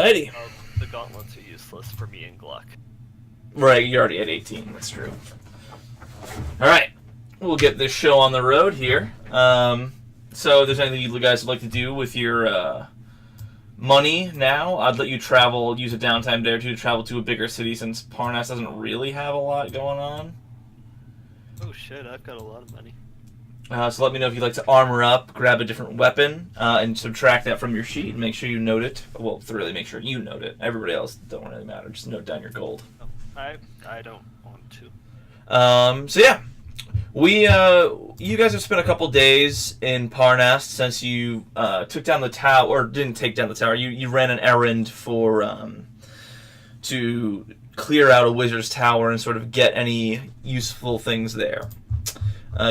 Alrighty. The gauntlets are useless for me and Gluck. Right, you're already at 18. That's true. Alright. We'll get this show on the road here. So if there's anything you guys would like to do with your money now, I'd let you travel, use a downtime day or two to travel to a bigger city since Parnas doesn't really have a lot going on. Oh shit, I've got a lot of money. So let me know if you'd like to armor up, grab a different weapon, and subtract that from your sheet, and make sure you note it. Well, to really make sure you note it. Everybody else don't really matter. Just note down your gold. Oh, I don't want to. So yeah, you guys have spent a couple days in Parnas since you took down the tower, or didn't take down the tower. You ran an errand for to clear out a wizard's tower and sort of get any useful things there.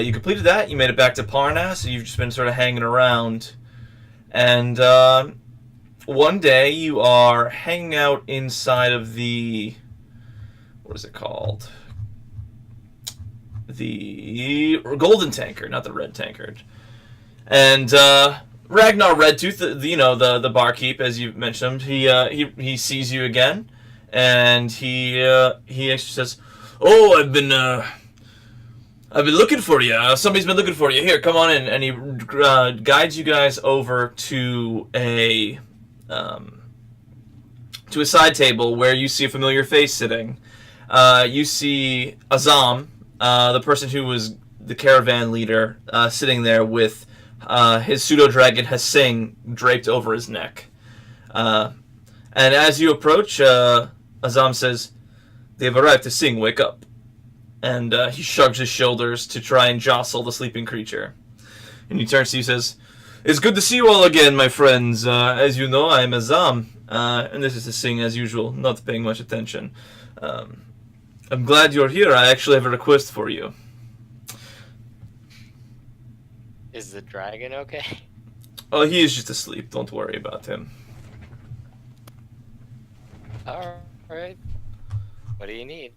You completed that. You made it back to Parnas. So you've just been sort of hanging around, and one day you are hanging out inside of the, what is it called? The golden tankard, not the red tankard. And Ragnar Redtooth, the barkeep, as you mentioned, he sees you again, and he actually says, "Oh, I've been looking for you. Somebody's been looking for you. Here, come on in." And he guides you guys over to a side table where you see a familiar face sitting. You see Azam, the person who was the caravan leader, sitting there with his pseudo-dragon Hasing draped over his neck. And as you approach, Azam says, "They've arrived. Hasing, wake up." And he shrugs his shoulders to try and jostle the sleeping creature. And he turns to you and says, "It's good to see you all again, my friends. As you know, I am Azam, and this is Hasing as usual, not paying much attention. I'm glad you're here. I actually have a request for you." Is the dragon okay? Oh, he is just asleep. Don't worry about him. Alright. What do you need?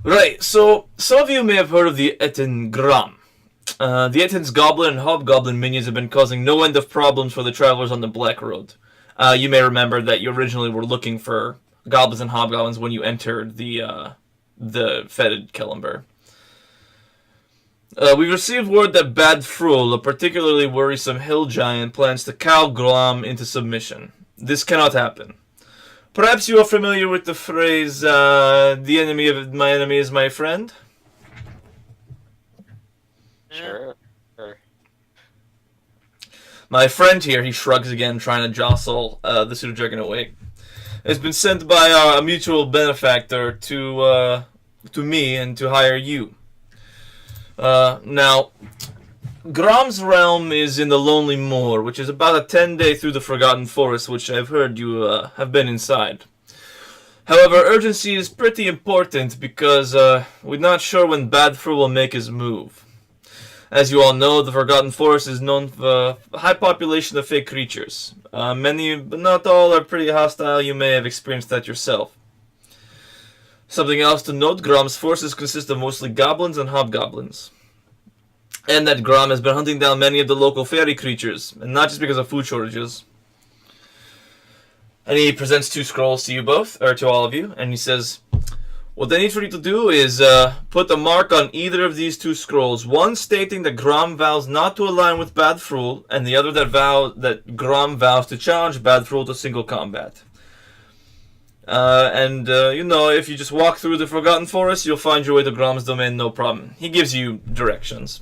Right, so some of you may have heard of the Etten Gram. The Etten's goblin and hobgoblin minions have been causing no end of problems for the travelers on the Black Road. You may remember that you originally were looking for goblins and hobgoblins when you entered the fetid Kellamber. We've received word that Bad Frul, a particularly worrisome hill giant, plans to cow Grom into submission. This cannot happen. Perhaps you are familiar with the phrase, "the enemy of my enemy is my friend"? Sure. My friend here, he shrugs again, trying to jostle the pseudo-dragon awake, has been sent by a mutual benefactor to me and to hire you. Now, Grom's realm is in the Lonely Moor, which is about a 10-day through the Forgotten Forest, which I've heard you have been inside. However, urgency is pretty important because we're not sure when Badfur will make his move. As you all know, the Forgotten Forest is known for a high population of fake creatures. Many, but not all, are pretty hostile. You may have experienced that yourself. Something else to note, Grom's forces consist of mostly goblins and hobgoblins. And that Grom has been hunting down many of the local fairy creatures, and not just because of food shortages. And he presents 2 scrolls to you both, or to all of you, and he says, "What they need for you to do is put a mark on either of these 2 scrolls. One stating that Grom vows not to align with Badfrul, and the other that Grom vows to challenge Badfrul to single combat. If you just walk through the Forgotten Forest, you'll find your way to Grom's domain, no problem." He gives you directions.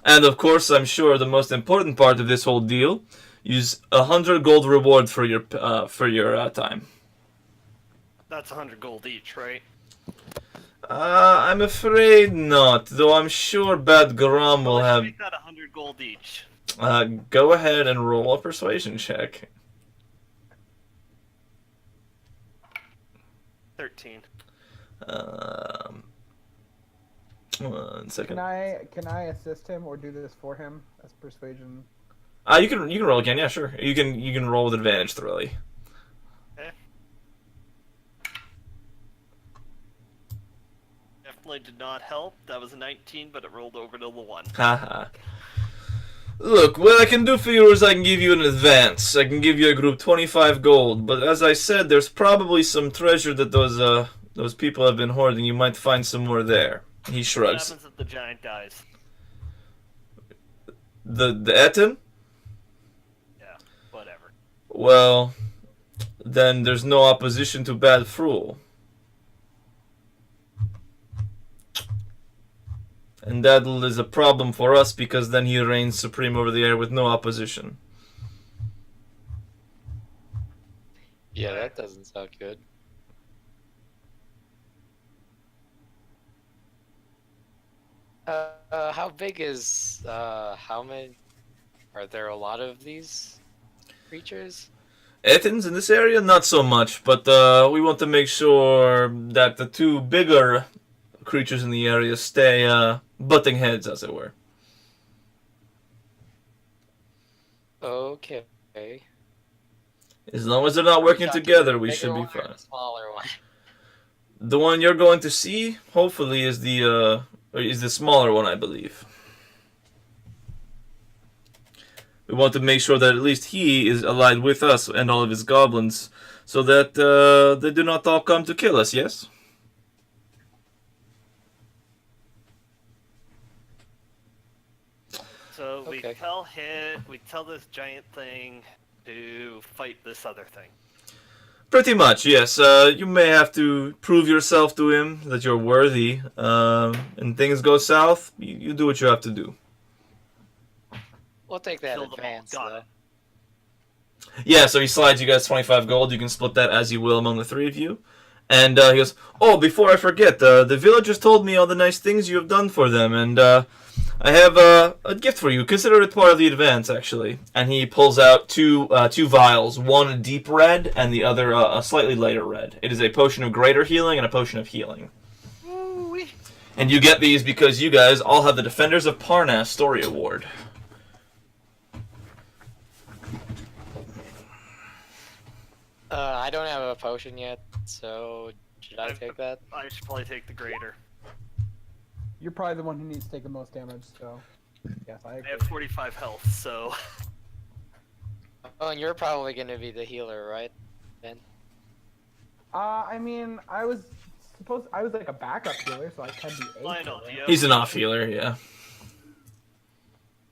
And of course, I'm sure the most important part of this whole deal is 100 gold reward for your time. That's 100 gold each, right? I'm afraid not, though I'm sure Bad Grom will Let's have... make that 100 gold each. Go ahead and roll a persuasion check. 13. 1 second. Can I assist him or do this for him as persuasion? You can roll again, yeah, sure. You can roll with advantage, Thrilly. Okay. Definitely did not help. That was a 19, but it rolled over to the 1. Haha. Look, what I can do for you is I can give you an advance. I can give you a group 25 gold. But as I said, there's probably some treasure that those people have been hoarding. You might find some more there. He What shrugs. happens if the giant dies? The Etten? Yeah, whatever. Well, then there's no opposition to bad Frul. And that is a problem for us because then he reigns supreme over the air with no opposition. Yeah, that doesn't sound good. How big is, how many, are there a lot of these creatures? Ettins in this area, not so much, but we want to make sure that the two bigger creatures in the area stay butting heads, as it were. Okay. As long as they're not working Talking together, we bigger should be one or fine. the smaller one. The one you're going to see, hopefully, is the smaller one, I believe. We want to make sure that at least he is allied with us and all of his goblins, so that they do not all come to kill us. Yes. So we Okay. we tell this giant thing to fight this other thing. Pretty much, yes. You may have to prove yourself to him that you're worthy, and things go south. You do what you have to do. We'll take that Kill them all. advance, Got though. it. Yeah, so he slides you guys 25 gold. You can split that as you will among the three of you. And he goes, "Oh, before I forget, the villagers told me all the nice things you have done for them, and I have a gift for you. Consider it part of the advance, actually." And he pulls out two vials, one a deep red and the other a slightly lighter red. It is a potion of greater healing and a potion of healing. Ooh-wee. And you get these because you guys all have the Defenders of Parnas story award. I don't have a potion yet, so should I take that? I should probably take the greater. You're probably the one who needs to take the most damage, so yes, I I agree. have 45 health, so Oh, and you're probably gonna be the healer, right? Then. I mean, I was like a backup healer, so I can be a Lionel, do healer. you have He's an off healer, yeah.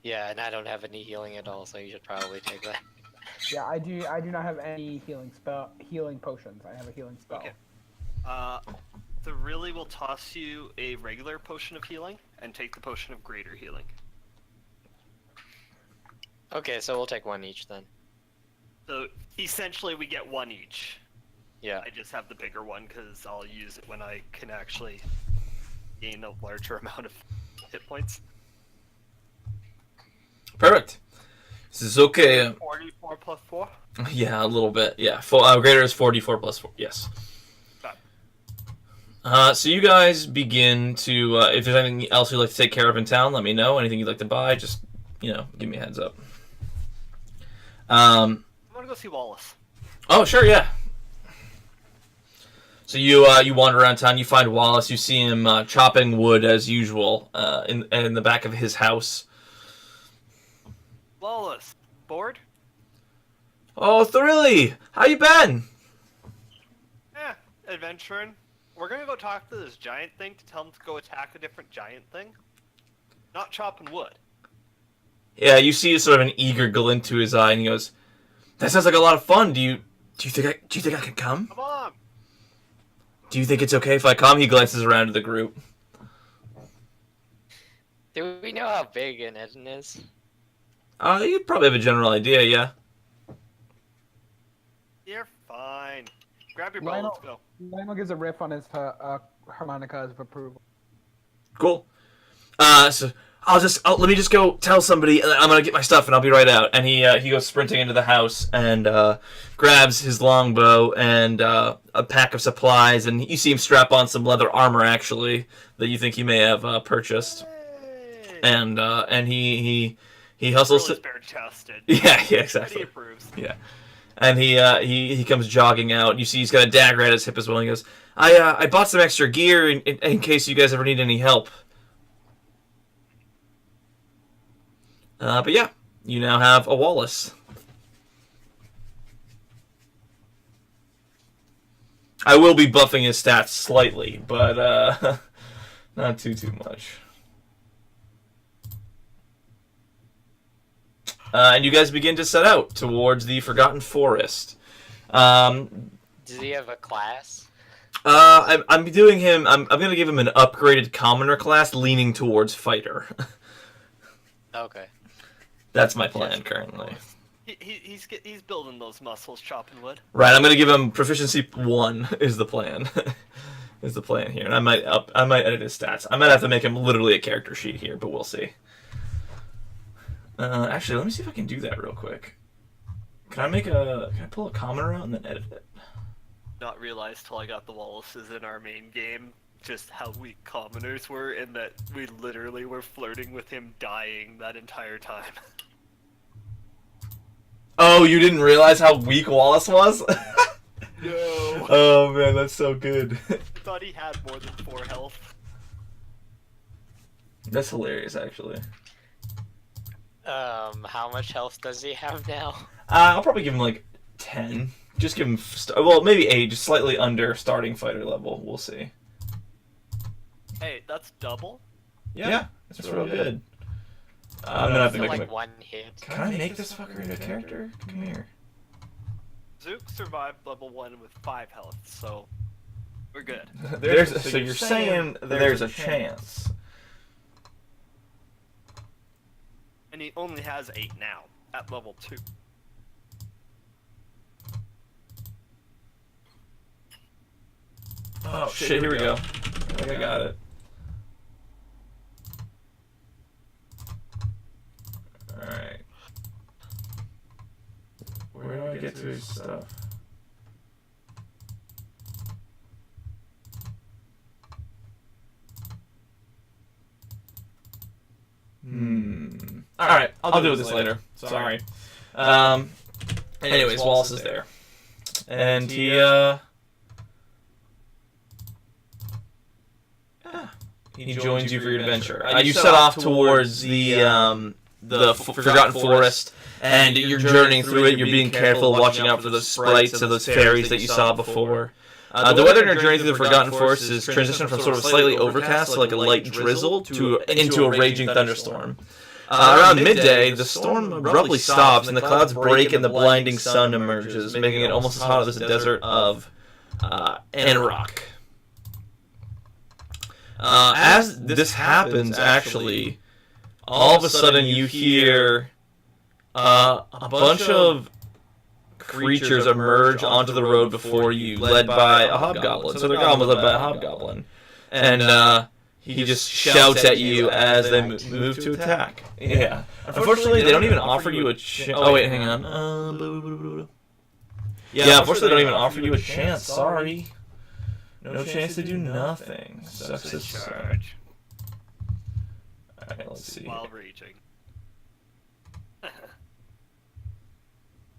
Yeah, and I don't have any healing at all, so you should probably take that. Yeah, I do. I do not have any healing potions. I have a healing spell. Okay. The really will toss you a regular potion of healing and take the potion of greater healing. Okay, so we'll take one each then. So essentially, we get one each. Yeah. I just have the bigger one because I'll use it when I can actually gain a larger amount of hit points. Perfect. This is okay. 44 plus 4? Yeah, a little bit. Yeah, greater is 44 plus 4. Yes. So you guys begin to. If there's anything else you'd like to take care of in town, let me know. Anything you'd like to buy, just give me a heads up. I'm gonna go see Wallace. Oh, sure, yeah. So you wander around town. You find Wallace. You see him chopping wood as usual in the back of his house. Wallace, bored? Oh, Thrilly, how you been? Adventuring. We're gonna go talk to this giant thing to tell him to go attack a different giant thing. Not chopping wood. Yeah, you see sort of an eager glint to his eye, and he goes, "That sounds like a lot of fun. Do you think I can come? Come on! Do you think it's okay if I come?" He glances around to the group. Do we know how big an Eden is? You probably have a general idea, yeah. You're fine. Grab your bow, Lionel- let's go. Lionel gives a riff on his harmonica of approval. Cool. So let me just go tell somebody. I'm gonna get my stuff and I'll be right out. And he goes sprinting into the house and grabs his longbow and a pack of supplies. And you see him strap on some leather armor actually that you think he may have purchased. Hey! And he hustles. Really bare chested. Yeah, He exactly. approves. Yeah. And he comes jogging out. You see he's got a dagger at his hip as well. And he goes, I bought some extra gear in case you guys ever need any help. But yeah, you now have a Wallace. I will be buffing his stats slightly, but not too much. And you guys begin to set out towards the Forgotten Forest. Does he have a class? I'm doing him. I'm gonna give him an upgraded commoner class, leaning towards fighter. Okay. That's my plan currently. He's building those muscles, chopping wood. Right, I'm gonna give him proficiency 1 is the plan. Is the plan here, and I might edit his stats. I might have to make him literally a character sheet here, but we'll see. Actually, let me see if I can do that real quick. Can I pull a commoner out and then edit it? Not realized till I got the Wallaces in our main game just how weak commoners were, and that we literally were flirting with him dying that entire time. Oh, you didn't realize how weak Wallace was? No. Oh man, that's so good. Thought he had more than 4 health. That's hilarious, actually. How much health does he have now? I'll probably give him like 10. Just give him, well, maybe 8, just slightly under starting fighter level. We'll see. Hey, that's double? Yeah, that's real good. I'm gonna have to For make like him. one hit. Can I make this fucker into a character? Come here. Zook survived level 1 with 5 health, so we're good. So you're saying there's a chance. And he only has 8 now, at level 2. Oh shit! Here we go. I think I got it. All right. Where do I get to his stuff? All right, I'll do this later. Sorry. Anyways, Wallace is there, and he joins you for your adventure. You set off towards the Forgotten Forest, and you're journeying through it. You're being careful, watching out for those sprites or those fairies that you saw before. The weather in your journey through the Forgotten Forest is transitioned from sort of slightly overcast to like a light drizzle into a raging thunderstorm. Around midday, the storm abruptly stops, and the clouds break, and the blinding sun emerges, making it almost as hot as the desert of Anrock. As this happens, actually, all of a sudden you hear a bunch of creatures emerge onto the road before you, led by a hobgoblin. So the goblin was led by a hobgoblin. And he just shouts at you as they move to attack. Yeah. Unfortunately, they don't even offer you a chance. Oh, wait, hang on. Yeah, unfortunately, they don't even offer you a chance. Sorry. No chance to do nothing. Sucks to suck. Alright, let's see. While raging.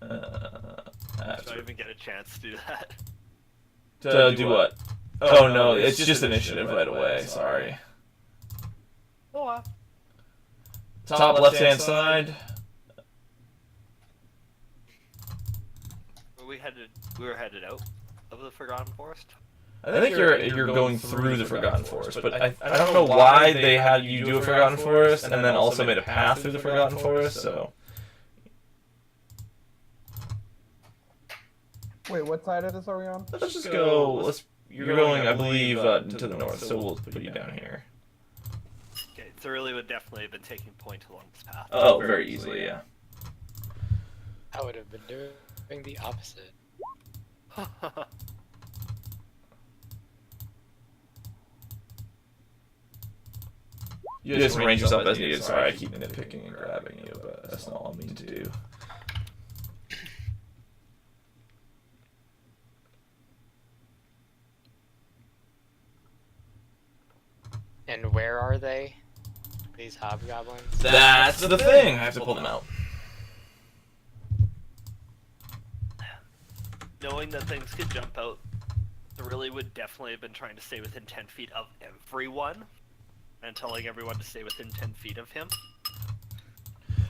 Should I even get a chance to do that? To do what? Oh no, it's just initiative right away. Sorry. Oh, wow. Top left-hand side. We were headed out of the Forgotten Forest. I think you're going through the Forgotten Forest, but I don't know why they had you do a Forgotten Forest and then also made a path through the Forgotten Forest. So. Wait, what side of this are we on? Let's just go. You're going, I believe, to the north, so we'll put you down here. Okay, Thoroughly would definitely have been taking point along this path. Oh, very easily, yeah. I would have been doing the opposite. You just arrange yourself as needed. Sorry, I keep nitpicking and grabbing you, but that's not all I mean to do. And where are they? These hobgoblins? That's the thing. I have to pull them out. Knowing that things could jump out, Thoroughly would definitely have been trying to stay within 10 feet of everyone, and telling everyone to stay within 10 feet of him.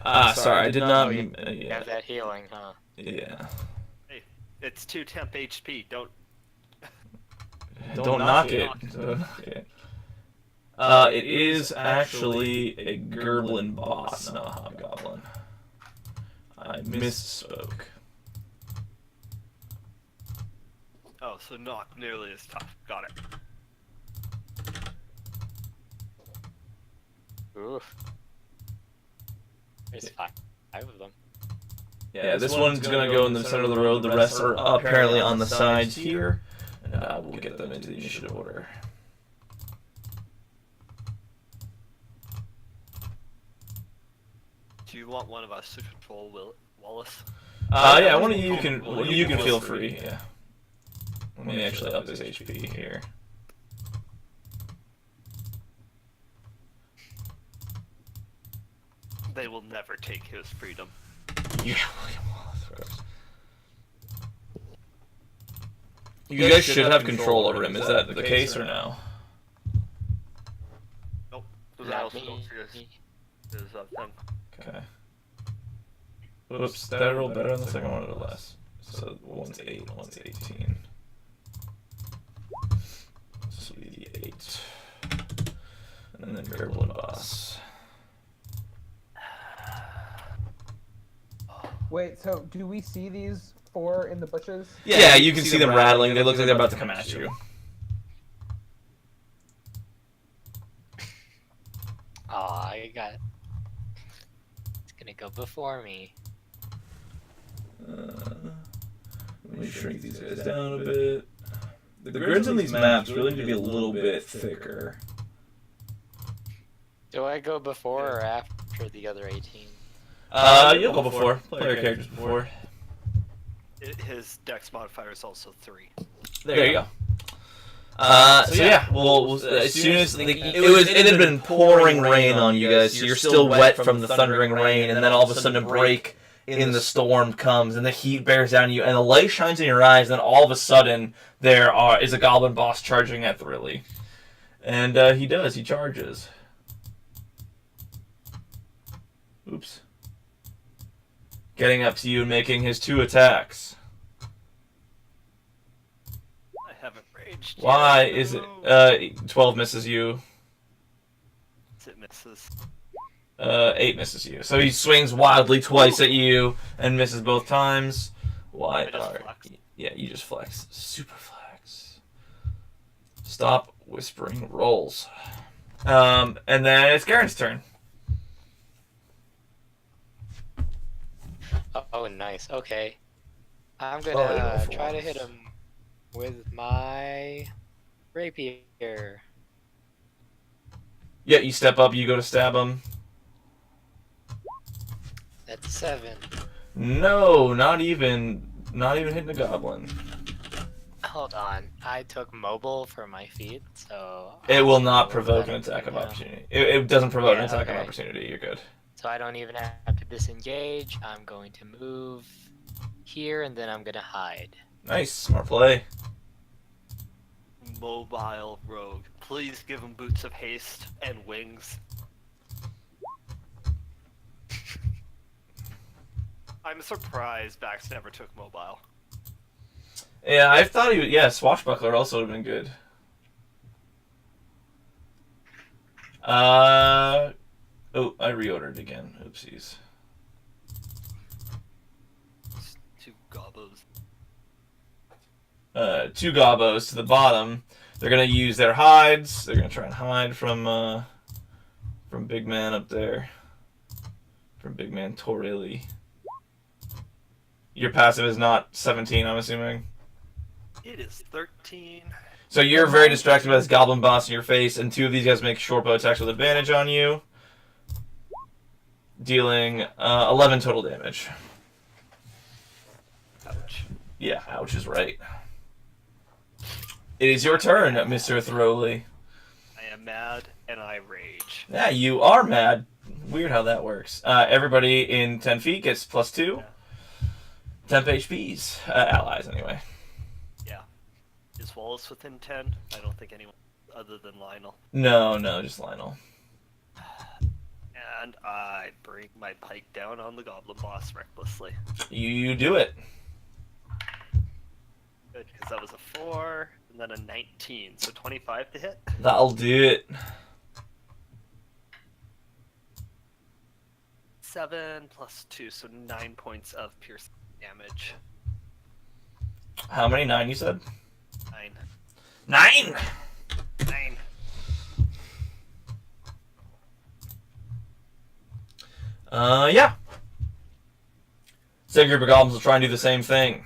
Sorry, I did not. You Yeah, have that healing, huh? yeah. Hey, it's 2 temp HP. Don't. Don't knock it. Don't knock it. It is actually a Gerblin boss, not a Hobgoblin. I misspoke. Oh, so not nearly as tough. Got it. Oof. There's five of them. Yeah, this one's gonna go in the center of the road. The rest are apparently on the sides here, and we'll get them into the initiative order. Do you want one of us to control Wallace? Yeah, one of you can feel free. Yeah. Let me actually up his HP here. They will never take his freedom. Yeah, you guys should have control over him. Is that the case or no? Nope. Because I also don't see his thing. Okay. Whoops, did I roll better on the second one or less? So one's 8, one's 18. This will be the 8. And then Gerblin boss. Wait, so do we see these 4 in the bushes? Yeah, you can see them rattling. They look like they're about to come at you. Aw, I got. It's gonna go before me. Let me shrink these guys down a bit. The grids on these maps really need to be a little bit thicker. Do I go before or after the other 18? You'll go before. Play your characters before. His dex modifier is also 3. There you go. So yeah, well, as soon as it had been pouring rain on you guys, so you're still wet from the thundering rain, and then all of a sudden a break in the storm comes, and the heat bears down on you, and the light shines in your eyes, and then all of a sudden there is a goblin boss charging at Thrilly, and he charges. Oops. Getting up to you and making his 2 attacks. I haven't raged. Why yet. is it 12 misses you? It misses. 8 misses you. So he swings wildly twice at you and misses both times. Why I just are... flex. Yeah, you just flex. Super flex. Stop whispering rolls. And then it's Garen's turn. Oh, nice. Okay. I'm Oh, gonna yeah, try to hit him with my rapier. Yeah, you step up, you go to stab him. That's 7. No, not even hitting the goblin. Hold on. I took mobile for my feet, so... It will not I'll provoke an let it attack of go. opportunity. It doesn't provoke an Yeah, attack of okay. opportunity. You're good. So I don't even have to disengage. I'm going to move here, and then I'm gonna hide. Nice, smart play. Mobile rogue. Please give him boots of haste and wings. I'm surprised Bax never took mobile. Yeah, I thought he would. Yeah, swashbuckler also would have been good. Oh, I reordered again. Oopsies. 2 gobos. 2 gobos to the bottom. They're gonna use their hides. They're gonna try and hide from Big Man up there. From Big Man Torili. Your passive is not 17, I'm assuming. It is 13. So you're very distracted by this goblin boss in your face, and 2 of these guys make short bow attacks with advantage on you, dealing 11 total damage. Ouch. Yeah, ouch is right. It is your turn, Mr. Throwley. I am mad and I rage. Yeah, you are mad. Weird how that works. Everybody in 10 feet gets +2. Yeah. Temp HPs. Allies, anyway. Yeah. Is Wallace within 10? I don't think anyone other than Lionel. No, just Lionel. And And I bring my pike down on the goblin boss recklessly. You do it. Good, because that was a 4 and then a 19, so 25 to hit. That'll do it. 7 plus 2, so 9 points of piercing damage. How many? 9 you said? 9. 9! 9. Yeah. Second group of goblins will try and do the same thing.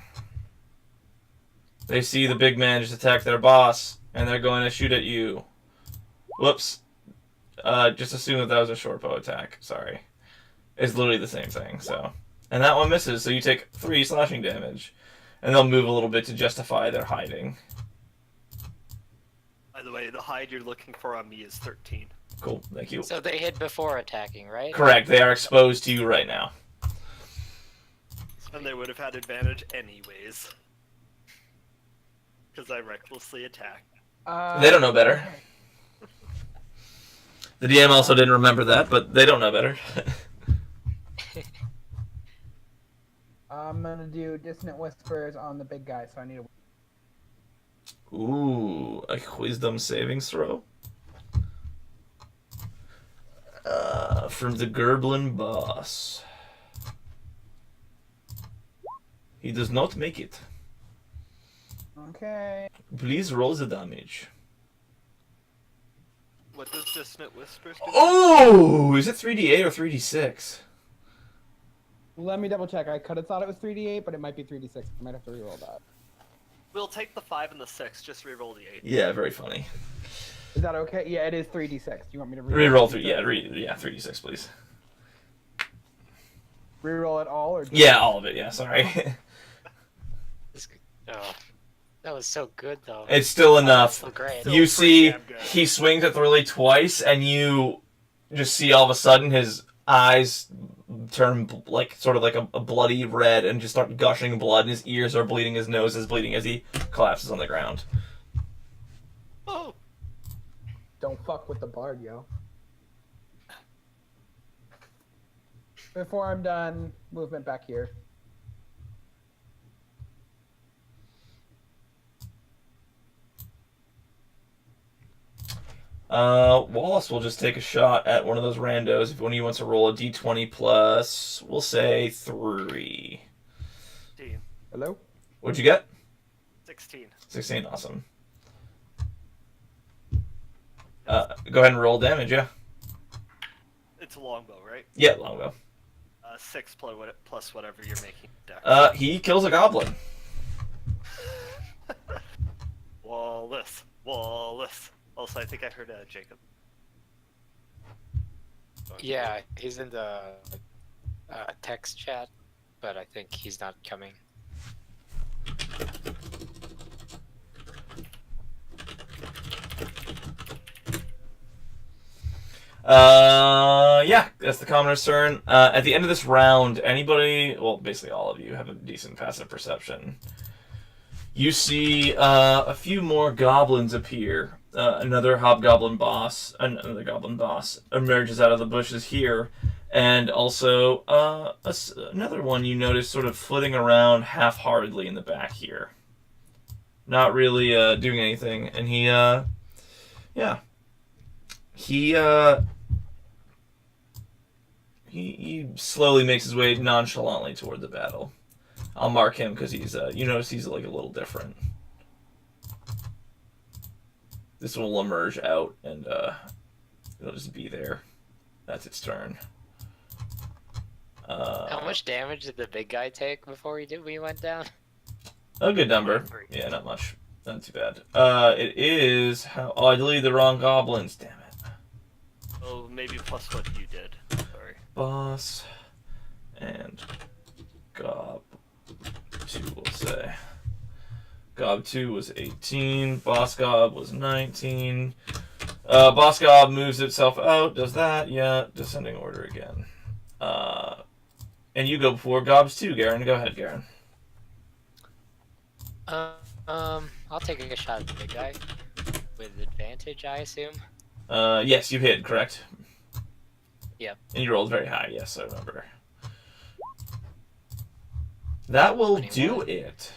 They see the big man just attack their boss, and they're going to shoot at you. Whoops. Just assume that was a short bow attack. Sorry. It's literally the same thing, so. And that one misses, so you take 3 slashing damage. And they'll move a little bit to justify their hiding. By the way, the hide you're looking for on me is 13. Cool, thank you. So they hid before attacking, right? Correct, they are exposed to you right now. And they would have had advantage anyways. Because I recklessly attacked. They don't know better. The DM also didn't remember that, but they don't know better. I'm gonna do Dissonant Whispers on the big guy, so I need a... Ooh, a wisdom savings throw. From the Gerblin boss. He does not make it. Okay. Please roll the damage. What does Dissonant Whispers do? Oh, is it 3d8 or 3d6? Let me double check. I could have thought it was 3d8, but it might be 3d6. I might have to reroll that. We'll take the 5 and the 6, just reroll the 8. Yeah, very funny. Is that okay? Yeah, it is 3d6. Do you want me to Reroll 3. Yeah, 3d6, please. Reroll it all, or Yeah, all of it. Yeah, sorry. Oh, that was so good, though. It's still enough. So great. Still You see, pretty damn good. he swings at Thorley twice, and you just see all of a sudden his eyes turn like sort of like a bloody red and just start gushing blood, and his ears are bleeding, his nose is bleeding as he collapses on the ground. Oh! don't fuck with the bard, yo. Before I'm done, movement back here. Wallace will just take a shot at one of those randos. If one of you wants to roll a d20 plus, we'll say 3. 16. Hello? What'd you get? 16. 16, awesome. Go ahead and roll damage, yeah. It's a longbow, right? Yeah, longbow. 6 plus whatever you're making. Dex. He kills a goblin. Wallace. Wallace. Also, I think I heard Jacob. Yeah, he's in the text chat, but I think he's not coming. Yeah, that's the commoner's turn. At the end of this round, anybody, well, basically all of you have a decent passive perception. You see a few more goblins appear. Another hobgoblin boss, another goblin boss emerges out of the bushes here, and also another one you notice sort of flitting around half-heartedly in the back here. Not really doing anything, and he slowly makes his way nonchalantly toward the battle. I'll mark him because he's you notice he's like a little different. This one will emerge out and it'll just be there. That's its turn. How much damage did the big guy take before he went down? A good number. 23. Yeah, not much. Not too bad. It is how. Oh, I deleted the wrong goblins. Damn it. Oh, maybe plus what you did. Sorry. Boss and Gob 2, we'll say. Gob 2 was 18. Boss Gob was 19. Boss Gob moves itself out. Does that? Yeah. Descending order again. And you go before Gob's 2, Garen. Go ahead, Garen. I'll take a shot at the big guy with advantage, I assume. Yes, you hit, correct. Yep. And you rolled very high, yes, I remember. That will 21. do it.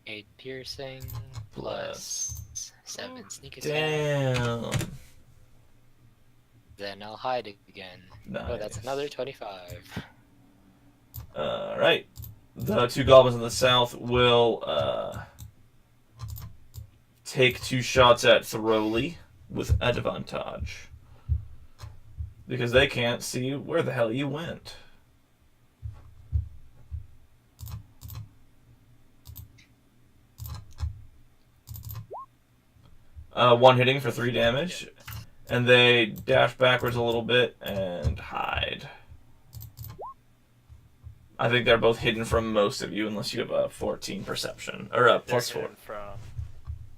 8 piercing Plus. plus 7 sneak attack. Damn. Then I'll hide again. Oh, that's Nice. another 25. Alright. The two goblins in the south will take 2 shots at Thoroughly with advantage. Because they can't see where the hell you went. One hitting for 3 damage. And they dash backwards a little bit and hide. I think they're both hidden from most of you, unless you have a 14 perception. Or a plus 4.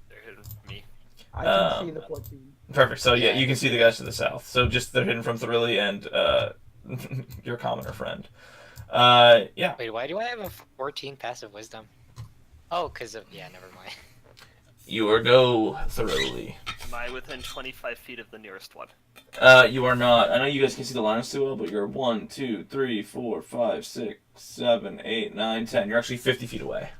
They're hidden from me. I can see the 14. Perfect. So yeah, Yeah, you can see the guys to the south. So just they're hidden from Thoroughly and your commoner friend. Yeah. Wait, why do I have a 14 passive wisdom? Oh, because of... Yeah, never mind. You are go Thoroughly. Am I within 25 feet of the nearest one? You are not. I know you guys can see the lines too well, but you're 1, 2, 3, 4, 5, 6, 7, 8, 9, 10. You're actually 50 feet away.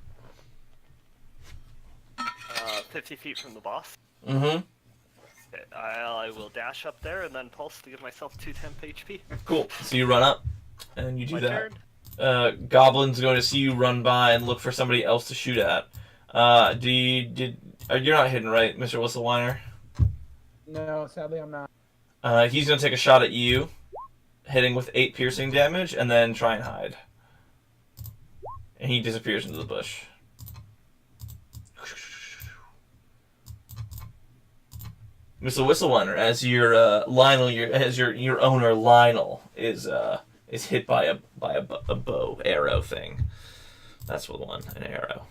50 feet from the boss. Mm-hmm. Okay, I will dash up there and then pulse to give myself 2 temp HP. Cool. So you run up, and you do My that. turn. Goblin's going to see you run by and look for somebody else to shoot at. You're not hidden, right, Mr. Whistlewhiner? No, sadly I'm not. He's going to take a shot at you, hitting with 8 piercing damage, and then try and hide. And he disappears into the bush. Mr. Whistlewhiner, as your Lionel, your owner Lionel is hit by a bow arrow thing. That's what one, an arrow.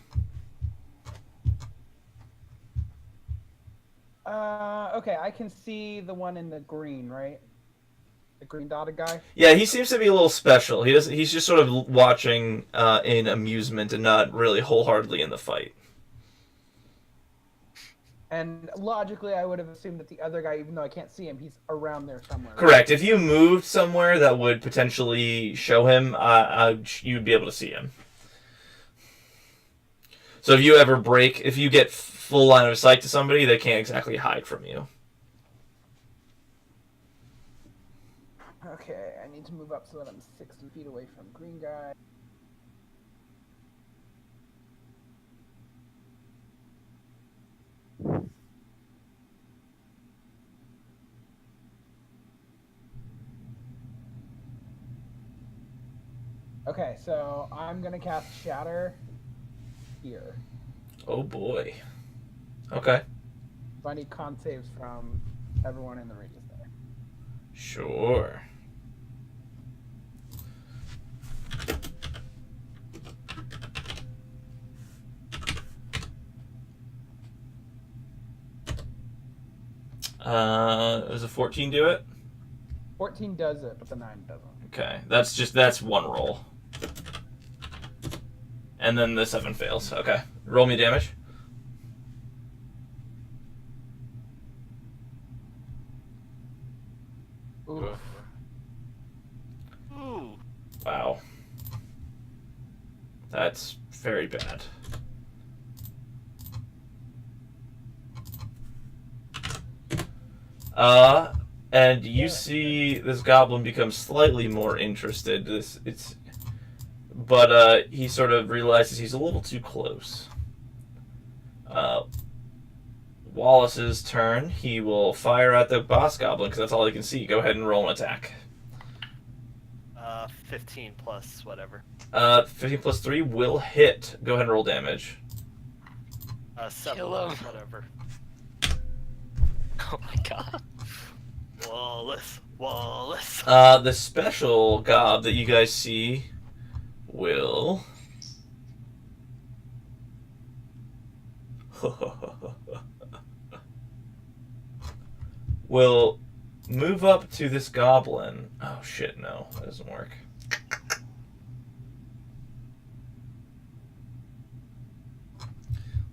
Okay, I can see the one in the green, right? The green dotted guy? Yeah, he seems to be a little special. He's just sort of watching in amusement and not really wholeheartedly in the fight. And logically, I would have assumed that the other guy, even though I can't see him, he's around there somewhere. Correct. If you moved somewhere that would potentially show him, you'd be able to see him. So if you get full line of sight to somebody, they can't exactly hide from you. Okay, I need to move up so that I'm 60 feet away from green guy. Okay, so I'm gonna cast Shatter here. Oh boy. Okay. So I need con saves from everyone in the radius there. Sure. Does a 14 do it? 14 does it, but the 9 doesn't. Okay, that's one roll. And then the 7 fails. Okay. Roll me damage. Oof. Ooh. Wow. That's very bad. And you see this goblin become slightly more interested. But he sort of realizes he's a little too close. Wallace's turn. He will fire at the boss goblin because that's all he can see. Go ahead and roll an attack. 15 plus whatever. 15 plus 3 will hit. Go ahead and roll damage. 7 Kill plus him. whatever. Oh my god. Wallace. The special gob that you guys see will... will move up to this goblin. Oh shit, no, that doesn't work.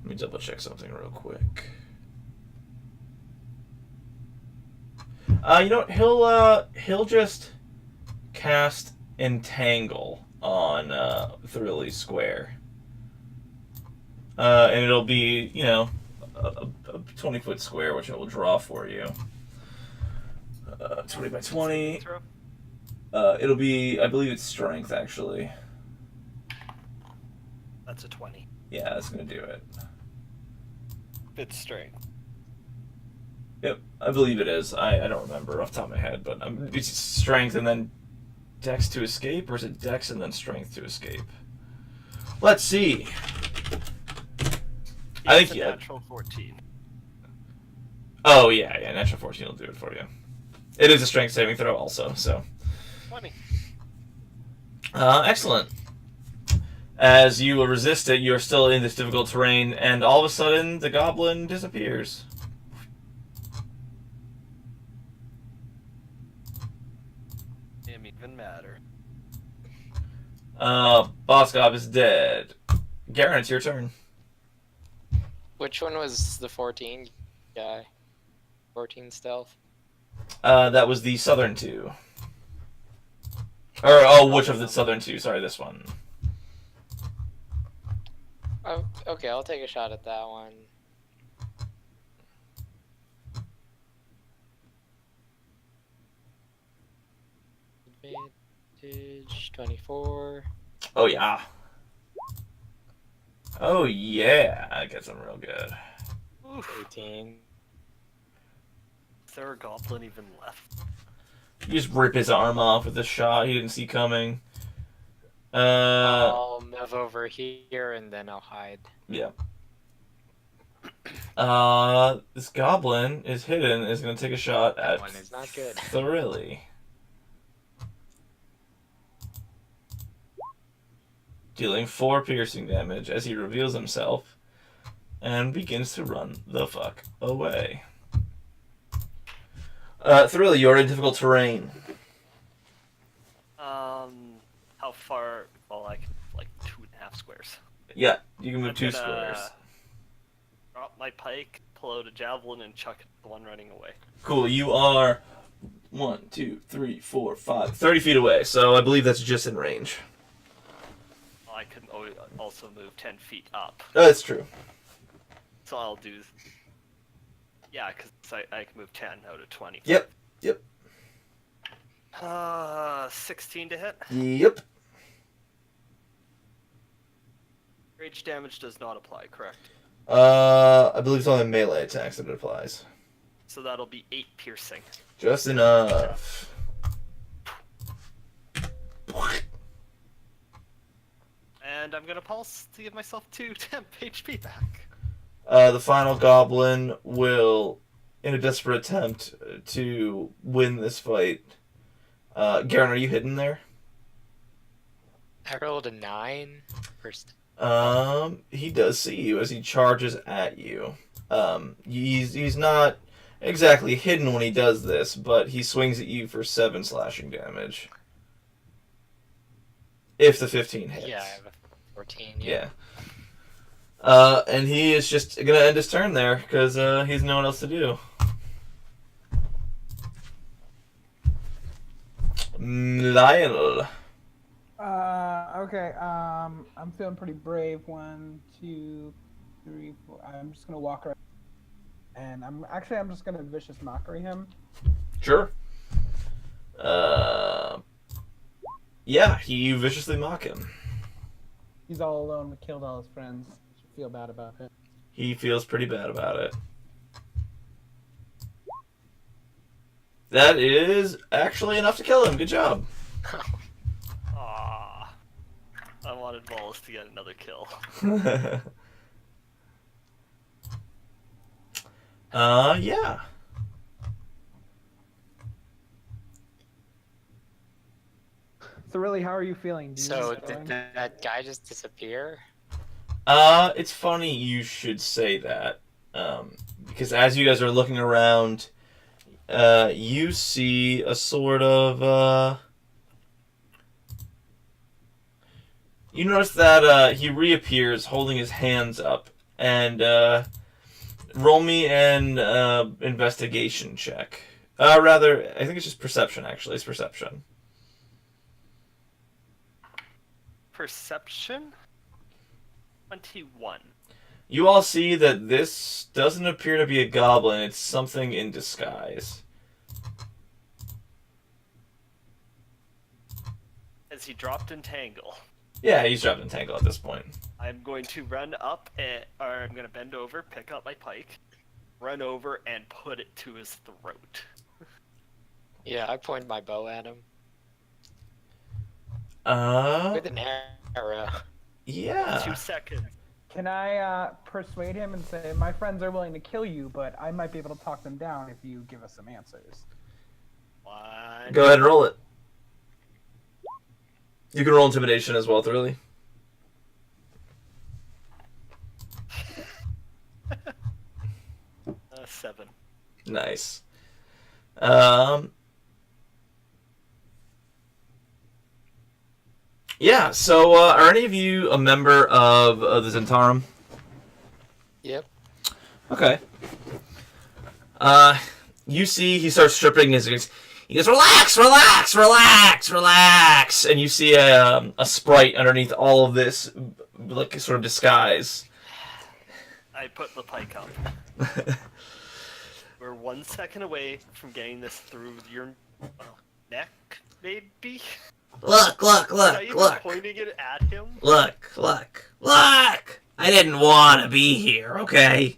Let me double check something real quick. You know what? He'll just cast Entangle on Thrilly Square. And it'll be, you know, a 20-foot square, which it will draw for you. 20 by 20. It'll be, I believe it's strength, actually. That's a 20. Yeah, that's going to do it. It's strength. Yep, I believe it is. I don't remember off the top of my head, but it's strength and then dex to escape, or is it dex and then strength to escape? Let's see. I think it's a natural 14. Oh yeah, natural 14 will do it for you. It is a strength saving throw also, so. 20. Excellent. As you resist it, you are still in this difficult terrain, and all of a sudden the goblin disappears. Didn't even matter. Boss Gob is dead. Garen, it's your turn. Which one was the 14 guy? 14 stealth? That was the southern two. Or, which of the southern two? Sorry, this one. Oh, okay, I'll take a shot at that one. Advantage 24. Oh, yeah. Oh, yeah. I get some real good. Oof. 18. Is there a goblin even left? You just rip his arm off with a shot he didn't see coming. I'll move over here and then I'll hide. Yeah. This goblin is hidden. Is going to take a shot That at one is not good. Thrilly. Dealing 4 piercing damage as he reveals himself and begins to run the fuck away. Thrilly, you're in difficult terrain. How far? Well, like 2.5 squares. Yeah, you can move I'm 2 gonna squares. Drop my pike, pull out a javelin, and chuck it at the one running away. Cool, you are 1, 2, 3, 4, 5, 30 feet away, so I believe that's just in range. I can also move 10 feet up. That's true. So I'll do. Yeah, because I can move 10 out of 20. Yep. 16 to hit. Yep. Rage damage does not apply, correct? I believe it's only melee attacks that it applies. So that'll be 8 piercing. Just enough. And I'm gonna pulse to give myself 2 temp HP back. The final goblin will, in a desperate attempt to win this fight. Garen, are you hidden there? I rolled a 9 first. He does see you as he charges at you. He's not exactly hidden when he does this, but he swings at you for 7 slashing damage. If the 15 hits. Yeah, I have a 14. Yeah. And he is just gonna end his turn there because he has no one else to do. Lionel. Okay. I'm feeling pretty brave. 1, 2, 3, 4. I'm just gonna walk around, and I'm just gonna vicious mockery him. Sure. Yeah, you viciously mock him. He's all alone. We killed all his friends. Should feel bad about it. He feels pretty bad about it. That is actually enough to kill him. Good job. Ah, I wanted Wallace to get another kill. Yeah. So really, how are you feeling? Do you So keep going? did that guy just disappear? It's funny you should say that. Because as you guys are looking around, you see a sort of, you notice that, he reappears holding his hands up, and, roll me an, investigation check. Rather, I think it's just perception, actually. It's perception. Perception? 21. You all see that this doesn't appear to be a goblin. It's something in disguise. Has he dropped Entangle? Yeah, he's dropped Entangle at this point. I'm going to run up, or I'm going to bend over, pick up my pike, run over, and put it to his throat. Yeah, I point my bow at him Uh, with an arrow. yeah. 2 seconds. Can I persuade him and say, my friends are willing to kill you, but I might be able to talk them down if you give us some answers? 1. Go ahead and roll it. You can roll intimidation as well, Thoroughly. 7. Nice. Yeah, so are any of you a member of the Zentarum? Yep. Okay. You see he starts stripping his... He goes, relax, relax, relax, relax! And you see a sprite underneath all of this, like, sort of disguise. I put the pike up. We're 1 second away from getting this through your neck, maybe? Look, look, Are look, you look, pointing it at him? look, look, look! I didn't want to be here, okay?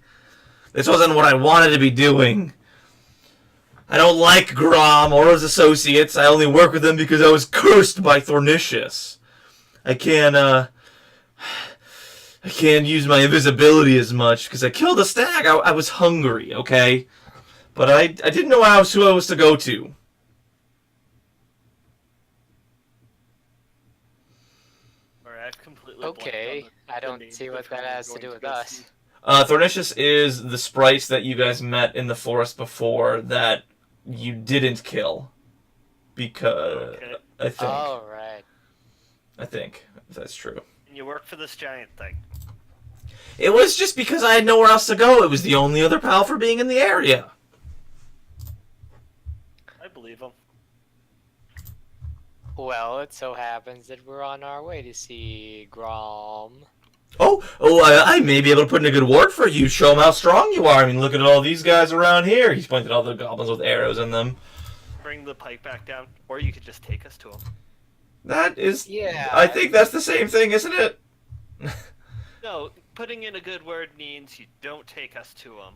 This wasn't what I wanted to be doing. I don't like Grom or his associates. I only work with them because I was cursed by Thornicius. I can't use my invisibility as much because I killed a stag. I was hungry, okay? But I didn't know who I was to go to. Or I've completely Okay, I don't see what that has to do with us. Thornicius is the sprites that you guys met in the forest before that you didn't kill. Because... Okay. I think. Oh, right. I think, if that's true. And you work for this giant thing. It was just because I had nowhere else to go. It was the only other pal for being in the area. I believe him. Well, it so happens that we're on our way to see Grom. I may be able to put in a good word for you. Show him how strong you are. I mean, look at all these guys around here. He's pointed at all the goblins with arrows in them. Bring the pike back down, or you could just take us to him. That is... Yeah. I think that's the same thing, isn't it? No, putting in a good word means you don't take us to him,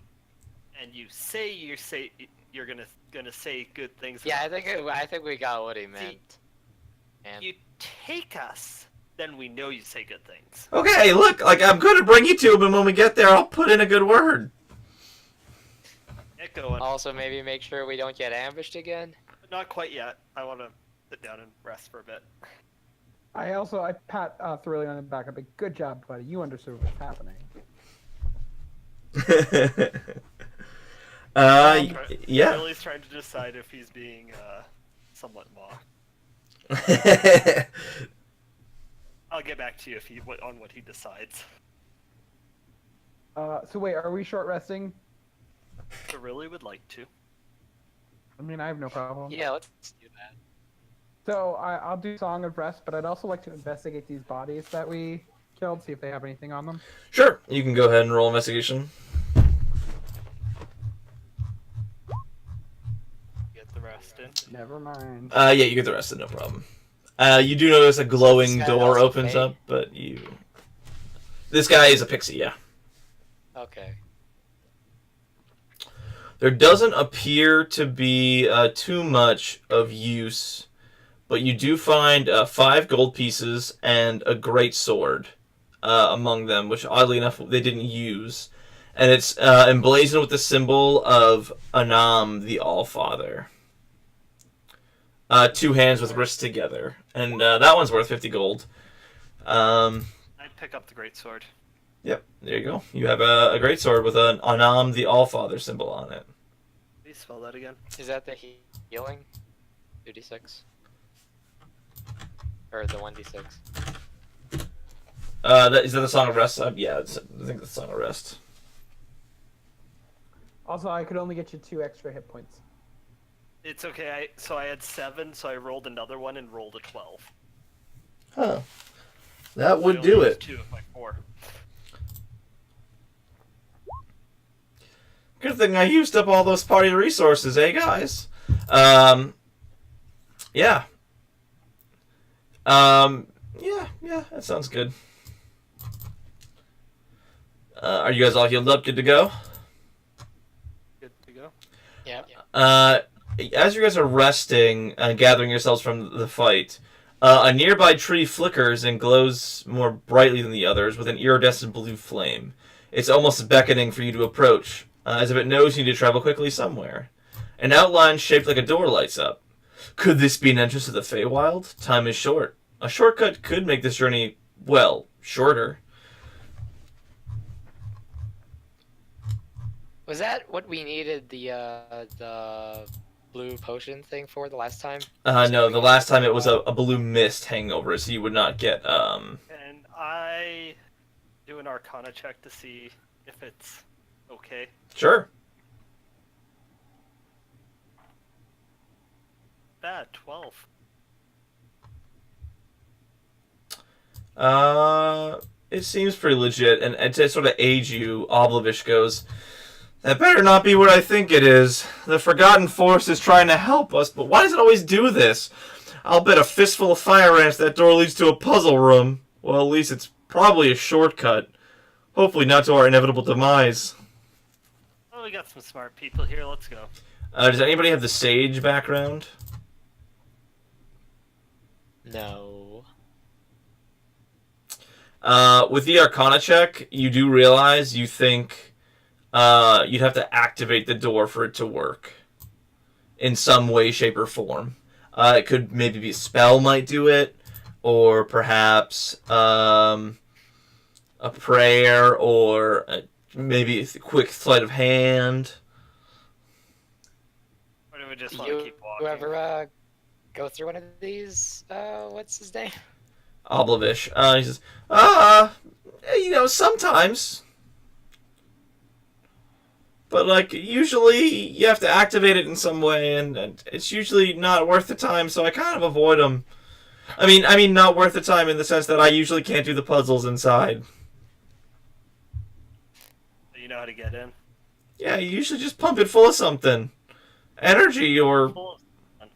and you say you're gonna say good things. Yeah, about I think we got what he meant. And you take us, then we know you say good things. Okay, look, like, I'm going to bring you to him, and when we get there, I'll put in a good word. Get going. also maybe make sure we don't get ambushed again. But not quite yet. I want to sit down and rest for a bit. I pat Thoroughly on the back. I'm like, good job, buddy. You understood what's happening. Yeah. Billy's trying to decide if he's being somewhat mocked. I'll get back to you if on what he decides. So wait, are we short resting? I really would like to. I mean, I have no problem. Yeah, let's do that. So I'll do Song of Rest, but I'd also like to investigate these bodies that we killed, see if they have anything on them. Sure, you can go ahead and roll investigation. Get the rest in. Never mind. Yeah, you get the rest of it, no problem. You do notice a glowing This guy door also opens paid? up, but you... This guy is a pixie, yeah. Okay. There doesn't appear to be too much of use, but you do find 5 gold pieces and a great sword among them, which oddly enough they didn't use. And it's emblazoned with the symbol of Anam, the Allfather. 2 hands with wrists together. And that one's worth 50 gold. I'd pick up the great sword. Yep, there you go. You have a great sword with an Anam, the Allfather symbol on it. Please spell that again. Is that the healing? 2d6? Or the 1d6? Is that the Song of Rest? Yeah, I think that's the Song of Rest. Also, I could only get you 2 extra hit points. It's okay. So I had 7, so I rolled another one and rolled a 12. Huh. That I would only do used it. 2 of my 4. Good thing I used up all those party resources, eh, guys? Yeah. Yeah, that sounds good. Are you guys all healed up, good to go? Good to go. Yep. As you guys are resting and gathering yourselves from the fight, a nearby tree flickers and glows more brightly than the others with an iridescent blue flame. It's almost beckoning for you to approach, as if it knows you need to travel quickly somewhere. An outline shaped like a door lights up. Could this be an entrance to the Feywild? Time is short. A shortcut could make this journey, well, shorter. Was that what we needed the blue potion thing for the last time? No, the last time it was a blue mist hanging over it, so you would not get, And I do an Arcana check to see if it's okay. Sure. Bad 12. It seems pretty legit, and to sort of aid you, Oblivish goes, that better not be what I think it is. The Forgotten Force is trying to help us, but why does it always do this? I'll bet a fistful of fire ants that door leads to a puzzle room. Well, at least it's probably a shortcut. Hopefully not to our inevitable demise. Oh, we got some smart people here. Let's go. Does anybody have the sage background? No. With the Arcana check, you do realize you think you'd have to activate the door for it to work in some way, shape, or form. It could maybe be a spell might do it, or perhaps a prayer, or maybe a quick sleight of hand. Or do we just Do want to you keep walking? ever go through one of these? What's his name? Oblivish. He says, sometimes. But, usually you have to activate it in some way, and it's usually not worth the time, so I kind of avoid them. I mean, not worth the time in the sense that I usually can't do the puzzles inside. You know how to get in? Yeah, you usually just pump it full of something. Energy or... Full of,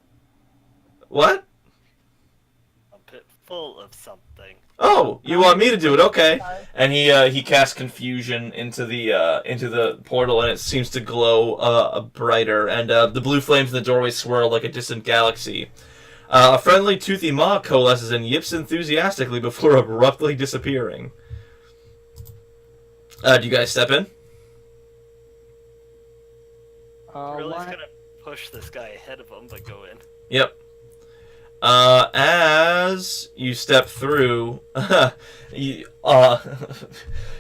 What? pump it full of something. Oh, you want me to do it? Okay. And he casts confusion into the portal, and it seems to glow brighter. And the blue flames in the doorway swirl like a distant galaxy. A friendly toothy maw coalesces and yips enthusiastically before abruptly disappearing. Do you guys step in? Really Why- gonna push this guy ahead of him, but go in. Yep. As you step through, your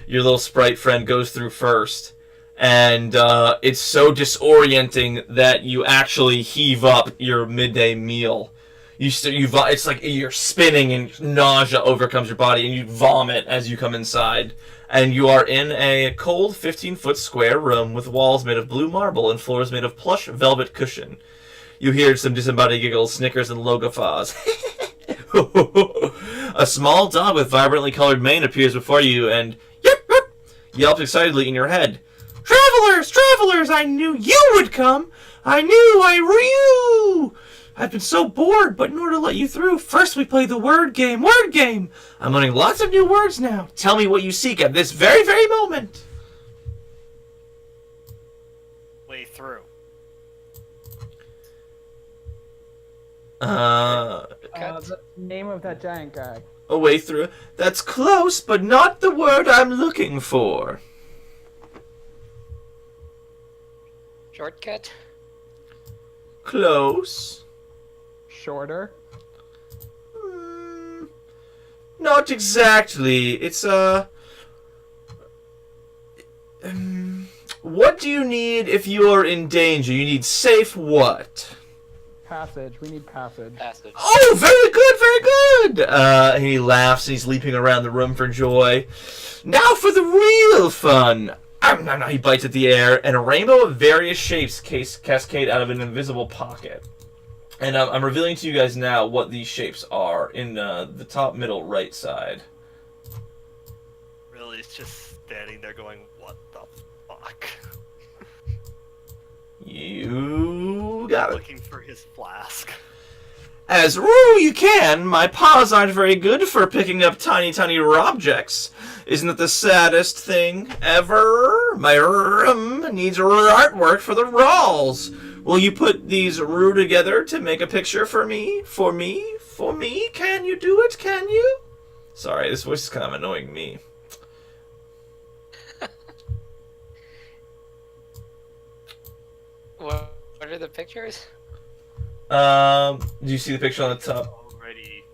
little sprite friend goes through first, and it's so disorienting that you actually heave up your midday meal. It's like you're spinning and nausea overcomes your body, and you vomit as you come inside. And you are in a cold 15-foot square room with walls made of blue marble and floors made of plush velvet cushion. You hear some disembodied giggles, snickers, and logophas. A small dog with vibrantly colored mane appears before you and yelps excitedly in your head. Travelers! Travelers! I knew you would come! I've been so bored, but in order to let you through, first we play the word game. Word game! I'm learning lots of new words now. Tell me what you seek at this very, very moment. Way through. the name of that giant guy. A way through. That's close, but not the word I'm looking for. Shortcut? Close. Shorter. Not exactly. It's what do you need if you are in danger? You need safe what? Passage. We need passage. Passage. Oh, very good, very good! And he laughs and he's leaping around the room for joy. Now for the real fun. He bites at the air, and a rainbow of various shapes cascade out of an invisible pocket. And I'm revealing to you guys now what these shapes are in the top middle right side. Really, it's just standing there going, "What the fuck?" You got it. Looking for his flask. As rule you can, my paws aren't very good for picking up tiny objects. Isn't it the saddest thing ever? My room needs artwork for the walls. Will you put these roo together to make a picture for me? For me? For me? Can you do it? Can you? Sorry, this voice is kind of annoying me. What are the pictures? Do you see the picture on the top? Already.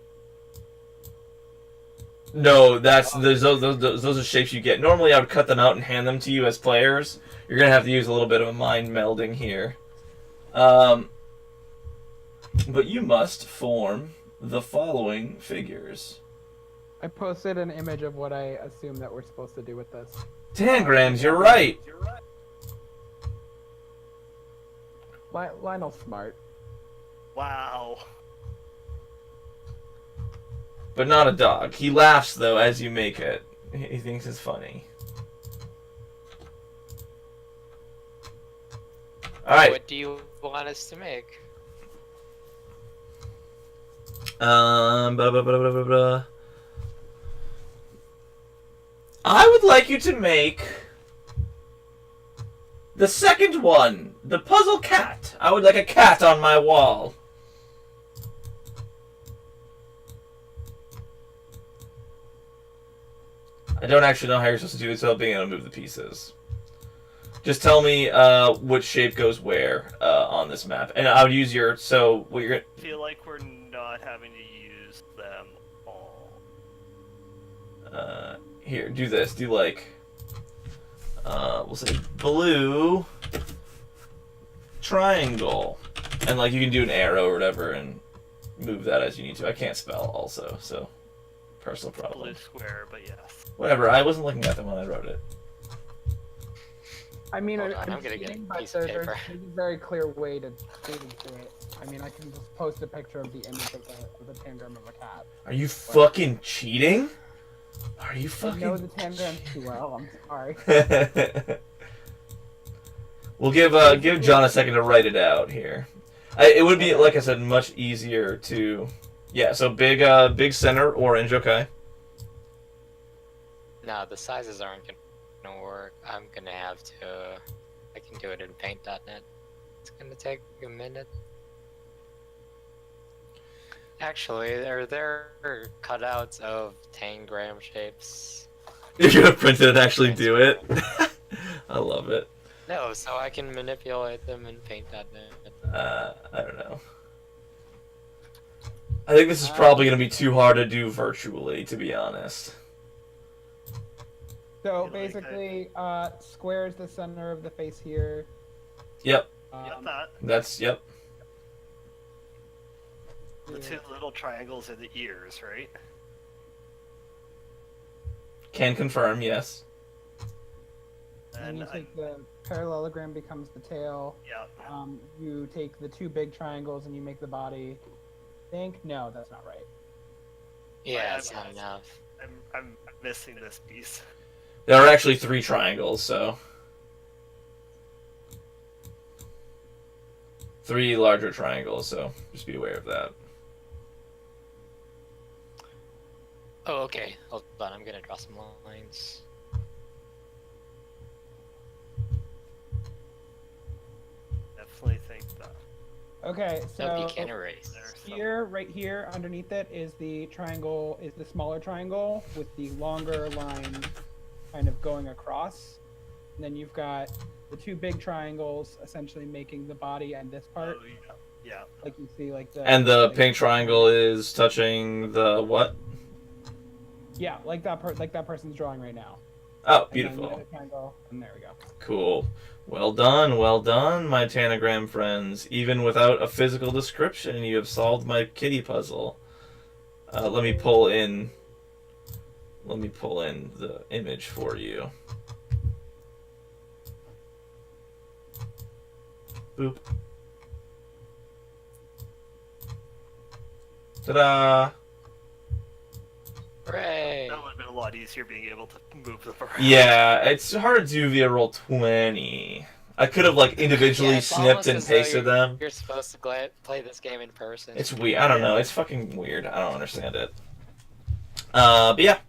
No, those are shapes you get. Normally, I would cut them out and hand them to you as players. You're gonna have to use a little bit of a mind melding here. But you must form the following figures. I posted an image of what I assume that we're supposed to do with this. Tangrams, you're right. Lionel's smart. Wow. But not a dog. He laughs, though, as you make it. He thinks it's funny. Alright. What do you want us to make? Blah, blah, blah, blah, blah, blah. I would like you to make the second one, the puzzle cat. I would like a cat on my wall. I don't actually know how you're supposed to do this without being able to move the pieces. Just tell me which shape goes where on this map, and I would use your. So what you're. I feel like we're not having to use them all. Here, do this. Do like. We'll say blue triangle, and like you can do an arrow or whatever and move that as you need to. I can't spell also, so personal problem. Blue square, but yes. Whatever. I wasn't looking at them when I wrote it. I mean, Hold on, I'm I'm gonna get a cheating, but piece of there's paper. a very clear way to do it. I mean, I can just post a picture of the image of the tangram of a cat. Are you fucking cheating? Are you I know fucking? the tangram too well. I'm sorry. We'll give John a second to write it out here. It would be, like I said, much easier to. Yeah. So big center orange. Okay. No, the sizes aren't gonna work. I'm gonna have to. I can do it in Paint.net. It's gonna take a minute. Actually, are there cutouts of tangram shapes? You're gonna print it and actually do it. I love it. No, so I can manipulate them in Paint.net. I don't know. I think this is probably gonna be too hard to do virtually, to be honest. So Like basically, square is the center of the face here. Yep. Yep, that. That's yep. The two little triangles are the ears, right? Can confirm. Yes. And you I, take the parallelogram becomes the tail. yeah. You take the two big triangles and you make the body. Think? No, that's not right. Yeah, I- it's not enough. I'm missing this piece. There are actually 3 triangles, so 3 larger triangles. So just be aware of that. Oh, okay. Hold on, I'm gonna draw some lines. Definitely think that. Okay, so Nope, you can't erase. There's here, right here, underneath it is the triangle, is the smaller triangle with the longer line kind of going across. And then you've got the 2 big triangles essentially making the body and this part. Oh, yeah. Yeah. Like you see, like the. And the like- pink triangle is touching the what? Yeah, like that person's drawing right now. Oh, And then the beautiful. other triangle, and there we go. Cool. Well, my Tanagram friends. Even without a physical description, you have solved my kitty puzzle. Let me pull in the image for you. Boop. Ta-da! Hooray! That would have been a lot easier being able to move the around. Yeah, it's hard to do via roll 20. I could have like individually Yeah, it's snipped almost and as though pasted them. You're supposed to play this game in person. It's weird. I don't know. It's fucking weird. I don't understand it. But yeah.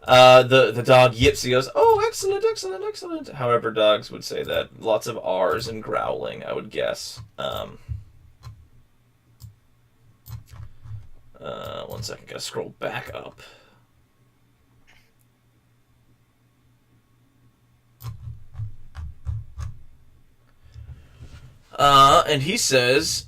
The dog yips. He goes, "Oh, excellent, excellent, excellent." However, dogs would say that. Lots of R's and growling, I would guess. 1 second. Gotta scroll back up. And he says,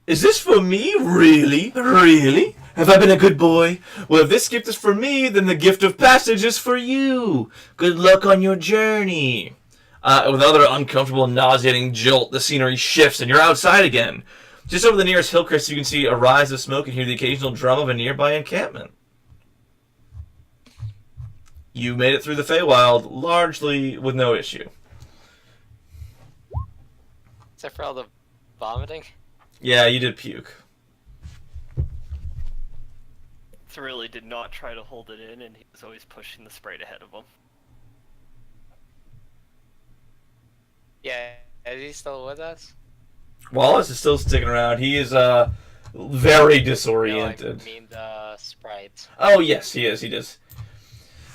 "Is this for me? Really? Really? Have I been a good boy? Well, if this gift is for me, then the gift of passage is for you. Good luck on your journey." With another uncomfortable, nauseating jolt, the scenery shifts, and you're outside again. Just over the nearest hill crest, you can see a rise of smoke and hear the occasional drum of a nearby encampment. You made it through the Feywild, largely with no issue. Except for all the vomiting. Yeah, you did puke. Really did not try to hold it in, and he was always pushing the Sprite ahead of him. Yeah, is he still with us? Wallace is still sticking around. He is very No, disoriented. I mean the Sprite. Oh yes, he is. He does.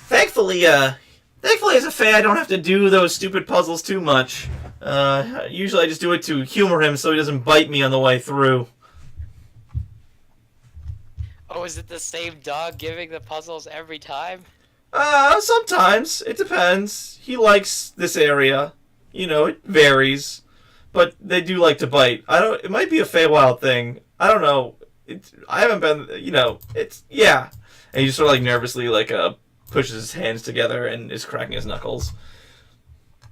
Thankfully, as a Fae, I don't have to do those stupid puzzles too much. Usually, I just do it to humor him so he doesn't bite me on the way through. Oh, is it the same dog giving the puzzles every time? Sometimes it depends. He likes this area. You know, it varies, but they do like to bite. It might be a Feywild thing. I don't know. I haven't been. You know, it's yeah. And he just sort of like nervously pushes his hands together and is cracking his knuckles.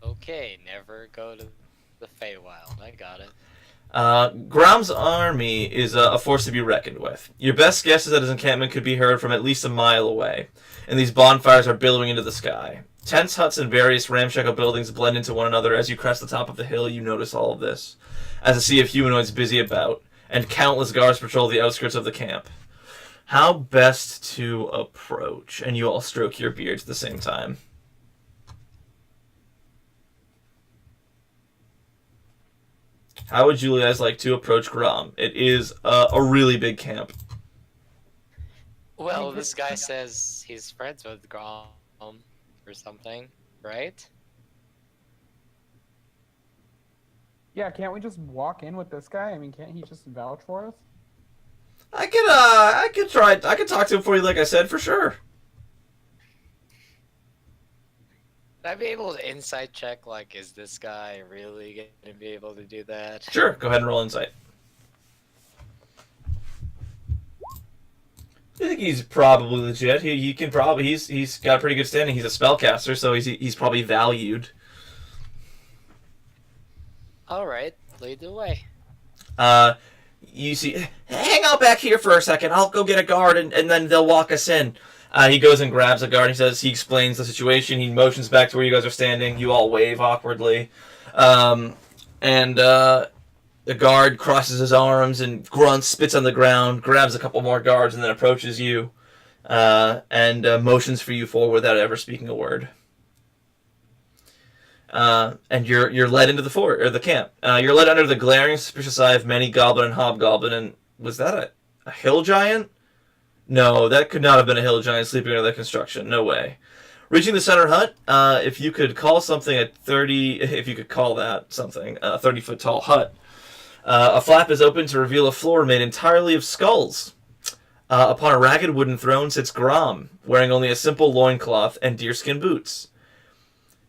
Okay, never go to the Feywild. I got it. Grom's army is a force to be reckoned with. Your best guess is that his encampment could be heard from at least a mile away, and these bonfires are billowing into the sky. Tents, huts, and various ramshackle buildings blend into one another. As you crest the top of the hill, you notice all of this, as a sea of humanoids busy about, and countless guards patrol the outskirts of the camp. How best to approach? And you all stroke your beards at the same time. How would you guys like to approach Grom? It is a really big camp. Well, this guy says he's friends with Grom or something, right? Yeah, can't we just walk in with this guy? I mean, can't he just vouch for us? I could try. I could talk to him for you, like I said, for sure. Would I be able to insight check, like, is this guy really gonna be able to do that? Sure. Go ahead and roll insight. I think he's probably legit. He can probably he's got a pretty good standing. He's a spellcaster, so he's probably valued. All right, lead the way. You see, hang out back here for a second. I'll go get a guard, and then they'll walk us in. He goes and grabs a guard. He explains the situation. He motions back to where you guys are standing. You all wave awkwardly. The guard crosses his arms and grunts, spits on the ground, grabs a couple more guards, and then approaches you and motions for you forward without ever speaking a word. And you're led into the fort or the camp. You're led under the glaring, suspicious eye of many goblin and hobgoblin. And was that a hill giant? No, that could not have been a hill giant sleeping under the construction. No way. Reaching the center hut, if you could call something a 30-foot tall hut, a flap is open to reveal a floor made entirely of skulls. Upon a ragged wooden throne sits Grom, wearing only a simple loincloth and deerskin boots.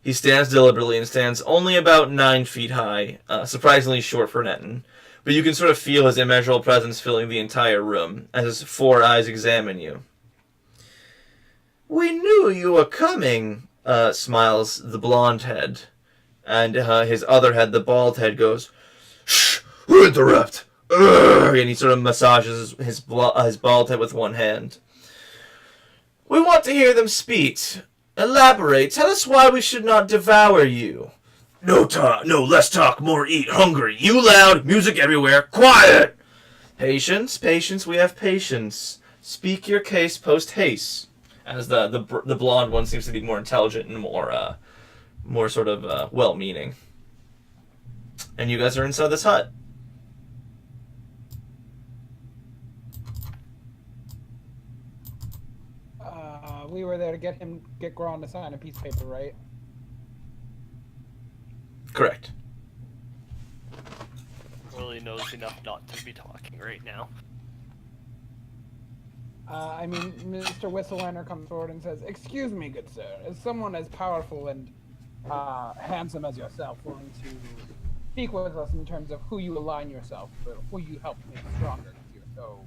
He stands deliberately and stands only about 9 feet high, surprisingly short for an Etten, but you can sort of feel his immeasurable presence filling the entire room, as his 4 eyes examine you. "We knew you were coming," smiles the blonde head, and his other head, the bald head, goes, "Shh! Who interrupt?" And he sort of massages his bald head with one hand. "We want to hear them speak. Elaborate. Tell us why we should not devour you." No, less talk, more eat. Hungry. You loud. Music everywhere. Quiet. Patience. We have patience. Speak your case post haste. As the blonde one seems to be more intelligent and more sort of well-meaning. And you guys are inside this hut. We were there to get Gron to sign a piece of paper, right? Correct. Really knows enough not to be talking right now. Mr. Whistlehander comes forward and says, "Excuse me, good sir, is someone as powerful and handsome as yourself willing to speak with us in terms of who you align yourself with, who you help make stronger, because you're so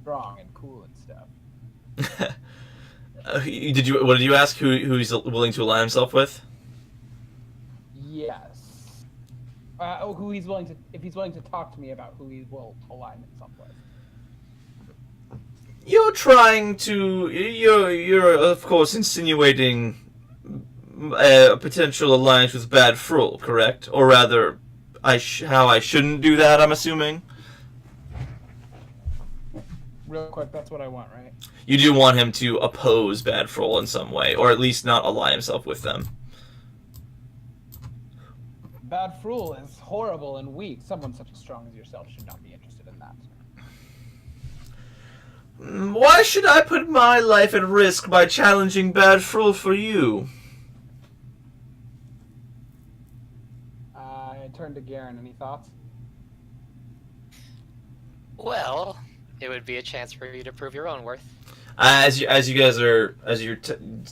strong and cool and stuff?" What did you ask? Who he's willing to align himself with? Yes. Who he's willing to, if he's willing to talk to me about who he will align himself with. You're of course insinuating a potential alliance with Bad Frul, correct? Or rather, how I shouldn't do that, I'm assuming? Real quick, that's what I want, right? You do want him to oppose Bad Frul in some way, or at least not ally himself with them. Bad Frul is horrible and weak. Someone such as strong as yourself should not be interested in that. Why should I put my life at risk by challenging Bad Frul for you? I turned to Garen. Any thoughts? Well, it would be a chance for you to prove your own worth. As you're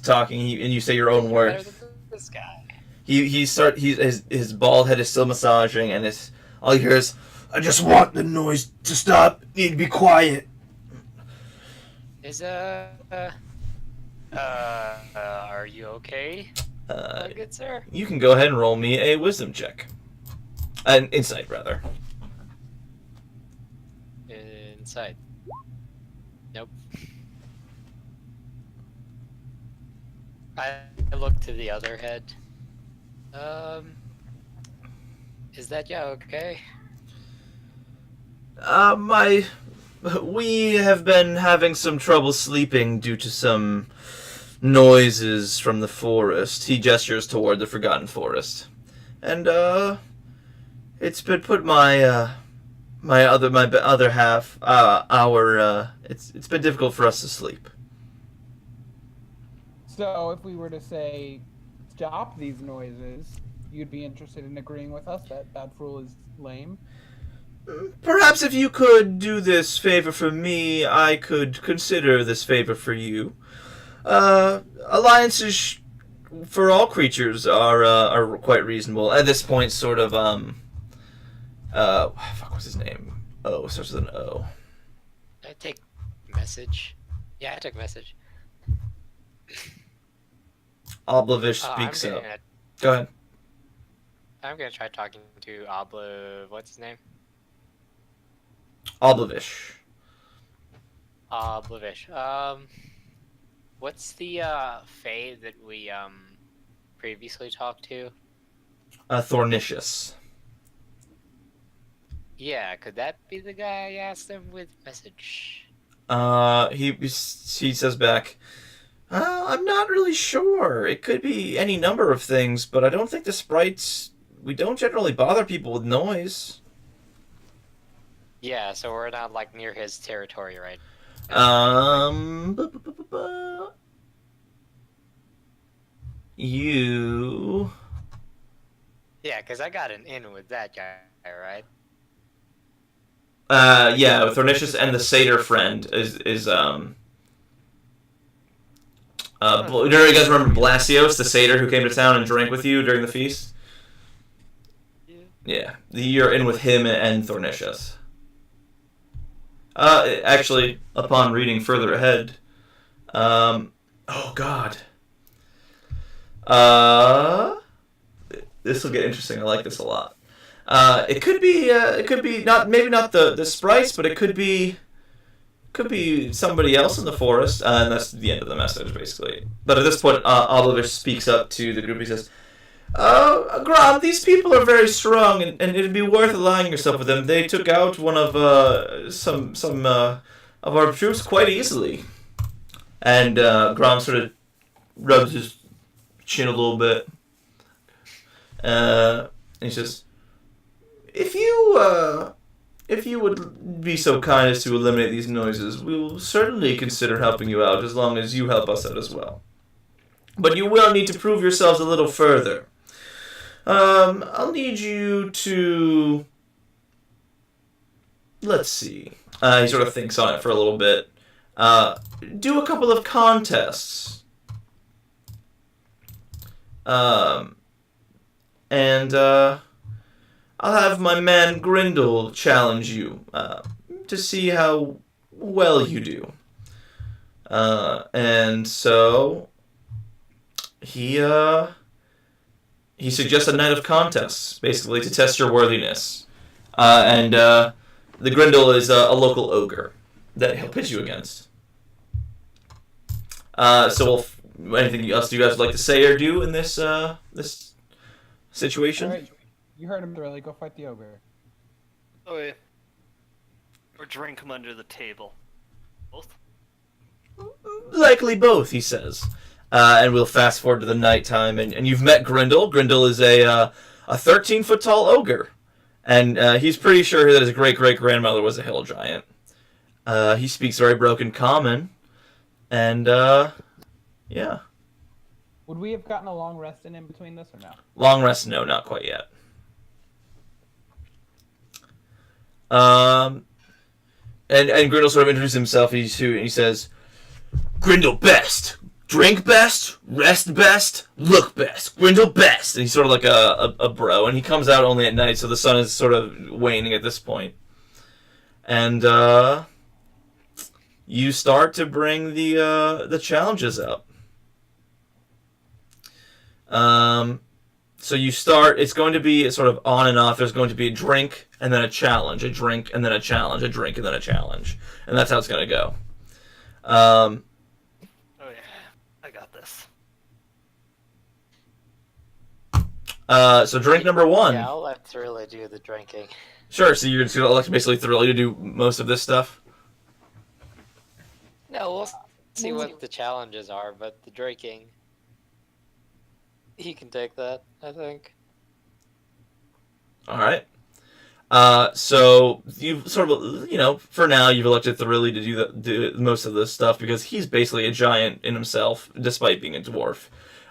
talking, and you say your own Better worth. than this guy. His bald head is still massaging, and all you hear is, "I just want the noise to stop. Need to be quiet." Are you okay, my good sir? You can go ahead and roll me a wisdom check. An insight, rather. Inside. Nope. I look to the other head. Is that okay? We have been having some trouble sleeping due to some noises from the forest. He gestures toward the Forgotten Forest. And, it's been put my other half, it's been difficult for us to sleep. So, if we were to say, stop these noises, you'd be interested in agreeing with us that Bad Frul is lame? Perhaps if you could do this favor for me, I could consider this favor for you. Alliances for all creatures are quite reasonable. At this point, sort of, what's his name? O, starts with an O. I take message. Yeah, I took message. Oblavish speaks up. Go ahead. I'm gonna try talking to what's his name? Oblavish. Oblivish. What's the Fae that we previously talked to? Thornicious. Yeah, could that be the guy I asked him with message? He says back, I'm not really sure. It could be any number of things, but I don't think the sprites... We don't generally bother people with noise. Yeah, so we're not, like, near his territory, right? You... Yeah, because I got an in with that guy, right? Yeah, Thornicious and the satyr friend is you guys remember Blasios, the satyr who came to town and drank with you during the feast? Yeah, you're in with him and Thornicious. Actually, upon reading further ahead, oh god. This will get interesting. I like this a lot. It could be not maybe not the sprites, but it could be somebody else in the forest, and that's the end of the message basically. But at this point, Oliver speaks up to the group. He says, Grom, these people are very strong, and it'd be worth allying yourself with them. They took out one of some of our troops quite easily. And Grom sort of rubs his chin a little bit. And he says, If you would be so kind as to eliminate these noises, we will certainly consider helping you out as long as you help us out as well. But you will need to prove yourselves a little further. I'll need you to... Let's see. He sort of thinks on it for a little bit. Do a couple of contests. I'll have my man Grindel challenge you to see how well you do. And so he suggests a night of contests, basically, to test your worthiness. The Grindel is a local ogre that he'll pitch you against. Anything else you guys would like to say or do in this this situation? All right, you heard him, Thrilly. Go fight the ogre. Oh yeah. Or drink him under the table. Both? Likely both, he says. And we'll fast forward to the nighttime, and you've met Grindel. Grindel is a 13-foot tall ogre, and he's pretty sure that his great-great-grandmother was a hill giant. He speaks very broken common, and yeah. Would we have gotten a long rest in between this or no? Long rest, no, not quite yet. And Grindel sort of introduces himself. He says, Grindel best. Drink best, rest best, look best. Grindel best. And he's sort of like a bro. And he comes out only at night, so the sun is sort of waning at this point. And you start to bring the challenges up. So you start, it's going to be sort of on and off. There's going to be a drink, and then a challenge, a drink, and then a challenge, a drink, and then a challenge. And that's how it's going to go. Oh yeah, I got this. So drink number one. Yeah, I'll let Thrilly do the drinking. Sure, so you're just going to elect basically Thrilly to do most of this stuff? No, we'll see what the challenges are, but the drinking... He can take that, I think. All right. So you've sort of, for now, you've elected Thrilly to do most of this stuff because he's basically a giant in himself, despite being a dwarf.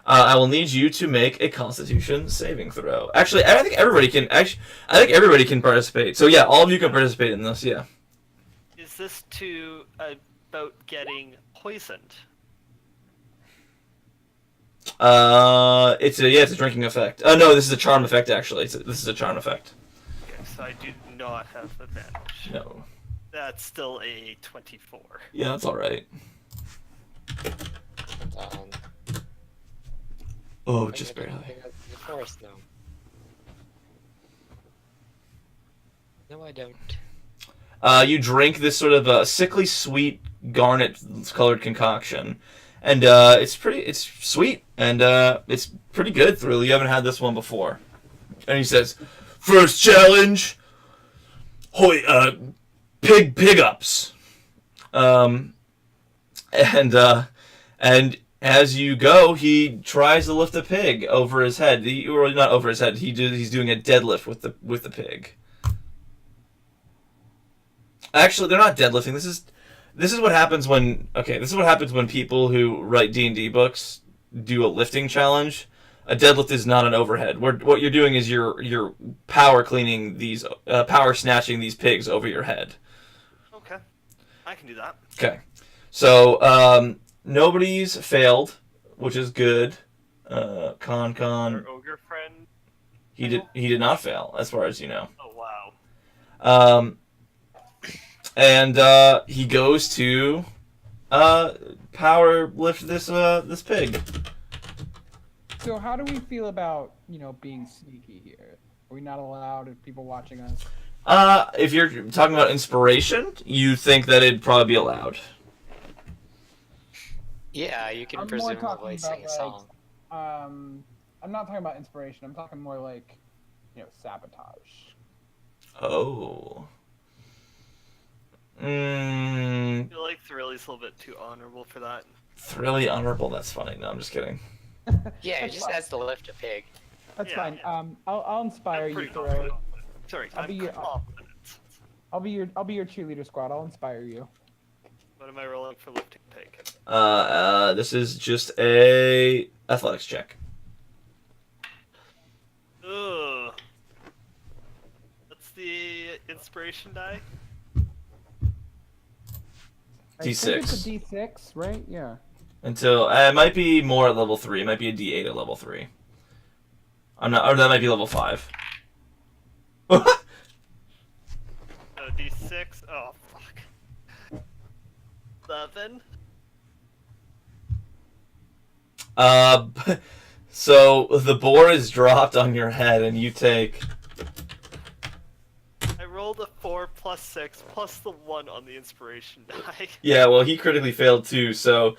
I will need you to make a Constitution saving throw. Actually, I think everybody can. I think everybody can participate. So yeah, all of you can participate in this. Yeah. Is this about getting poisoned? It's a drinking effect. No, this is a charm effect actually. This is a charm effect. Okay, so I do not have advantage. No. That's still a 24. Yeah, that's all right. Oh, just barely. The forest, though. No, I don't. You drink this sort of sickly sweet garnet-colored concoction. And it's sweet, and it's pretty good, Thrilly. You haven't had this one before. And he says, first challenge, pig ups. And as you go, he tries to lift a pig over his head. Or not over his head. He's doing a deadlift with the pig. Actually, they're not deadlifting. This is what happens when people who write D&D books do a lifting challenge. A deadlift is not an overhead. What you're doing is you're power snatching these pigs over your head. Okay, I can do that. Okay, so nobody's failed, which is good. Our ogre friend. He did not fail, as far as you know. Oh wow. And he goes to power lift this pig. So how do we feel about, being sneaky here? Are we not allowed if people watching us? If you're talking about inspiration, you think that it'd probably be allowed. Yeah, you can I'm more talking presumably sing a about, song. I'm not talking about inspiration. I'm talking more like, sabotage. Oh. I feel like Thrilly's a little bit too honorable for that. Thrilly honorable. That's funny. No, I'm just kidding. Yeah, he That's just fine. has to lift a pig. That's Yeah, fine. yeah. I'll inspire I'm you, pretty Throw. confident. Sorry, I'll I'm be your- confident. I'll be your cheerleader squad. I'll inspire you. What am I rolling for lifting pig? This is just a athletics check. Ugh. What's the inspiration die? I think D6. it's a D6, right? Yeah. Until it might be more at level 3. It might be a D8 at level 3. I'm not. Or that might be level 5. Oh, D6. Oh, fuck. 7. So the boar is dropped on your head, and you take. I rolled a 4 plus 6 plus the 1 on the inspiration die. Yeah, well, he critically failed too. So,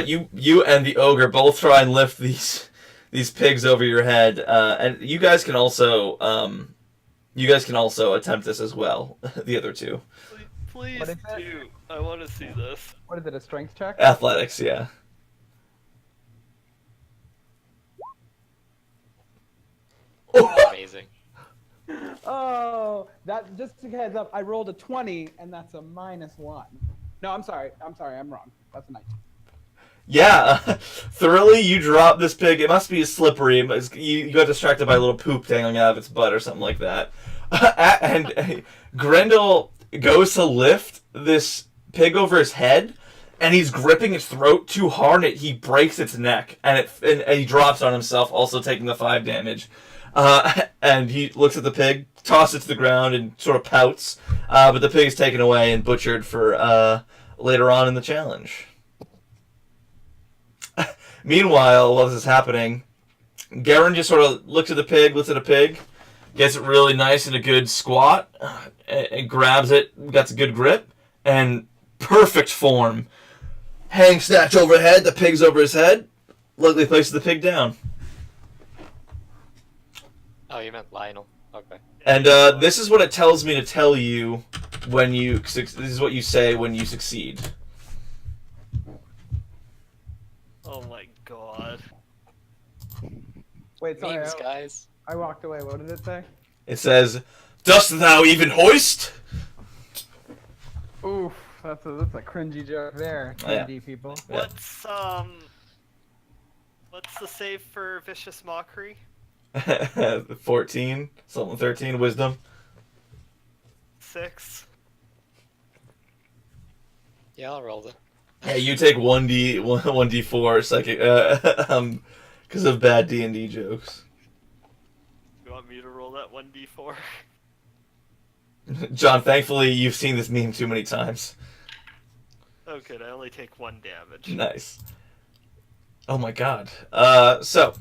you and the ogre both try and lift these pigs over your head, and you guys can also attempt this as well. The other two, Please What is it? do. I want to see this. What is it? A strength check? athletics, yeah. Amazing. Oh, that just a heads up. I rolled a 20, and that's a -1. No, I'm sorry. I'm wrong. That's a 19. Yeah, thoroughly. You drop this pig. It must be slippery. You got distracted by a little poop dangling out of its butt or something like that. And Grendel goes to lift this pig over his head, and he's gripping its throat too hard, and he breaks its neck, and he drops on himself, also taking the 5 damage. And he looks at the pig, tosses it to the ground, and sort of pouts. But the pig is taken away and butchered for later on in the challenge. Meanwhile, while this is happening, Garen just sort of looks at the pig, gets it really nice in a good squat, and grabs it, gets a good grip, and perfect form. Hang snatch overhead, the pig's over his head, luckily places the pig down. Oh, you meant Lionel. Okay. And this is what it tells me to tell you when you... This is what you say when you succeed. Oh my god. Wait, sorry. Memes, guys. I walked away. What did it say? It says, "Dost thou even hoist?" Oof, that's a cringy joke there. Oh, yeah. D people. Yeah. What's the save for vicious mockery? 14, something 13, wisdom. 6. Yeah, I'll roll it. Yeah, you take 1d4 second, because of bad D&D jokes. You want me to roll that 1d4? John, thankfully you've seen this meme too many times. Oh good, I only take 1 damage. Nice. Oh my god. So,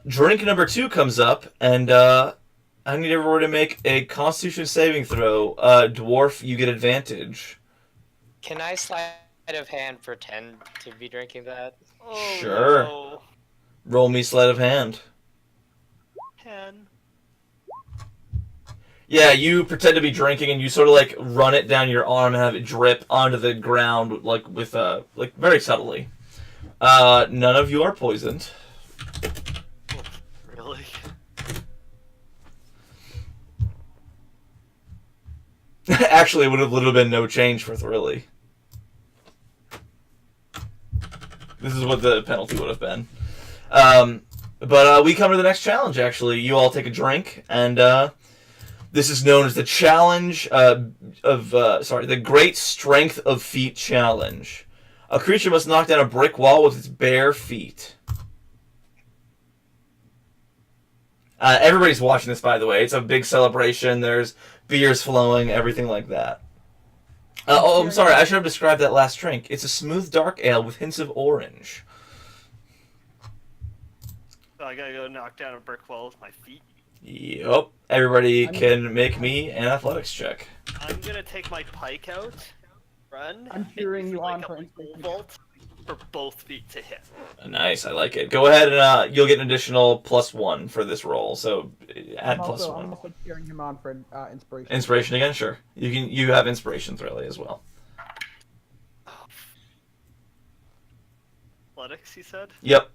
drink number 2 comes up, and I need everyone to make a Constitution saving throw. Dwarf, you get advantage. Can I sleight of hand pretend to be drinking that? Oh, Sure. No. Roll me sleight of hand. 10. Yeah, you pretend to be drinking, and you sort of like run it down your arm and have it drip onto the ground, like with like very subtly. None of you are poisoned. Oh, really? Actually, it would have literally been no change for Thrilly. This is what the penalty would have been. But we come to the next challenge, actually. You all take a drink, and this is known as the challenge the Great Strength of Feet Challenge. A creature must knock down a brick wall with its bare feet. Everybody's watching this, by the way. It's a big celebration. There's beers flowing, everything like that. I'm sorry. I should have described that last drink. It's a smooth dark ale with hints of orange. So I gotta go knock down a brick wall with my feet. Yep. Everybody can make me an athletics check. I'm gonna take my pike out, run. I'm and cheering use you it like on a for pole inspiration. vault. for both feet to hit. Nice, I like it. Go ahead and you'll get an additional +1 for this roll. So add I'm +1. also cheering him on for inspiration. Inspiration again, sure. You have inspiration, Thrilly, as well. Athletics, you said? Yep,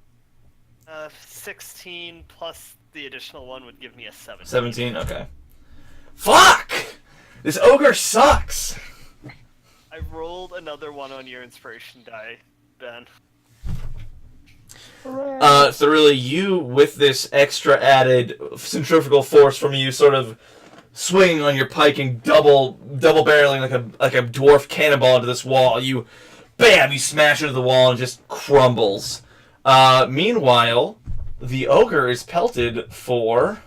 16 plus the additional one would give me a 17. 17. Okay. Fuck! This ogre sucks. I rolled another one on your inspiration die, Ben. Thoroughly, you with this extra added centrifugal force from you, sort of swinging on your pike and double barreling like a dwarf cannonball into this wall. You, bam! You smash into the wall and just crumbles. Meanwhile, the ogre is pelted for,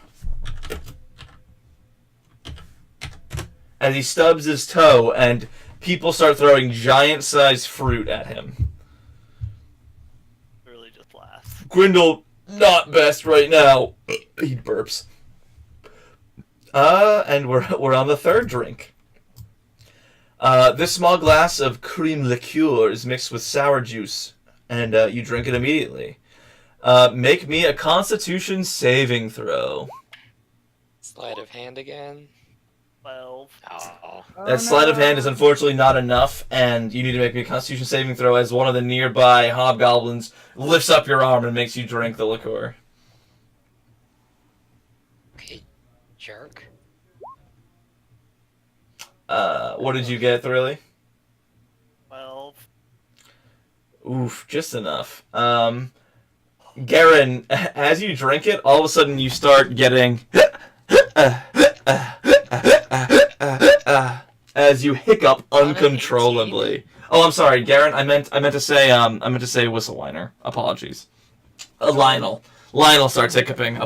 as he stubs his toe and people start throwing giant-sized fruit at him. Really just laughs. Grindel, not best right now. He burps. And we're on the third drink. This small glass of cream liqueur is mixed with sour juice, and you drink it immediately. Make me a Constitution saving throw. Sleight of hand again. 12. Oh. That sleight of hand is unfortunately not enough, and you need to make me a Constitution saving throw as one of the nearby hobgoblins lifts up your arm and makes you drink the liqueur. Okay, jerk. What did you get, Thrilly? 12. Oof, just enough. Garen, as you drink it, all of a sudden you start getting as you hiccup uncontrollably. Oh, I'm sorry, Garen. I meant to say whistle whiner. Apologies. Lionel starts hiccuping.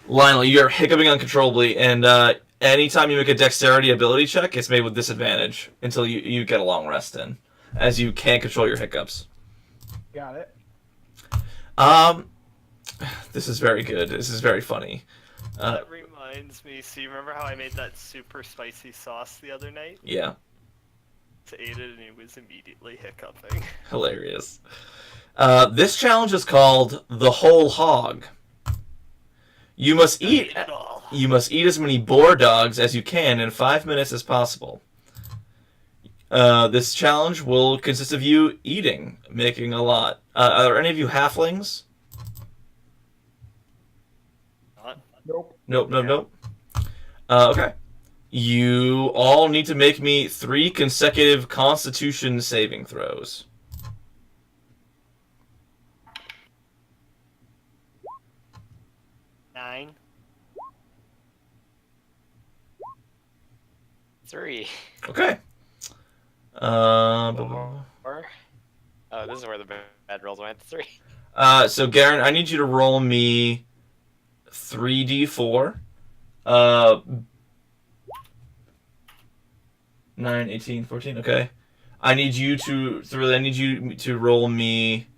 Lionel, you're hiccuping uncontrollably, and anytime you make a dexterity ability check, it's made with disadvantage until you get a long rest in, as you can't control your hiccups. Got it. This is very good. This is very funny. That reminds me, so you remember how I made that super spicy sauce the other night? Yeah, To ate it and it was immediately hiccuping. hilarious. This challenge is called the whole hog. You must eat. Ate it all. You must eat as many boar dogs as you can in 5 minutes as possible. This challenge will consist of you eating, making a lot. Are there any of you halflings? Not. Nope. Nope. Okay. You all need to make me 3 consecutive Constitution saving throws. Nine. 3. Okay. Four. Oh, this is where the bad rolls went. 3. So Garen, I need you to roll me 3d4. 9, 18, 14. Okay. I need you to roll me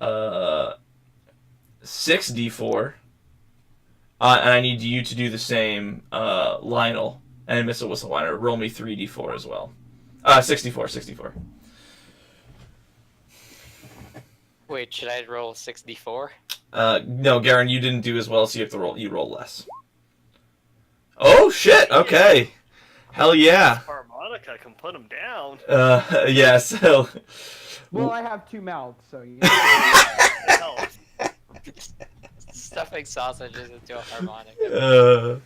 6d4. And I need you to do the same, Lionel and Mr. Whistlewhiner. Roll me 3d4 as well. 64. Wait, should I roll 64? No, Garen, you didn't do as well, so you have to roll. You roll less. Oh shit! Okay, hell yeah. Harmonica can put him down. Yeah. So, Well, I have 2 mouths, so you. It helps. Stuffing sausages into a harmonica.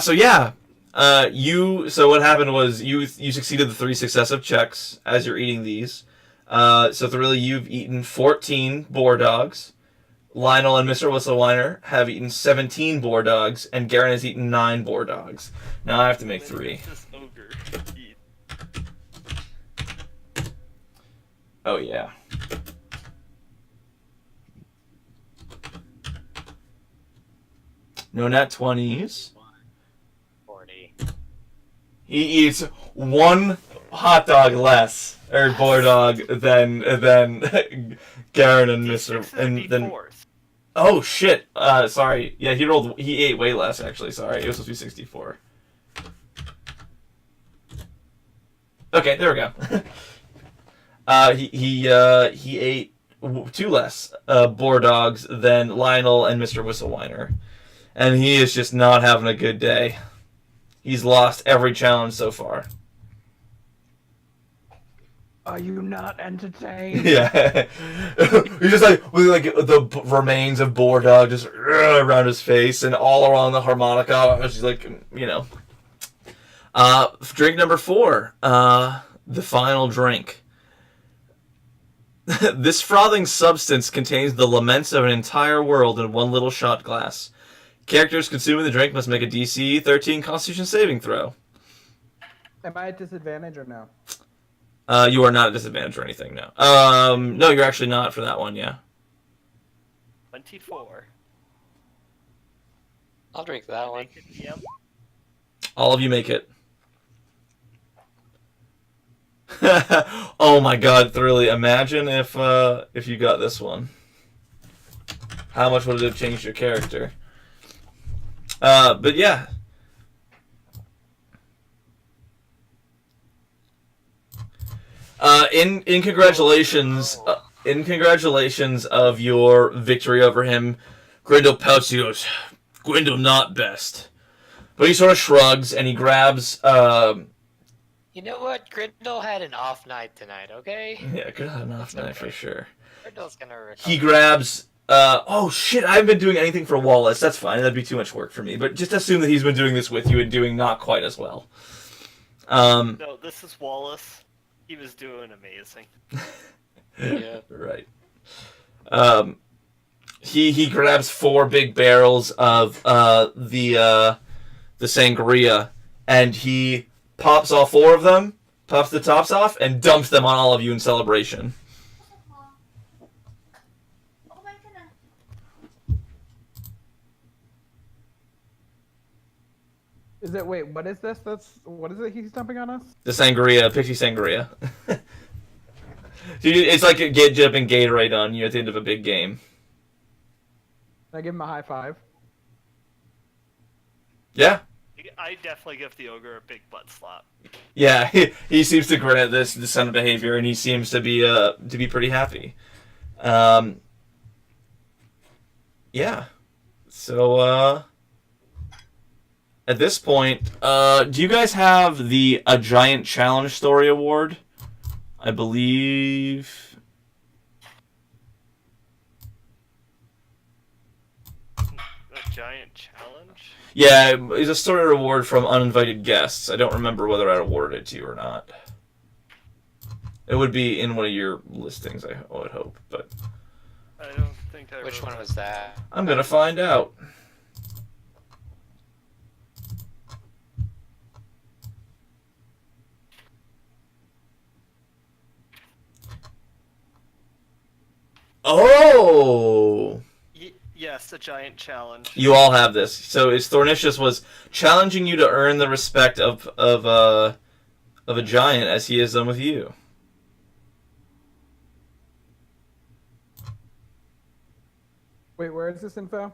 So yeah. So what happened was you succeeded the 3 successive checks as you're eating these. So really, you've eaten 14 boar dogs. Lionel and Mr. Whistlewhiner have eaten 17 boar dogs, and Garen has eaten 9 boar dogs. Now I have to make 3. This ogre eat. Oh yeah. No nat 20s. 40. He eats 1 hot dog less, or boar dog, than Garen and Mr. and then. Oh shit! Sorry. Yeah, he ate way less actually. Sorry, it was supposed to be 64. Okay, there we go. He ate two less boar dogs than Lionel and Mr. Whistlewhiner, and he is just not having a good day. He's lost every challenge so far. Are you not entertained? Yeah, he's just like with like the remains of boar dog just around his face and all around the harmonica. She's like, you know. Drink number 4, the final drink. This frothing substance contains the laments of an entire world in one little shot glass. Characters consuming the drink must make a DC 13 Constitution saving throw. Am I at disadvantage or no? You are not at disadvantage or anything, no. No, you're actually not for that one, yeah. 24. I'll drink that one. Yep. All of you make it. Oh my god, Thrilly, imagine if you got this one. How much would it have changed your character? But yeah. In congratulations of your victory over him, Grindel pouts. He goes, "Grindel not best," but he sort of shrugs and he grabs. You know what? Grindel had an off night tonight, okay? Yeah, good enough night for sure. Grindel's gonna recover. He grabs. Oh shit! I haven't been doing anything for Wallace. That's fine. That'd be too much work for me. But just assume that he's been doing this with you and doing not quite as well. No, this is Wallace. He was doing amazing. Yeah. Right. He grabs 4 big barrels of the sangria, and he pops all 4 of them, pops the tops off, and dumps them on all of you in celebration. Is it, wait, what is this? What is it he's dumping on us? The sangria, pixie sangria. It's like jumping Gatorade on you at the end of a big game. Can I give him a high five? Yeah. I definitely give the ogre a big butt slap. Yeah, he seems to grin at this kind of behavior, and he seems to be pretty happy. Yeah. So at this point, do you guys have the A Giant Challenge Story Award? I believe. A giant challenge? Yeah, it's a story award from uninvited guests. I don't remember whether I awarded it to you or not. It would be in one of your listings, I would hope, but I don't think I Which wrote one was that? I'm gonna find out. Oh! Yes, a giant challenge. You all have this. So it's Thornicius was challenging you to earn the respect of a giant as he has done with you. Wait, where is this info?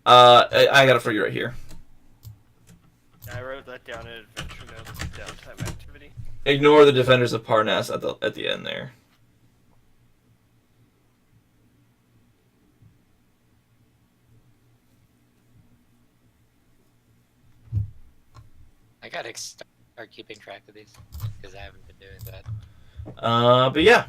I got it for you right here. I wrote that down in Adventure Notes, downtime activity. Ignore the Defenders of Parnas at the end there. I gotta start keeping track of these because I haven't been doing that. But yeah.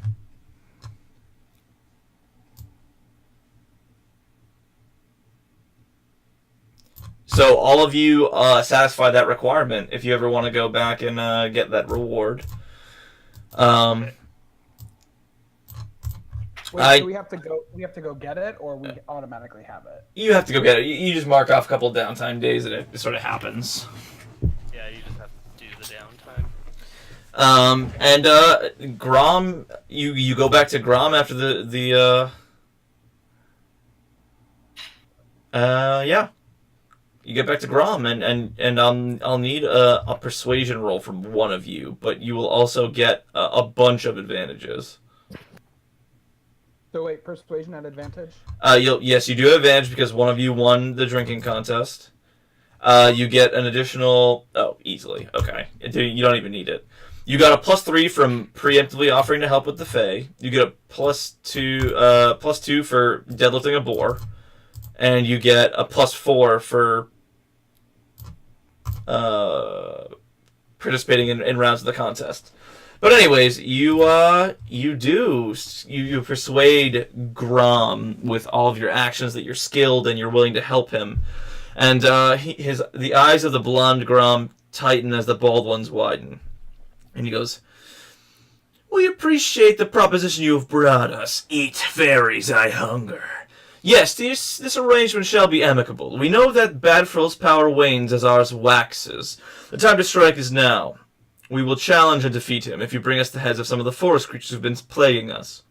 So all of you satisfy that requirement if you ever want to go back and get that reward. Wait, so we have to go get it, or we automatically have it? You have to go get it. You just mark off a couple downtime days and it sort of happens. Yeah, you just have to do the downtime. And Grom, you go back to Grom after yeah. You get back to Grom, and I'll need a persuasion roll from one of you, but you will also get a bunch of advantages. So wait, persuasion at advantage? Yes, you do have advantage because one of you won the drinking contest. You get an additional... Oh, easily. Okay. You don't even need it. You got a +3 from preemptively offering to help with the Fae. You get a +2 for deadlifting a boar, and you get a +4 for participating in rounds of the contest. But anyways, you persuade Grom with all of your actions that you're skilled and you're willing to help him, and the eyes of the blonde Grom tighten as the bald ones widen. And he goes, "We appreciate the proposition you have brought us. Eat fairies, I hunger. Yes, this arrangement shall be amicable. We know that Badfrill's power wanes as ours waxes. The time to strike is now. We will challenge and defeat him if you bring us the heads of some of the forest creatures who've been plaguing us."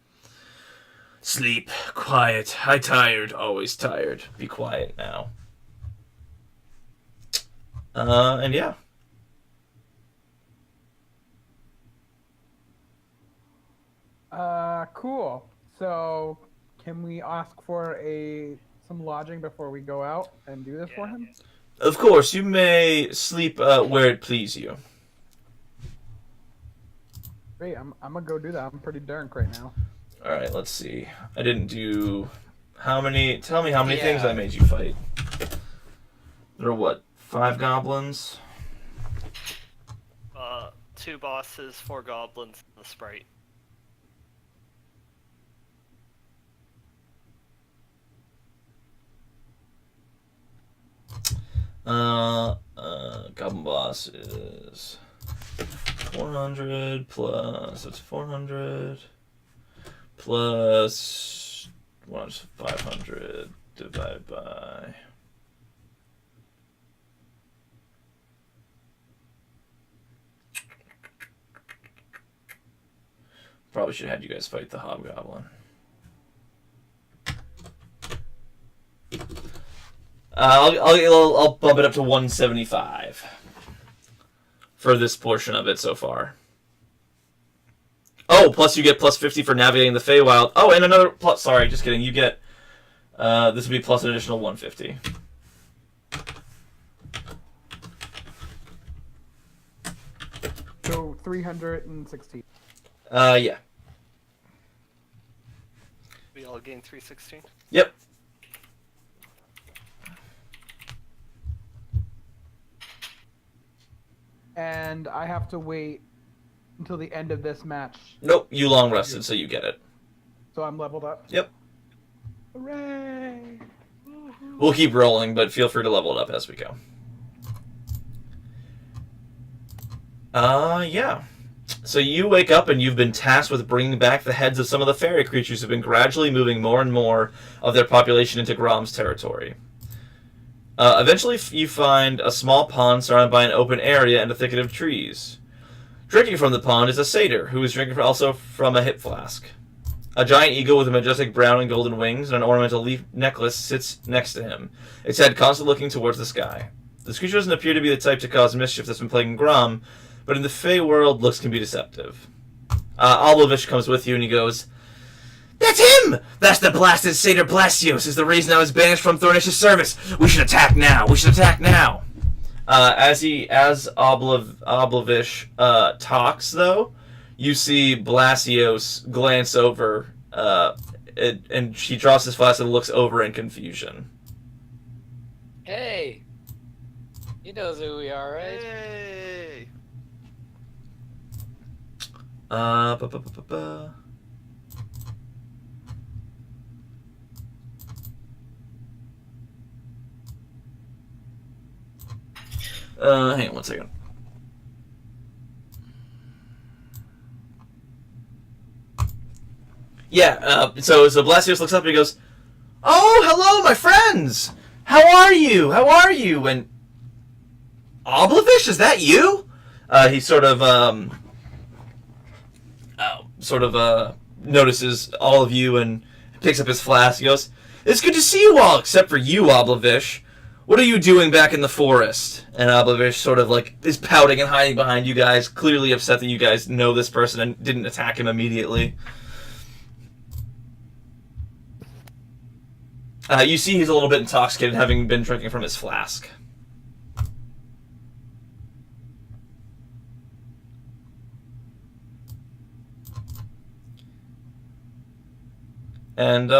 Sleep, quiet. I tired, always tired. Be quiet now. And yeah. Cool. So, can we ask for some lodging before we go out and do this for him? Of course, you may sleep where it please you. Great, I'm gonna go do that. I'm pretty dark right now. All right, let's see. I didn't do how many. Tell me how many things I made you fight. There are what? 5 goblins. 2 bosses, 4 goblins, and the sprite. Goblin boss is 400 plus. It's 400 plus 500 divided by. Probably should have had you guys fight the hobgoblin. I'll bump it up to 175 for this portion of it so far. Oh, plus you get +50 for navigating the Feywild. Oh, and another plus. Sorry, just kidding. You get this would be plus an additional 150. So 316. Yeah. We all gain 316. Yep. And I have to wait until the end of this match. Nope, you long rested, so you get it. So I'm leveled up? Yep. Hooray! We'll keep rolling, but feel free to level it up as we go. Yeah. So you wake up and you've been tasked with bringing back the heads of some of the fairy creatures who've been gradually moving more and more of their population into Grom's territory. Eventually you find a small pond surrounded by an open area and a thicket of trees. Drinking from the pond is a satyr, who is drinking also from a hip flask. A giant eagle with a majestic brown and golden wings and an ornamental leaf necklace sits next to him, its head constantly looking towards the sky. This creature doesn't appear to be the type to cause mischief that's been plaguing Grom, but in the Fey world, looks can be deceptive. Oblovish comes with you and he goes, "That's him! That's the blasted Satyr Blastios is the reason I was banished from Thornish's service. We should attack now! We should attack now!" As Oblovish talks, though, you see Blasios glance over, and he drops his flask and looks over in confusion. Hey! He knows who we are, right? Yay! Ba-ba-ba-ba-ba. Hang on one second. Yeah, so Blasios looks up and he goes, "Oh, hello, my friends! How are you? How are you?" And Oblovish, is that you? He sort of notices all of you and picks up his flask. He goes, "It's good to see you all, except for you, Oblovish. What are you doing back in the forest?" And Oblovish sort of like is pouting and hiding behind you guys, clearly upset that you guys know this person and didn't attack him immediately. You see he's a little bit intoxicated, having been drinking from his flask. And,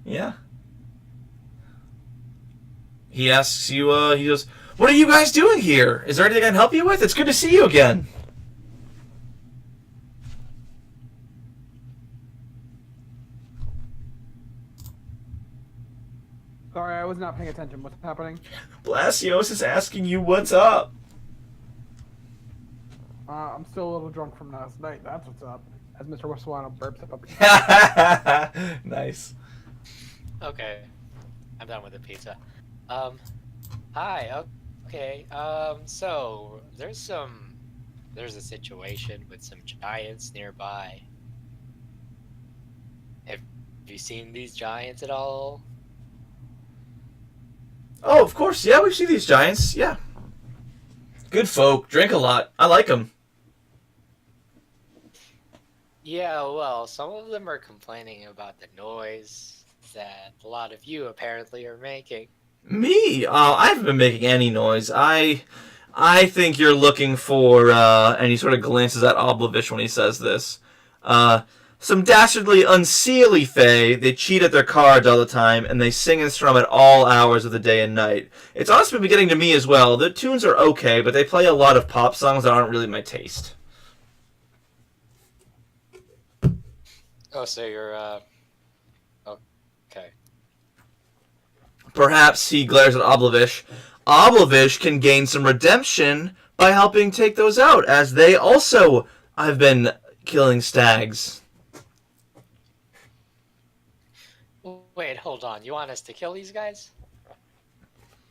yeah. He asks you, he goes, "What are you guys doing here? Is there anything I can help you with? It's good to see you again." Sorry, I was not paying attention. What's happening? Blasios is asking you what's up. I'm still a little drunk from last night. That's what's up. As Mr. Westwano burps up. Nice. Okay, I'm done with the pizza. Hi. Okay. So there's a situation with some giants nearby. Have you seen these giants at all? Oh, of course. Yeah, we see these giants. Yeah. Good folk. Drink a lot. I like them. Yeah, well, some of them are complaining about the noise that a lot of you apparently are making. Me? I haven't been making any noise. I think you're looking for, and he sort of glances at Oblivish when he says this, some dastardly unseelie fae. They cheat at their cards all the time, and they sing and strum at all hours of the day and night. It's honestly been getting to me as well. The tunes are okay, but they play a lot of pop songs that aren't really my taste. Oh, so you're, okay. Perhaps he glares at Oblivish. Oblivish can gain some redemption by helping take those out, as they also have been killing stags. Wait, hold on. You want us to kill these guys?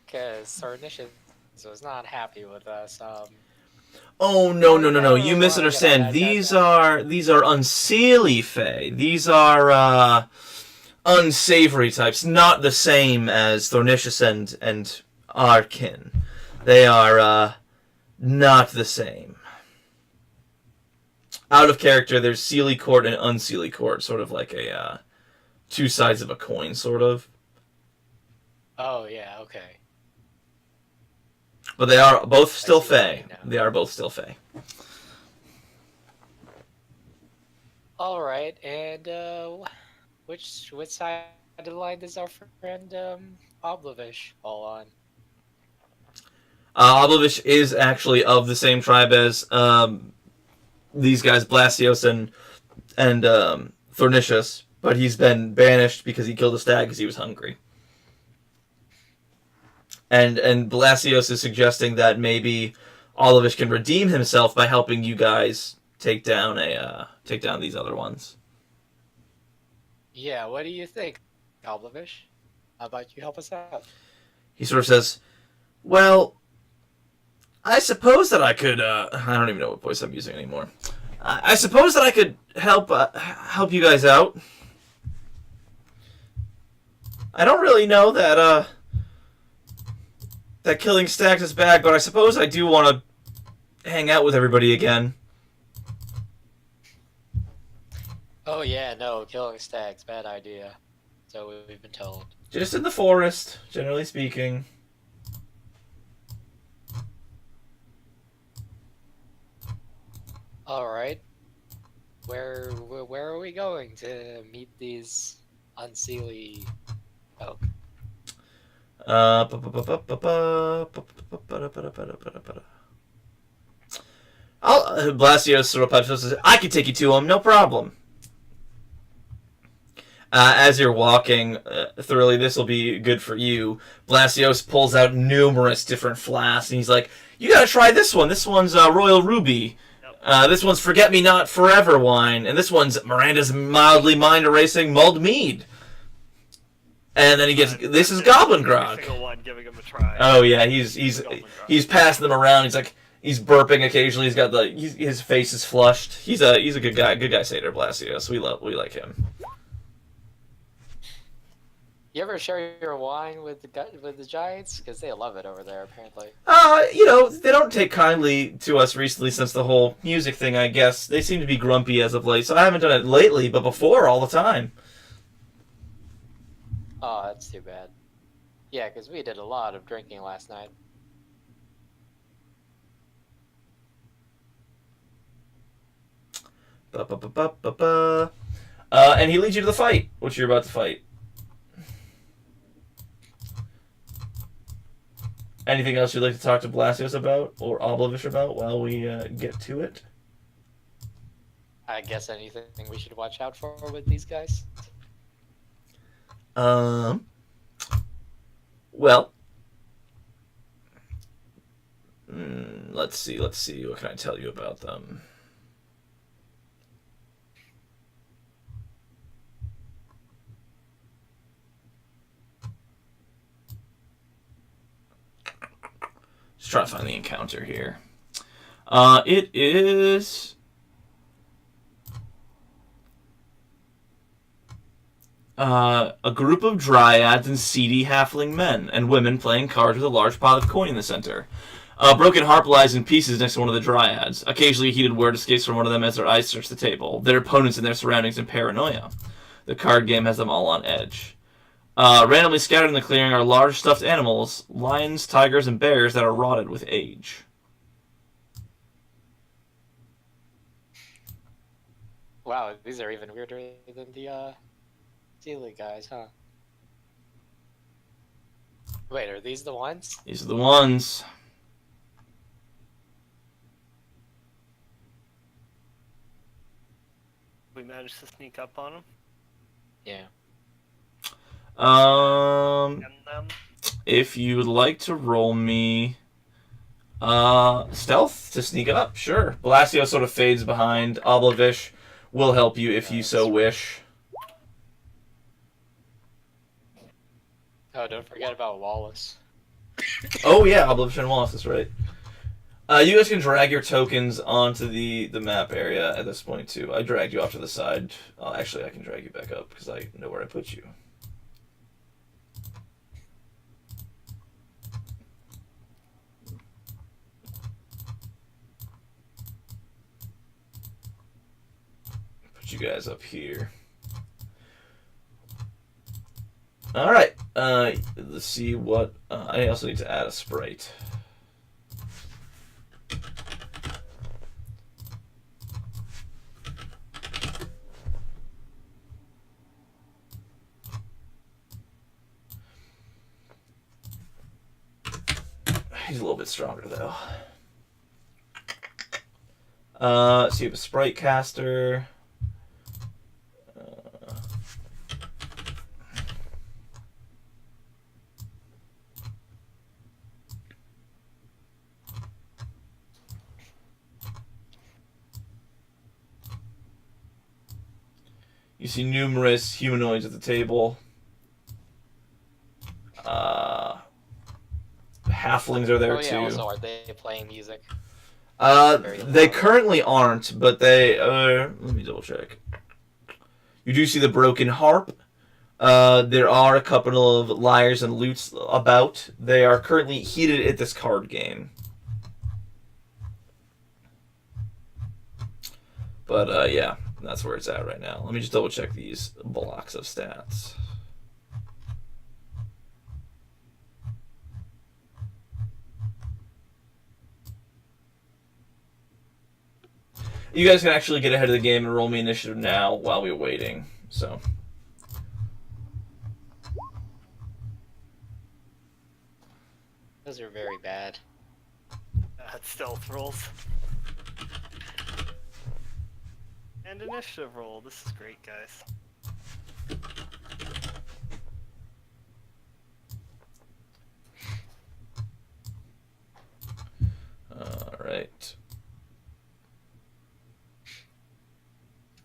Because Sornicius was not happy with us. Oh, no. You misunderstand. These are unseelie fae. These are unsavory types, not the same as Thornicius and Arkin. They are not the same. Out of character, there's Seelie Court and Unseelie Court, sort of like a two sides of a coin, sort of. Oh, yeah, okay. But they are both still see what fae. you mean now. They are both still fae. Alright, and, which side of the line does our friend, Oblivish fall on? Oblivish is actually of the same tribe as these guys, Blasios and Thornicius, but he's been banished because he killed a stag because he was hungry. And Blasios is suggesting that maybe Oblivish can redeem himself by helping you guys take down these other ones. Yeah, what do you think, Oblivish? How about you help us out? He sort of says, "Well, I suppose that I could. I don't even know what voice I'm using anymore. I suppose that I could help you guys out. I don't really know that that killing stags is bad, but I suppose I do want to hang out with everybody again." Oh yeah, no, killing stags, bad idea. So we've been told. Just in the forest, generally speaking. Alright. Where are we going to meet these unseelie folk? Blasios sort of pipes up and says, "I can take you to him, no problem." As you're walking thoroughly, this will be good for you. Blasios pulls out numerous different flasks, and he's like, "You gotta try this one. This one's Royal Ruby. This one's Forget Me Not Forever wine, and this one's Miranda's mildly mind-erasing mulled mead." And then he gets, "This is Goblin Grog." Every single one, giving him a try. Oh yeah, he's passing them around. He's burping occasionally. He's got his face is flushed. He's a good guy, Satyr Blasios. We like him. You ever share your wine with the giants? Because they love it over there, apparently. They don't take kindly to us recently since the whole music thing, I guess. They seem to be grumpy as of late, so I haven't done it lately, but before, all the time. Oh, that's too bad. Yeah, because we did a lot of drinking last night. And he leads you to the fight, which you're about to fight. Anything else you'd like to talk to Blasios about or Oblavish about while we get to it? I guess anything we should watch out for with these guys? Well, let's see. What can I tell you about them? Just trying to find the encounter here. It is a group of dryads and seedy halfling men and women playing cards with a large pot of coin in the center. A broken harp lies in pieces next to one of the dryads. Occasionally a heated word escapes from one of them as their eyes search the table, their opponents and their surroundings in paranoia. The card game has them all on edge. Randomly scattered in the clearing are large stuffed animals, lions, tigers, and bears that are rotted with age. Wow, these are even weirder than the Sealy guys, huh? Wait, are these the ones? These are the ones. We managed to sneak up on them. Yeah. And them. If you would like to roll me stealth to sneak up, sure. Blasio sort of fades behind. Oblavish will help you if you so wish. Oh, don't forget about Wallace. Oh yeah, Oblavish and Wallace is right. You guys can drag your tokens onto the map area at this point too. I dragged you off to the side. Actually, I can drag you back up because I know where I put you. Put you guys up here. All right. Let's see what. I also need to add a sprite. He's a little bit stronger though. So you have a sprite caster. You see numerous humanoids at the table. Halflings are there too. Also, are they playing music? They currently aren't, but they. Let me double check. You do see the broken harp. There are a couple of lyres and lutes about. They are currently heated at this card game. But yeah, that's where it's at right now. Let me just double check these blocks of stats. You guys can actually get ahead of the game and roll me initiative now while we're waiting. So. Those are very bad. Bad stealth rolls. And initiative roll. This is great, guys. All right.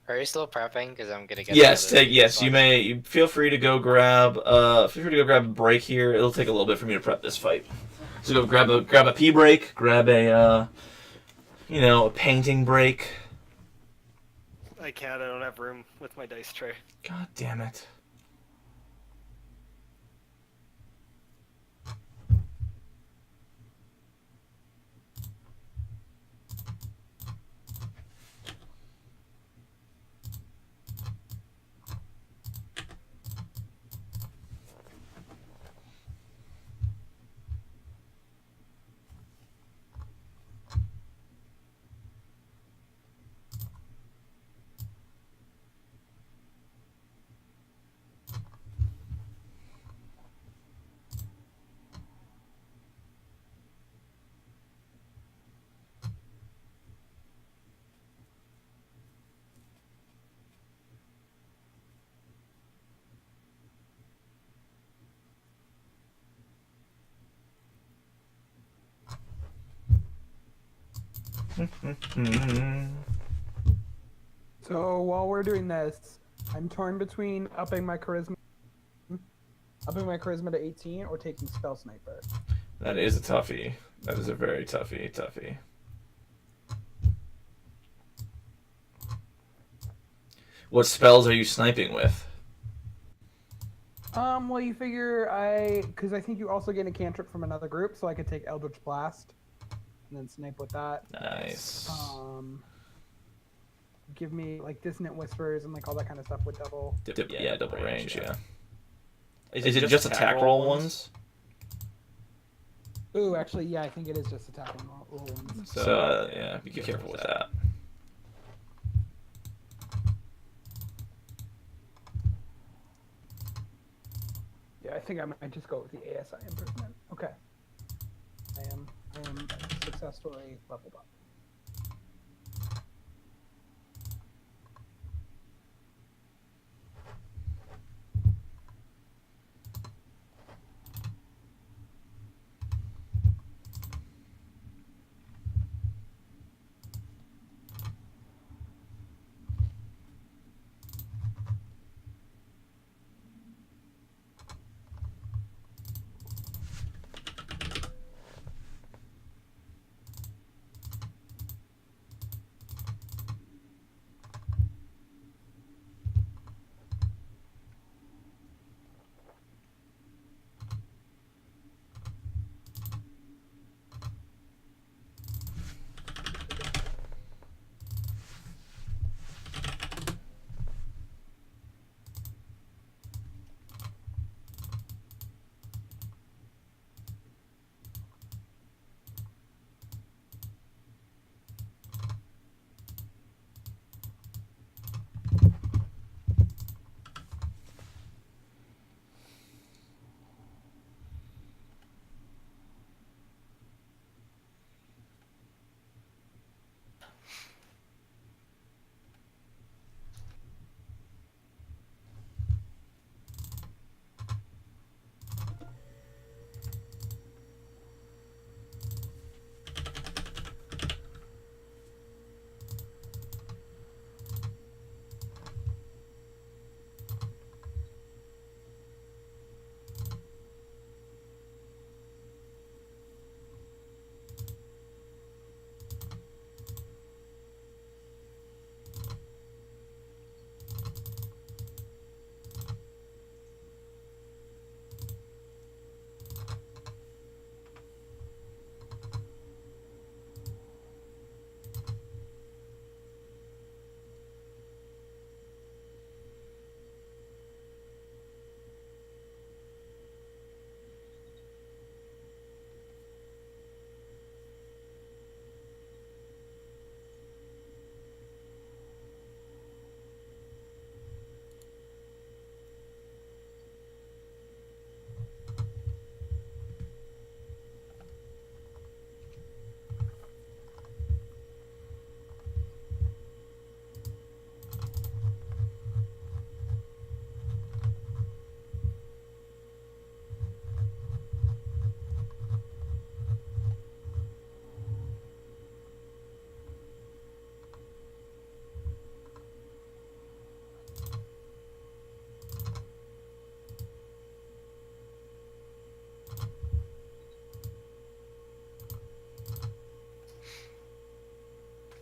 Are you still prepping? Because I'm gonna get. Yes, you may. You feel free to go grab. Feel free to go grab a break here. It'll take a little bit for me to prep this fight. So go grab a pee break. Grab a a painting break. I can't. I don't have room with my dice tray. God damn it. So while we're doing this, I'm torn between upping my charisma to 18 or taking spell sniper. That is a toughie. That is a very toughie. What spells are you sniping with? Well, you figure because I think you also get a cantrip from another group, so I could take Eldritch Blast and then snipe with that. Nice. Give me like Dissonant Whispers and like all that kind of stuff with double. Yeah, double range, yeah. Is it just attack roll ones? Ooh, actually, yeah, I think it is just attacking roll ones. So, yeah, be careful with that. Yeah, I think I might just go with the ASI improvement. Okay. I am successfully leveled up.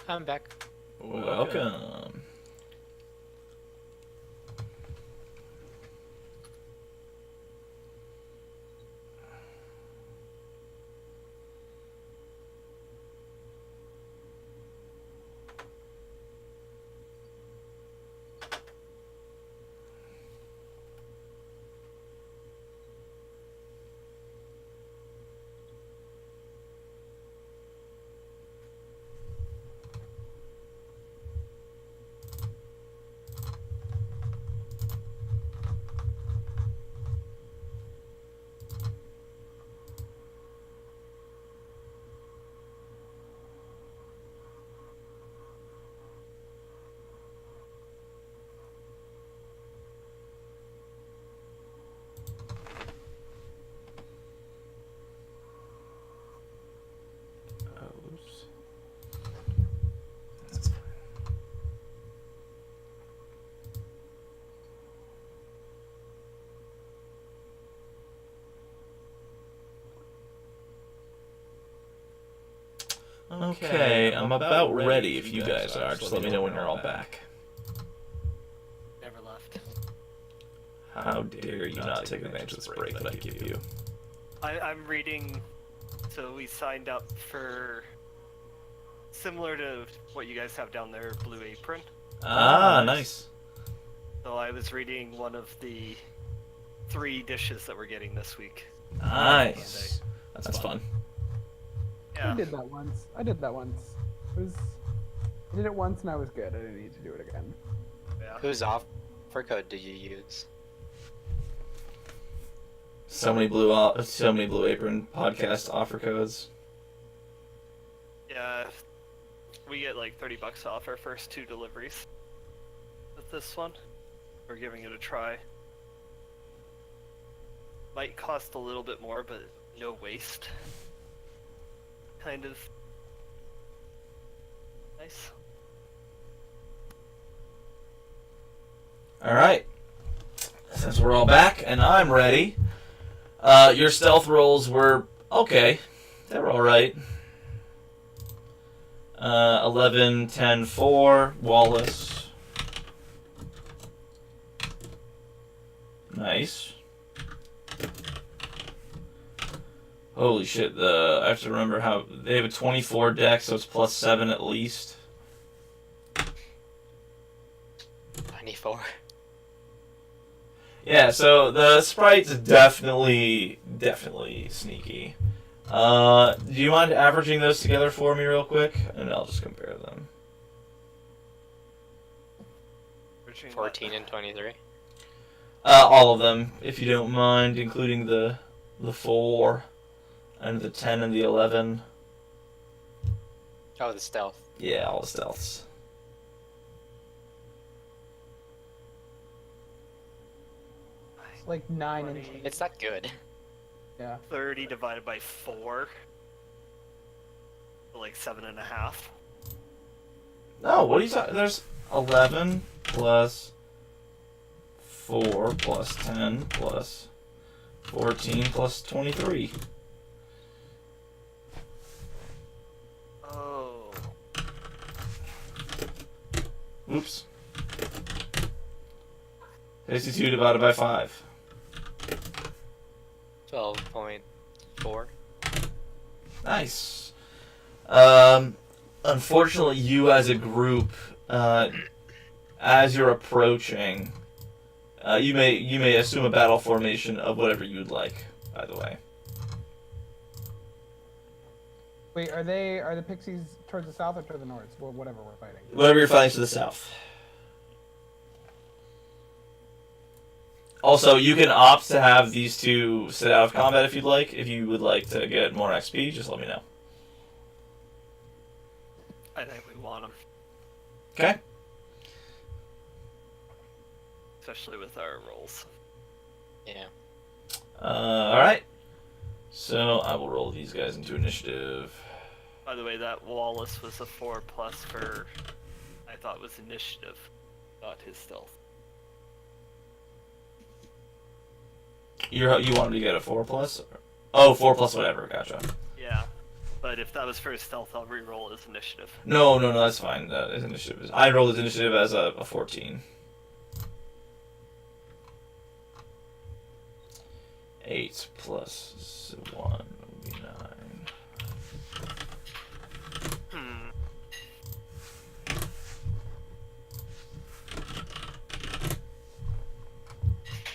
I'm back. Welcome. Okay, I'm about ready if you guys are. Just let me know when you're all back. Never left. How dare you not take advantage of this break that I give you? I'm reading. So we signed up for similar to what you guys have down there, Blue Apron. Ah, nice. So I was reading one of the 3 dishes that we're getting this week. Nice. That's fun. Yeah. I did that once. I did it once and I was good. I didn't need to do it again. Yeah. Whose offer code do you use? So many Blue Apron podcast offer codes. Yeah. We get like $30 off our first 2 deliveries with this one. We're giving it a try. Might cost a little bit more, but no waste. Kind of nice. All right. Since we're all back and I'm ready, your stealth rolls were okay. They were all right. 11, 10, 4. Wallace. Nice. Holy shit, I have to remember how they have a 24 deck, so it's +7 at least. 24. Yeah, so the sprite's definitely sneaky. Do you mind averaging those together for me real quick? And I'll just compare them. 14 and 23. All of them, if you don't mind, including the 4 and the 10 and the 11. Oh, the stealth. Yeah, all the stealths. It's like 9 and 20. It's not good. Yeah. 30 divided by 4. Like 7.5. No, what are you talking? There's 11 plus 4 plus 10 plus 14 plus 23. Oh. Oops. 62 divided by 5. 12.4. Nice. Unfortunately, you as a group, as you're approaching, you may assume a battle formation of whatever you'd like. By the way. Wait, are the pixies towards the south or to the north? Well, whatever we're fighting. Whatever you're fighting to the south. Also, you can opt to have these two sit out of combat if you'd like. If you would like to get more XP, just let me know. I think we want them. Okay. Especially with our rolls. Yeah. Alright. So, I will roll these guys into initiative. By the way, that Wallace was a 4+ for, I thought was initiative, not his stealth. You wanted to get a 4+? Oh, 4+ whatever, gotcha. Yeah, but if that was for his stealth, I'll re-roll his initiative. No, that's fine. His initiative I rolled his initiative as a 14. 8 plus 1 would be 9.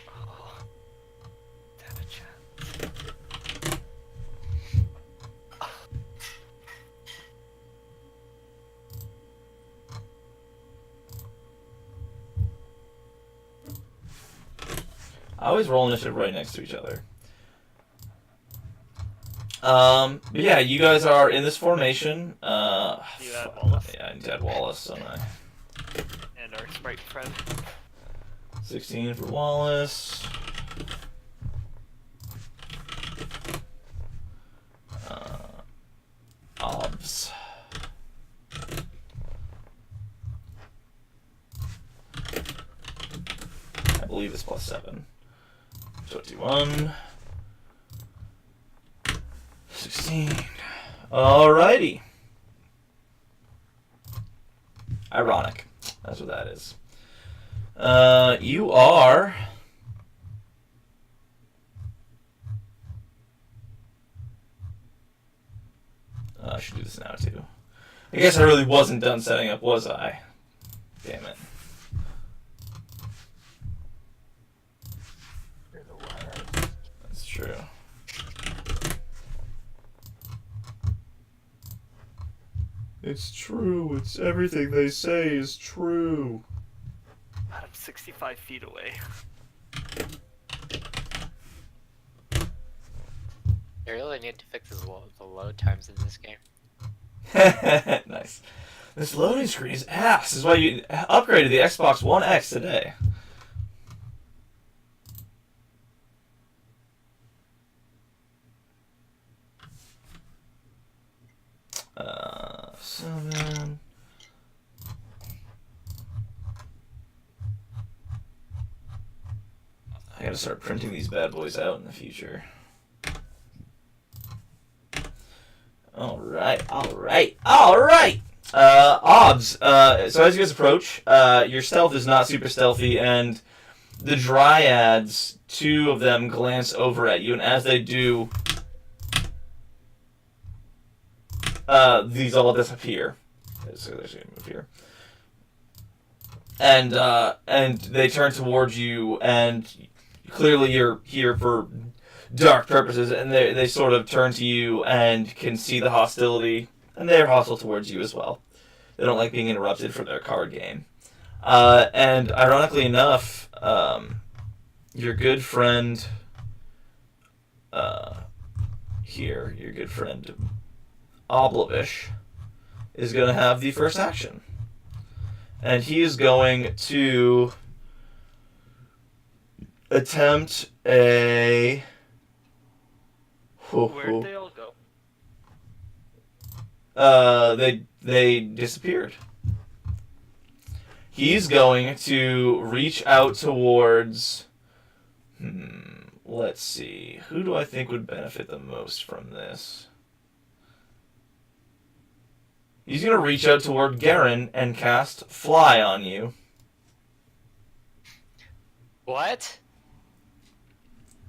Oh, damn it, chat. I always roll initiative right next to each other. But yeah, you guys are in this formation. You add Wallace. Yeah, I need to add Wallace, don't I? And our sprite friend. 16 for Wallace. Obs. I believe it's +7. 21. 16. Alrighty. Ironic. That's what that is. You are... I should do this now, too. I guess I really wasn't done setting up, was I? Damn it. That's true. It's true. It's everything they say is true. God, I'm 65 feet away. They really need to fix the load times in this game. Nice. This loading screen is ass. This is why you upgraded the Xbox One X today. Seven. I gotta start printing these bad boys out in the future. Alright. Obs. So as you guys approach, your stealth is not super stealthy, and the Dryads, 2 of them glance over at you, and as they do, these all disappear. So they're gonna move here. And they turn towards you, and clearly you're here for dark purposes, and they sort of turn to you and can see the hostility, and they're hostile towards you as well. They don't like being interrupted from their card game. And ironically enough, your good friend here, your good friend Oblavish, is going to have the first action. And he is going to attempt a... Where'd they all go? They disappeared. He's going to reach out towards... let's see. Who do I think would benefit the most from this? He's going to reach out toward Garen and cast Fly on you. What?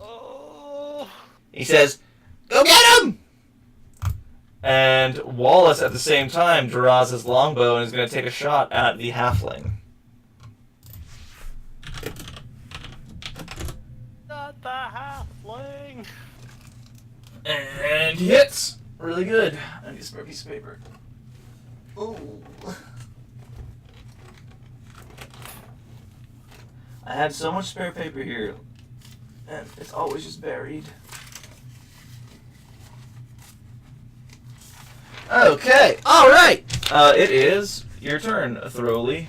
Oh. He says, "Go get him!" And Wallace, at the same time, draws his longbow and is going to take a shot at the halfling. Not the halfling. And he hits. Really good. I need a spare piece of paper. Ooh. I had so much spare paper here, and it's always just buried. Okay, alright! It is your turn, Throwley.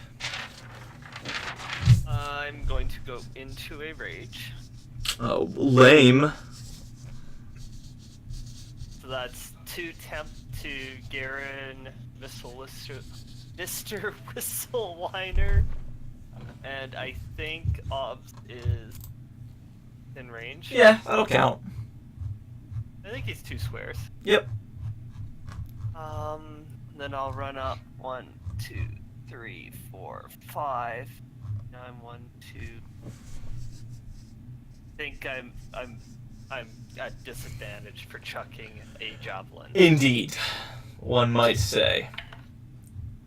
I'm going to go into a rage. Oh, lame. So that's 2 temp to Garen, Mr. Whistlewhiner, and I think Obs is in range. Yeah, that'll count. I think he's 2 squares. Yep. Then I'll run up 1, 2, 3, 4, 5. Now I'm 1, 2. I think I'm at disadvantage for chucking a javelin. Indeed. One might say.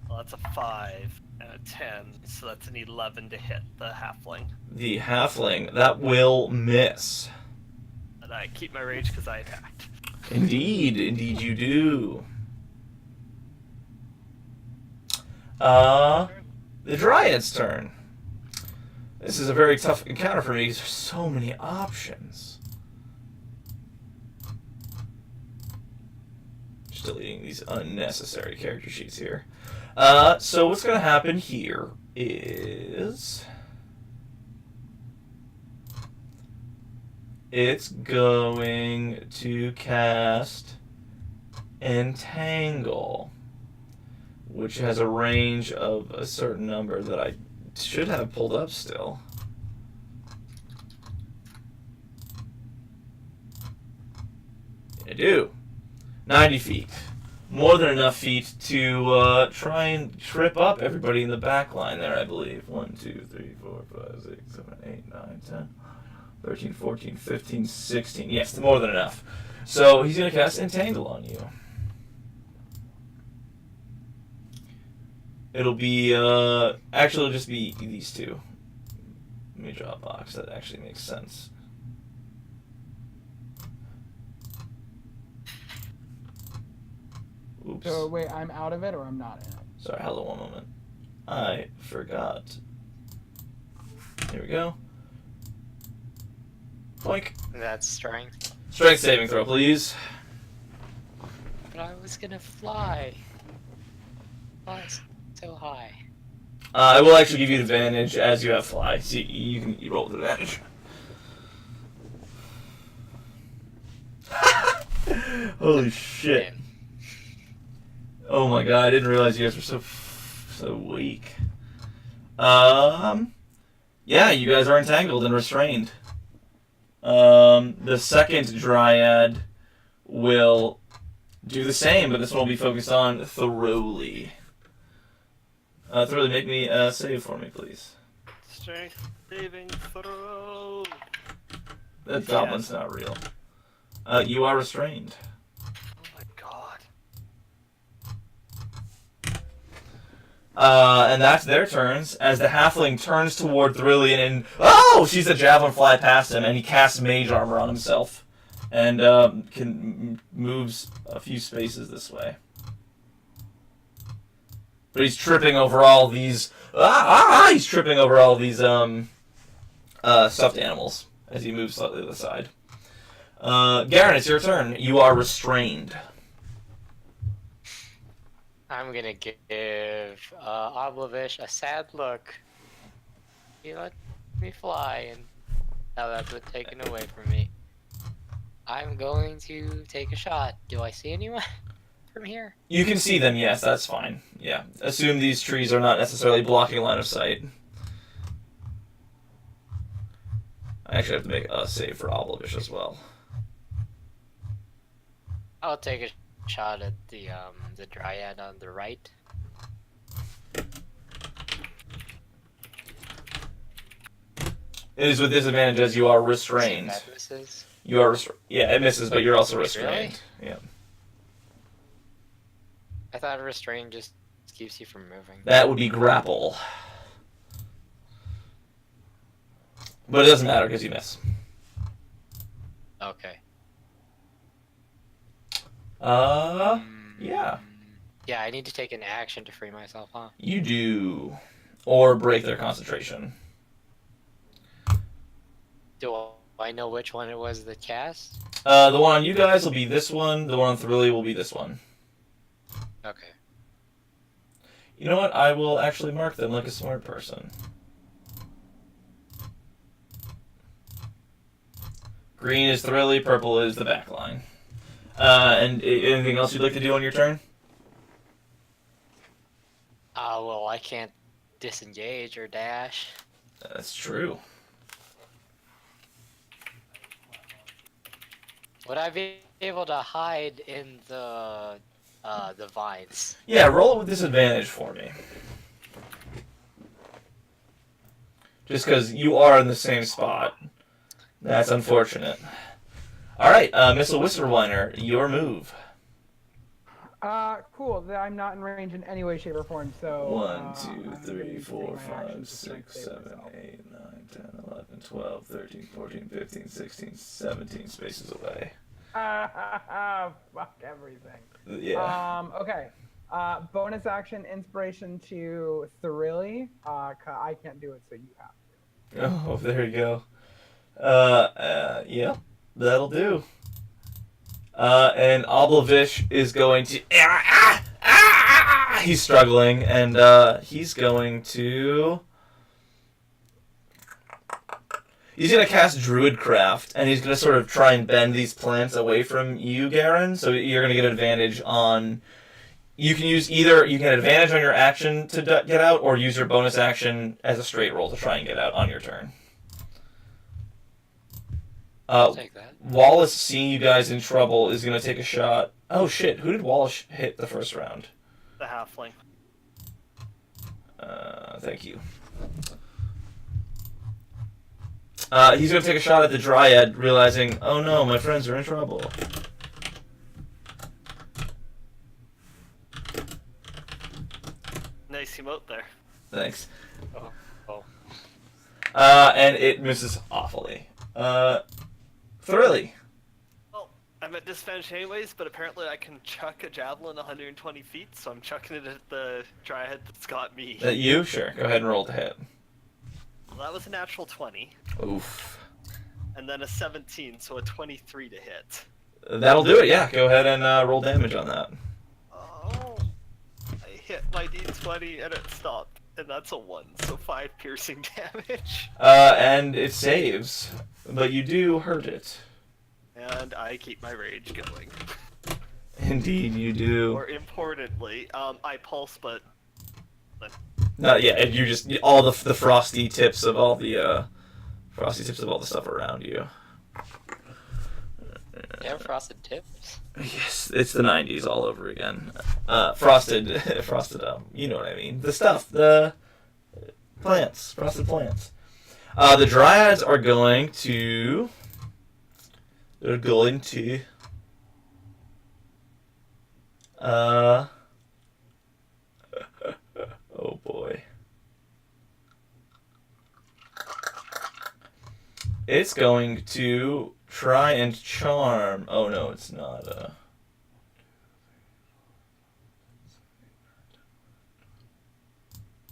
Well, that's a 5 and a 10, so that's an 11 to hit the halfling. The halfling, that will miss. And I keep my rage because I attacked. Indeed you do. The Dryad's turn. This is a very tough encounter for me because there's so many options. Just deleting these unnecessary character sheets here. So what's going to happen here is... it's going to cast Entangle, which has a range of a certain number that I should have pulled up still. I do. 90 feet. more than enough feet to try and trip up everybody in the back line there, I believe. 1, 2, 3, 4, 5, 6, 7, 8, 9, 10, 13, 14, 15, 16. Yes, more than enough. So he's going to cast Entangle on you. It'll be, actually it'll just be these two. Let me draw a box. That actually makes sense. Oops. So wait, I'm out of it or I'm not in it? Sorry, hello, one moment. I forgot. Here we go. Boink. That's strength. Strength saving throw, please. But I was gonna fly. Fly so high. I will actually give you advantage as you have fly. So you roll with advantage. Holy shit. Man. Oh my god, I didn't realize you guys were so weak. Yeah, you guys are entangled and restrained. The second Dryad will do the same, but this one will be focused on Thoroughly. Thoroughly, make me save for me, please. Strength saving throw. That goblin's not real. You are restrained. Oh my god. And that's their turns, as the halfling turns toward Thrillian and she's a javelin fly past him, and he casts mage armor on himself, and moves a few spaces this way. But he's tripping over all these. He's tripping over all these stuffed animals as he moves slightly to the side. Garen, it's your turn. You are restrained. I'm gonna give Oblavish a sad look. He let me fly, and now that's been taken away from me. I'm going to take a shot. Do I see anyone from here? You can see them, yes, that's fine. Yeah. Assume these trees are not necessarily blocking line of sight. I actually have to make a save for Oblavish as well. I'll take a shot at the Dryad on the right. It is with disadvantage as you are restrained. That misses. You are yeah, it misses, but you're also Really? restrained. Yeah. I thought restrain just keeps you from moving. That would be grapple. But it doesn't matter because you miss. Okay. Yeah. Yeah, I need to take an action to free myself, huh? You do. Or break their concentration. Do I know which one it was that cast? The one on you guys will be this one. The one on Thrilly will be this one. Okay. You know what? I will actually mark them like a smart person. Green is Thrilly, purple is the back line. And anything else you'd like to do on your turn? Well, I can't disengage or dash. That's true. Would I be able to hide in the vines? Yeah, roll it with disadvantage for me. Just because you are in the same spot. That's unfortunate. Alright, Missile Whisperwhiner, your move. Cool. I'm not in range in any way, shape, or form, so... 1, 2, I'm 3, gonna 4, take my action 5, to strength 6, save 7, myself. 8, 9, 10, 11, 12, 13, 14, 15, 16, 17 spaces away. Fuck everything. Yeah. Okay. Bonus action, inspiration to Thrilly. I can't do it, so you have to. Oh, there you go. Yeah, that'll do. And Oblavish is going to... He's struggling, and he's going to... He's going to cast Druidcraft, and he's going to sort of try and bend these plants away from you, Garen, so you're going to get advantage on... You can use either... You can get advantage on your action to get out, or use your bonus action as a straight roll to try and get out on your turn. I'll take that. Wallace, seeing you guys in trouble, is going to take a shot Oh shit! Who did Walsh hit the first round? The halfling. Thank you. He's gonna take a shot at the Dryad, realizing, oh no, my friends are in trouble. Nice emote there. Thanks. Oh. And it misses awfully. Thrilly. Well, I'm at disadvantage anyways, but apparently I can chuck a javelin 120 feet, so I'm chucking it at the Dryad that's got me. That you? Sure. Go ahead and roll to hit. Well, that was a natural 20, Oof. and then a 17, so a 23 to hit. That'll do it, yeah. Go ahead and roll damage on that. Oh, I hit my d20 and it stopped, and that's a 1, so 5 piercing damage. And it saves, but you do hurt it. And I keep my rage going. Indeed, you do. More importantly, I pulse, but Yeah, and you just all the frosty tips of all the stuff around you. You have frosted tips? Yes, it's the '90s all over again. Frosted, you know what I mean. The stuff, the plants, frosted plants. The Dryads are going to. They're going to. Oh boy. It's going to try and charm. Oh no, it's not.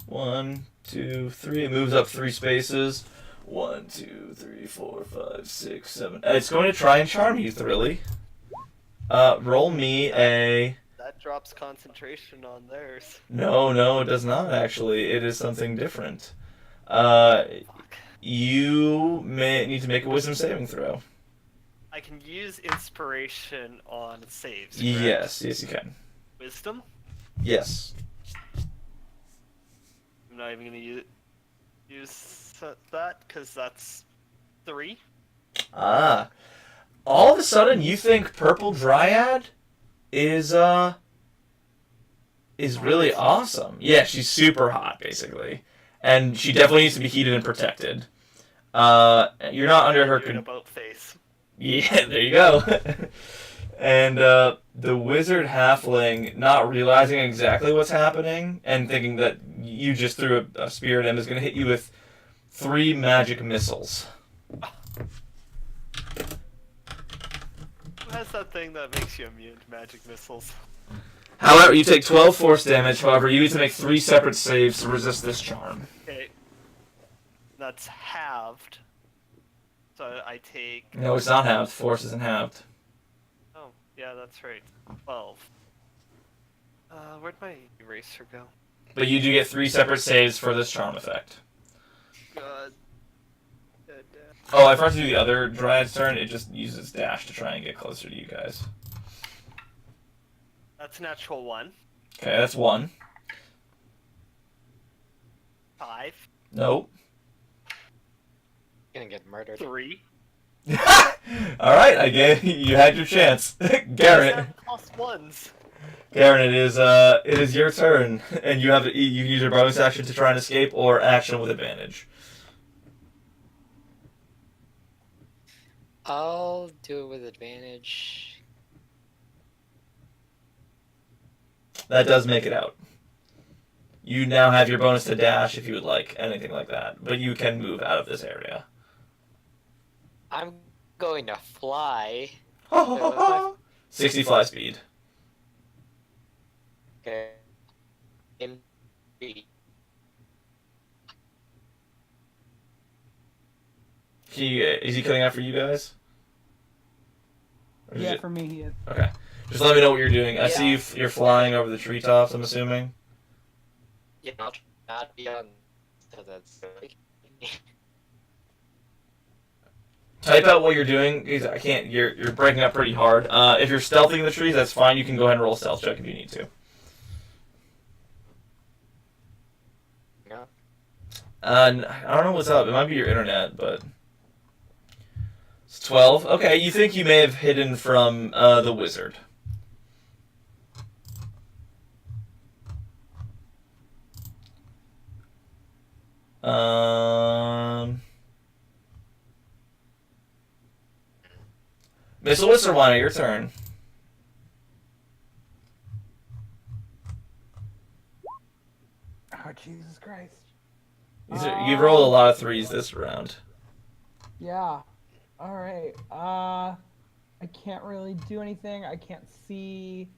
1, 2, 3. It moves up 3 spaces. 1, 2, 3, 4, 5, 6, 7. It's going to try and charm you, Thrilly. Roll me a. that drops concentration on theirs. No, it does not actually. It is something different. Fuck. You may need to make a wisdom saving throw. I can use inspiration on saves. correct? Yes, you can. Wisdom? Yes. I'm not even gonna use that because that's 3. Ah. All of a sudden, you think Purple Dryad is really awesome. Yeah, she's super hot, basically. And she definitely needs to be heated and protected. You're not under her Doing control. about face. Yeah, there you go. And the wizard halfling, not realizing exactly what's happening and thinking that you just threw a spear at him, is going to hit you with 3 magic missiles. Who has that thing that makes you immune to magic missiles? However, you take 12 force damage. However, you need to make 3 separate saves to resist this charm. Okay. That's halved. So I take. No, it's not halved. Force isn't halved. Oh, yeah, that's right. 12. Where'd my eraser go? But you do get 3 separate saves for this charm effect. God. Oh, I forgot to do the other Dryad's turn. It just uses dash to try and get closer to you guys. That's a natural 1. Okay, that's 1. 5. Nope. Gonna get murdered. 3. Alright, I gave you had your chance. Garrett. Plus 1s. Garen, it is your turn, and you can use your bonus action to try and escape, or action with advantage. I'll do it with advantage. That does make it out. You now have your bonus to dash if you would like, anything like that, but you can move out of this area. I'm going to fly. 60 fly speed. Okay. In 3. Is he cutting out for you guys? Or is Yeah, it- for me, he is. Okay. Just let me know what you're doing. I see Yeah. you're flying over the treetops, I'm assuming. Yeah, I'll try not be on. So that's Type out what you're doing. 'Cause I can't. You're breaking up pretty hard. If you're stealthing the trees, that's fine. You can go ahead and roll a stealth check if you need to. no. I don't know what's up. It might be your internet, but it's 12. Okay, you think you may have hidden from the wizard. Missile Wisserwine, your turn. Oh, Jesus Christ. You've rolled a lot of 3s this round. Yeah. All right. I can't really do anything. I can't see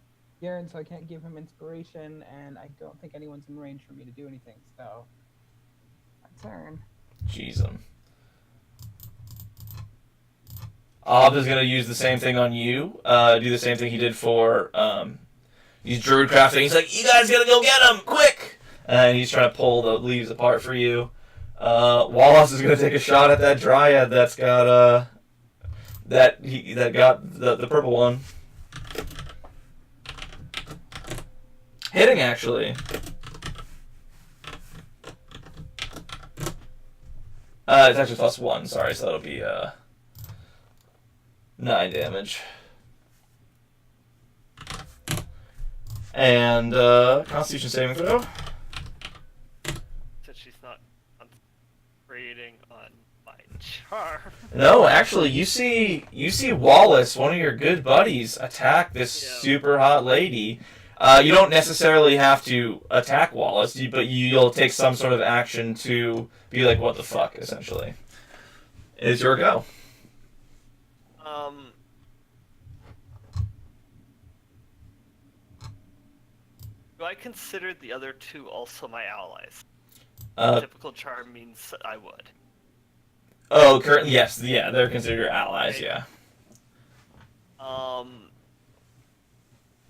Garen, so I can't give him inspiration, and I don't think anyone's in range for me to do anything. So, my turn. Jeez, Ob is gonna use the same thing on you. Do the same thing he did for he's druid crafting. He's like, you guys gotta go get him quick, and he's trying to pull the leaves apart for you. Wallace is gonna take a shot at that dryad that's got that got the purple one. Hitting actually. It's actually +1. Sorry, so that'll be 9 damage. And Constitution saving throw. Since she's not creating on my charm. No, actually, you see Wallace, one of your good buddies, attack this super hot lady. You don't necessarily have to attack Wallace, but you'll take some sort of action to be like, what the fuck, essentially. It's your go. Do I consider the other two also my allies? Typical charm means I would. Oh, currently, yes, yeah, they're considered your allies, Okay. yeah.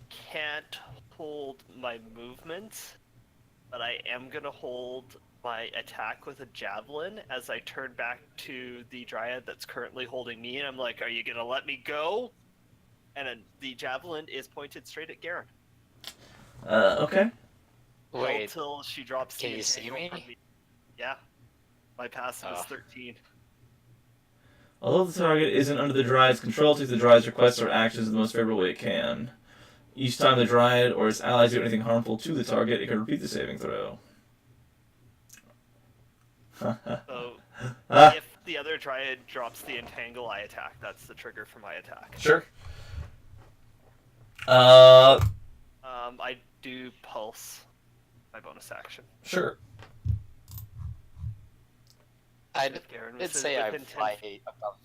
Can't hold my movement, but I am gonna hold my attack with a javelin as I turn back to the dryad that's currently holding me, and I'm like, "Are you gonna let me go?" And then the javelin is pointed straight at Garen. Okay. Wait, Until she drops. can the you see entangle me? from Yeah. My passive is Oh. 13. Although the target isn't under the Dryad's control, take the Dryad's requests or actions in the most favorable way it can. Each time the Dryad or its allies do anything harmful to the target, it can repeat the saving throw. So Ah, if the other dryad drops the entangle, I attack. That's the trigger for my attack. sure. I do pulse my bonus action. Sure. I If Garen did was say I within 10 fly above.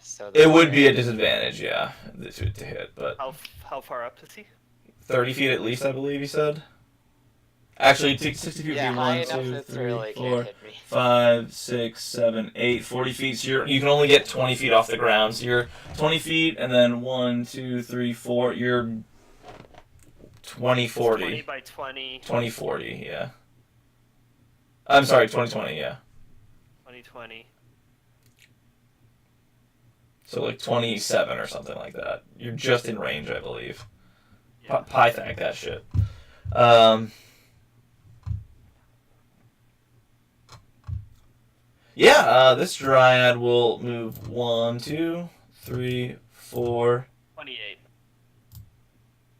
So It would be a disadvantage, yeah, to hit, but How far up is he? 30 feet at least, I believe he said. Actually, take 60 feet yeah, would be high 1, enough 2, that 3, really 4, can't hit me. 5, 6, 7, 8, 40 feet. So you can only get 20 feet off the ground. So you're 20 feet, and then 1, 2, 3, 4. You're 20, 40. 20 by 20. 20, 40, yeah. I'm sorry, 20, 20, yeah. 2020. So like 27 or something like that. You're just in range, I believe. Yeah. Pythag that shit. This dryad will move 1, 2, 3, 4, 28.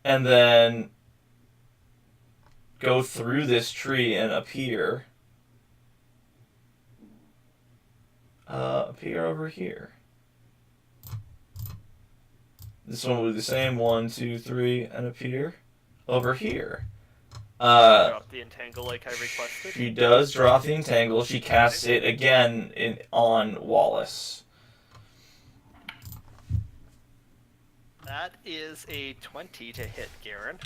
and then go through this tree and appear. Appear over here. This one will do the same. 1, 2, 3, and appear over here. Drop the entangle like I requested. She does drop the entangle. She casts it again on Wallace. That is a 20 to hit Garen.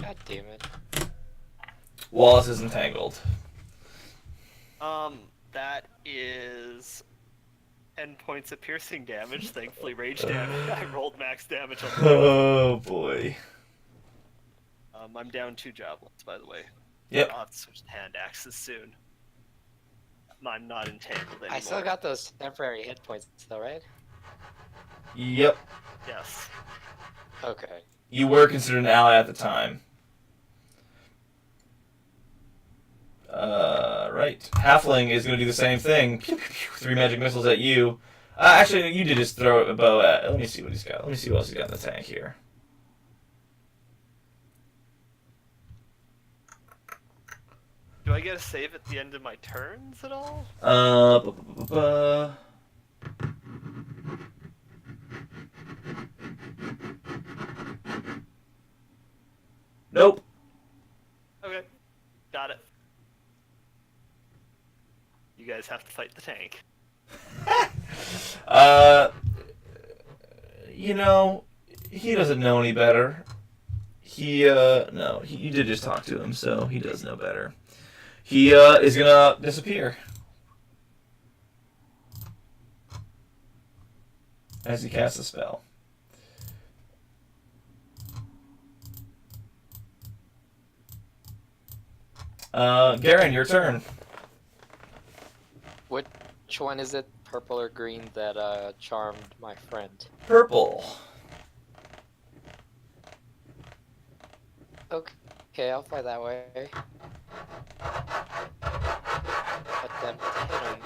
God damn it. Wallace is entangled. That is 10 points of piercing damage. Thankfully, rage damage. I rolled max damage on the Oh boy. I'm down 2 javelins, by the way. Yep. I'll have to switch to hand axes soon. I'm not entangled anymore. I still got those temporary hit points though, right? Yep. Yes. Okay. You were considered an ally at the time. Right. Halfling is going to do the same thing. Pew, pew, pew, 3 magic missiles at you. Actually, you did just throw a bow at. Let me see what he's got. Let me see what else he's got in the tank here. Do I get a save at the end of my turns at all? Nope. Okay, got it. You guys have to fight the tank. You know, he doesn't know any better. No, you did just talk to him, so he does know better. He, is gonna disappear. As he casts a spell. Garen, your turn. Which one is it, purple or green, that charmed my friend? Purple. Okay, I'll fly that way. Attempt to hit him.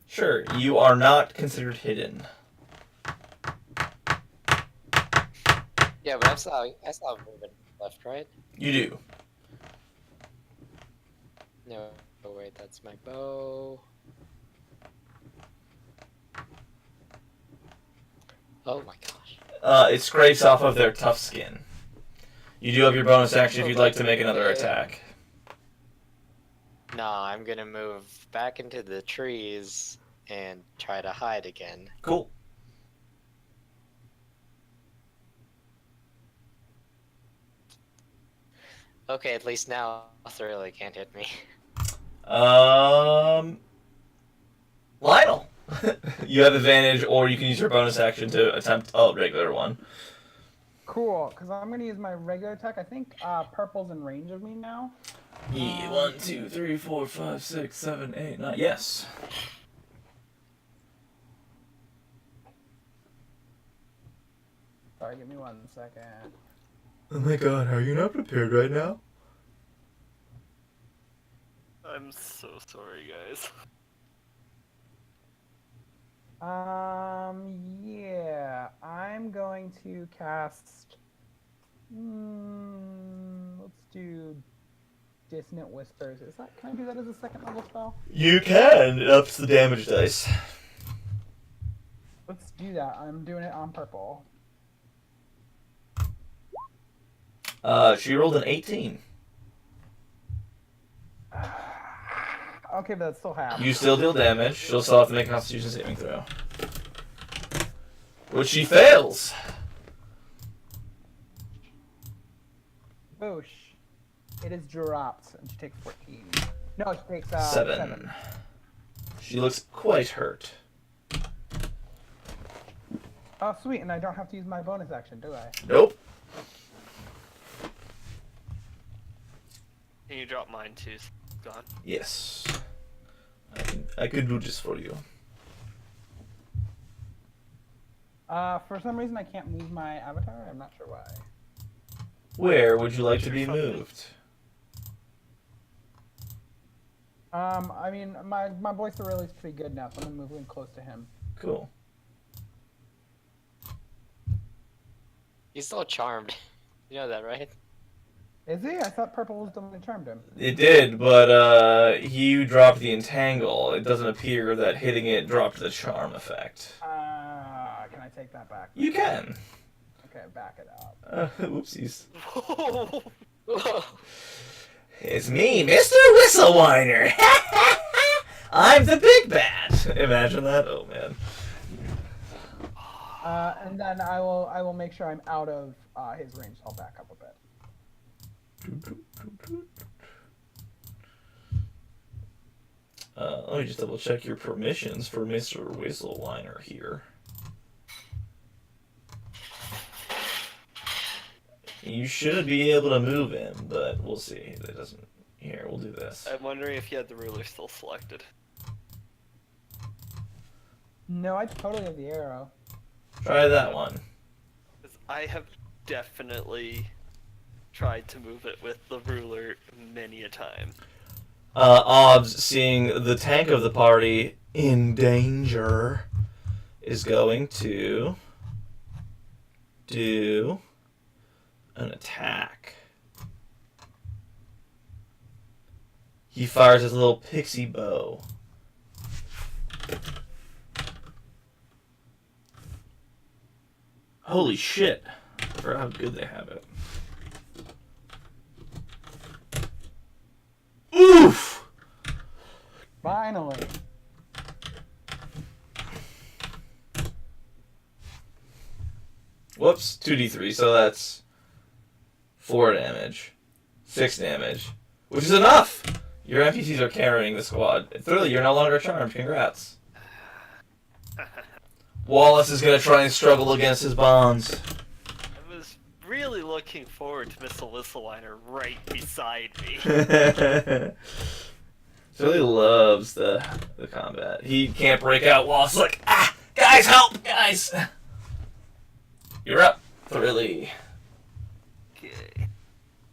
Sure, you are not considered hidden. Yeah, but I saw movement left, right? You do. No, oh wait, that's my bow. Oh my gosh. It scrapes off of their tough skin. You do have your bonus action if you'd like to make another attack. Nah, I'm gonna move back into the trees and try to hide again. Cool. Okay, at least now Thoroughly can't hit me. Lionel. You have advantage, or you can use your bonus action to attempt a regular one. Cool, because I'm going to use my regular attack. I think purple's in range of me now. Yeah, 1, 2, 3, 4, 5, 6, 7, 8, 9. Yes. Sorry, give me 1 second. Oh my god, are you not prepared right now? I'm so sorry, guys. Yeah, I'm going to cast. Let's do Dissonant Whispers. Can I do that as a second level spell? You can. It ups the damage dice. Let's do that. I'm doing it on purple. She rolled an 18. Okay, but that's still half. You still deal damage. She'll still have to make a Constitution saving throw. Which she fails. Boosh. It is dropped, and she takes 14. No, she takes 7. 7. She looks quite hurt. Oh, sweet, and I don't have to use my bonus action, do I? Nope. Can you drop mine too? Gone. Yes. I could do this for you. For some reason, I can't move my avatar. I'm not sure why. Where would you like to be moved? I mean, my voice really is pretty good now, so I'm gonna move in close to him. Cool. He's still charmed. You know that, right? Is he? I thought purple was the one that charmed him. It did, but you dropped the entangle. It doesn't appear that hitting it dropped the charm effect. Can I take that back? You can. Okay, back it up. Whoopsies. Whoa. It's me, Mr. Whistlewhiner. I'm the big bad. Imagine that. Oh man. And then I will make sure I'm out of his range. So I'll back up a bit. Let me just double check your permissions for Mr. Whistlewhiner here. You should be able to move him, but we'll see. It doesn't. Here, we'll do this. I'm wondering if you had the ruler still selected. No, I totally have the arrow. Try that one. 'Cause I have definitely tried to move it with the ruler many a time. Obs, seeing the tank of the party in danger, is going to do an attack. He fires his little pixie bow. Holy shit. I forgot how good they have it. Oof! Finally. Whoops, 2d3, so that's 4 damage. 6 damage. Which is enough! Your NPCs are carrying the squad. Thirdly, you're no longer charmed. Congrats. Wallace is gonna try and struggle against his bonds. I was really looking forward to Miss Alyssa Liner right beside me. Really loves the combat. He can't break out. Wallace is like, ah! Guys, help! Guys! You're up, Thrilly. Okay.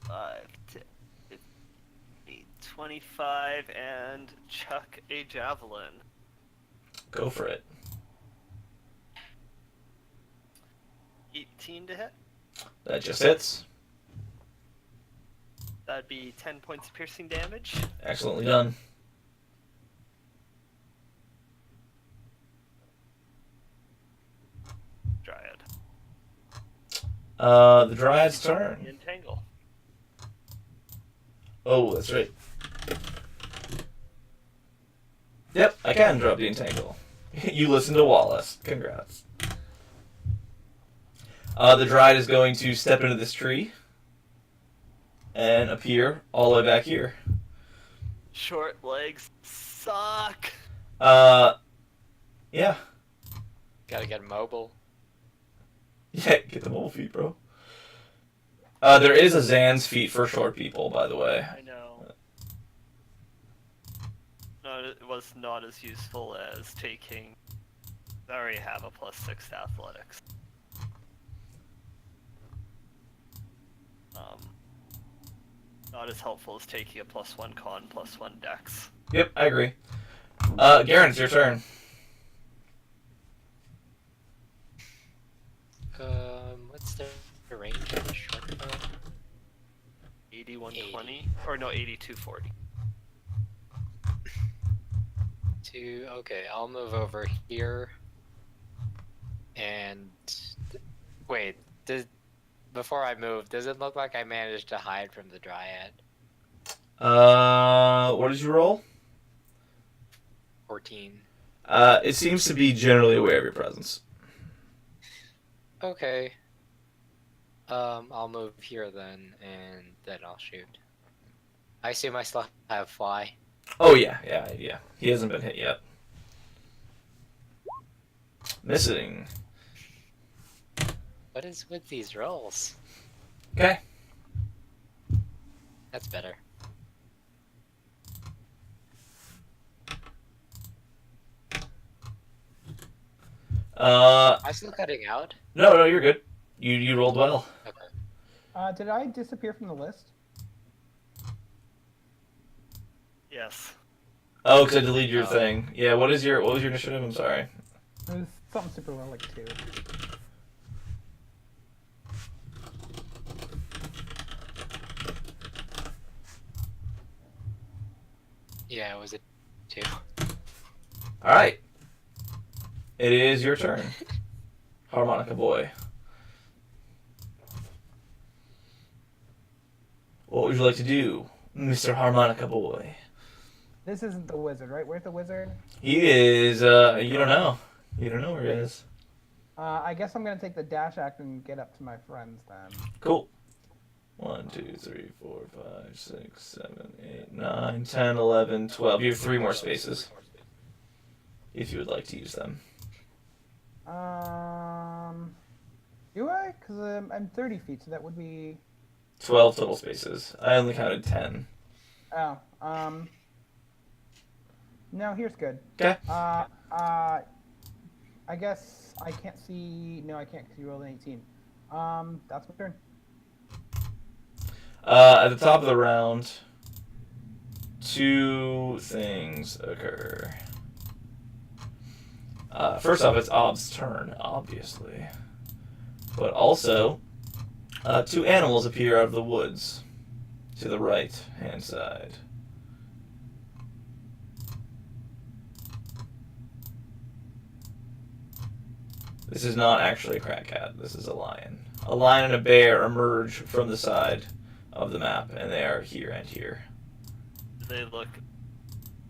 5, 10, 15, 25, and chuck a javelin. Go for it. 18 to hit. That just hits. That'd be 10 points of piercing damage. Excellently done. Dryad. The Dryad's turn. Entangle. Oh, that's right. Yep, I can drop the Entangle. You listen to Wallace. Congrats. The Dryad is going to step into this tree and appear all the way back here. Short legs suck. Yeah. Gotta get mobile. Yeah, get the mobile feet, bro. There is a Zan's feat for short people, by the way. I know. No, it was not as useful as taking. I already have a +6 to athletics. Not as helpful as taking a +1 con, +1 dex. Yep, I agree. Garen, it's your turn. What's the range of the short bow? 8120? Or no, 8240. Okay, I'll move over here. And wait, before I move, does it look like I managed to hide from the Dryad? What did you roll? 14. It seems to be generally aware of your presence. Okay. I'll move here then, and then I'll shoot. I assume I still have fly. Oh, yeah. He hasn't been hit yet. Missing. What is with these rolls? Okay. That's better. Am I still cutting out? No, you're good. You rolled well. Okay. Did I disappear from the list? Yes. Oh, because I deleted your Oh. thing. Yeah, what was your initiative? I'm sorry. It was something super low, like 2. Yeah, it was a 2. Alright. It is your turn. Harmonica boy. What would you like to do, Mr. Harmonica boy? This isn't the wizard, right? Where's the wizard? He is, you don't know. You don't know where he is. I guess I'm gonna take the dash act and get up to my friends then. Cool. 1, 2, 3, 4, 5, 6, 7, 8, 9, 10, 11, 12. You have 3 more spaces. If you would like to use them. Do I? Because I'm 30 feet, so that would be... 12 total spaces. I only counted 10. Oh, no, here's good. Okay. I guess I can't see... No, I can't because you rolled an 18. That's my turn. At the top of the round, 2 things occur. First off, it's Ob's turn, obviously. But also, 2 animals appear out of the woods to the right-hand side. This is not actually a crack cat. This is a lion. A lion and a bear emerge from the side of the map, and they are here and here. They look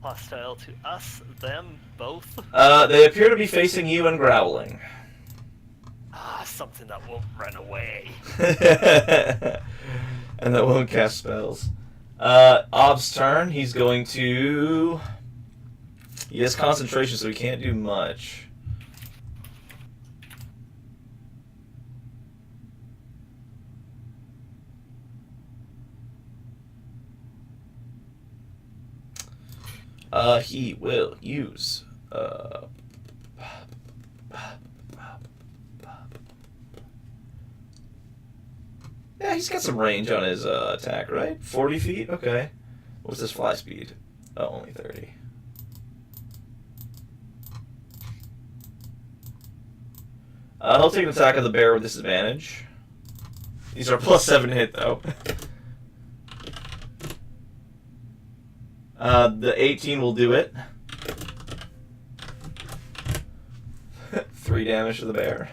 hostile to us, them, both. They appear to be facing you and growling. Ah, something that won't run away. And that won't cast spells. Ob's turn. He's going to... He has concentration, so he can't do much. He will use... Yeah, he's got some range on his attack, right? 40 feet? Okay. What's his fly speed? Oh, only 30. He'll take an attack of the bear with disadvantage. These are +7 hit, though. The 18 will do it. 3 damage to the bear.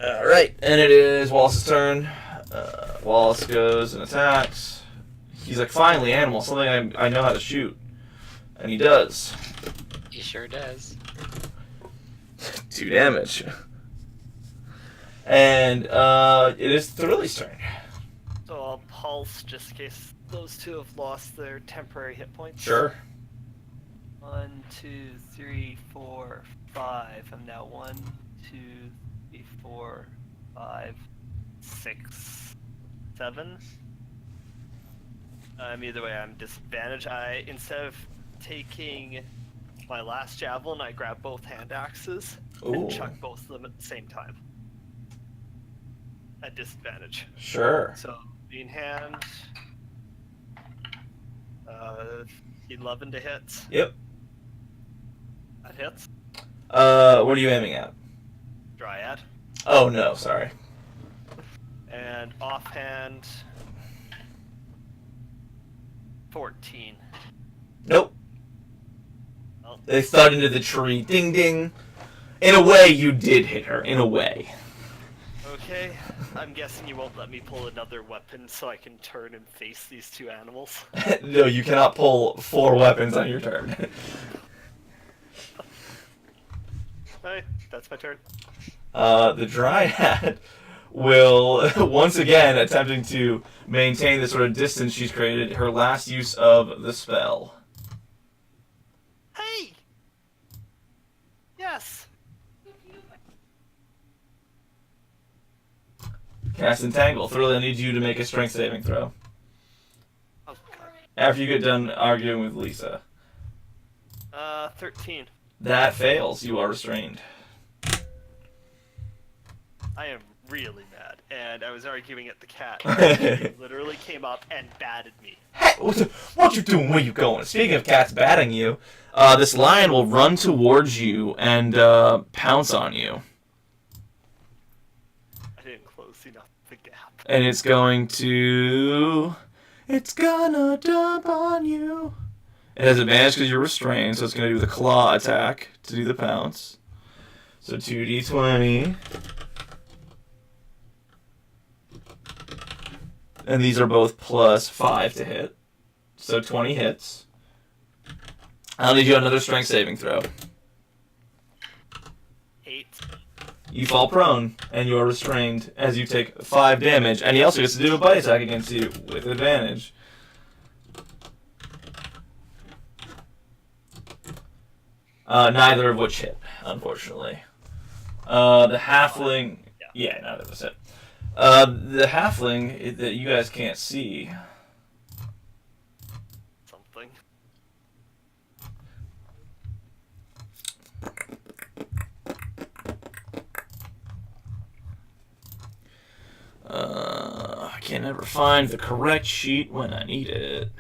Alright, and it is Wallace's turn. Wallace goes and attacks. He's like, finally, animal, something I know how to shoot. And he does. He sure does. 2 damage. And it is Thrilly's turn. So I'll pulse just in case those two have lost their temporary hit points. Sure. 1, 2, 3, 4, 5. I'm now 1, 2, 3, 4, 5, 6, 7. Either way, I'm disadvantaged. Instead of taking my last javelin, I grab both hand axes Ooh. and chuck both of them at the same time. At disadvantage. Sure. So, in hand, 11 to hit. Yep. That hits. What are you aiming at? Dryad. Oh, no, sorry. And offhand, 14. Nope. Well, They thud into the tree. Ding, ding. In a way, you did hit her. In a way. okay. I'm guessing you won't let me pull another weapon so I can turn and face these two animals. No, you cannot pull 4 weapons on your turn. Alright, that's my turn. The Dryad will, once again, attempting to maintain the sort of distance she's created, her last use of the spell. Hey! Yes! Cast Entangle. Thrilly, I need you to make a strength saving throw. Oh, After you get done arguing with Lisa. 13. That fails. You are restrained. I am really mad, and I was arguing at the cat. He literally came up and batted me. Hey, what you doing? Where you going? Speaking of cats batting you, this lion will run towards you and pounce on you. I didn't close enough the gap. And it's going to... It's gonna dump on you. It has advantage because you're restrained, so it's going to do the claw attack to do the pounce. So 2d20. And these are both +5 to hit. So 20 hits. I'll need you another strength saving throw. 8. You fall prone, and you are restrained as you take 5 damage. And he also gets to do a bite attack against you with advantage. Neither of which hit, unfortunately. The halfling... Yeah, neither of us hit. The halfling that you guys can't see... Something. I can never find the correct sheet when I need it.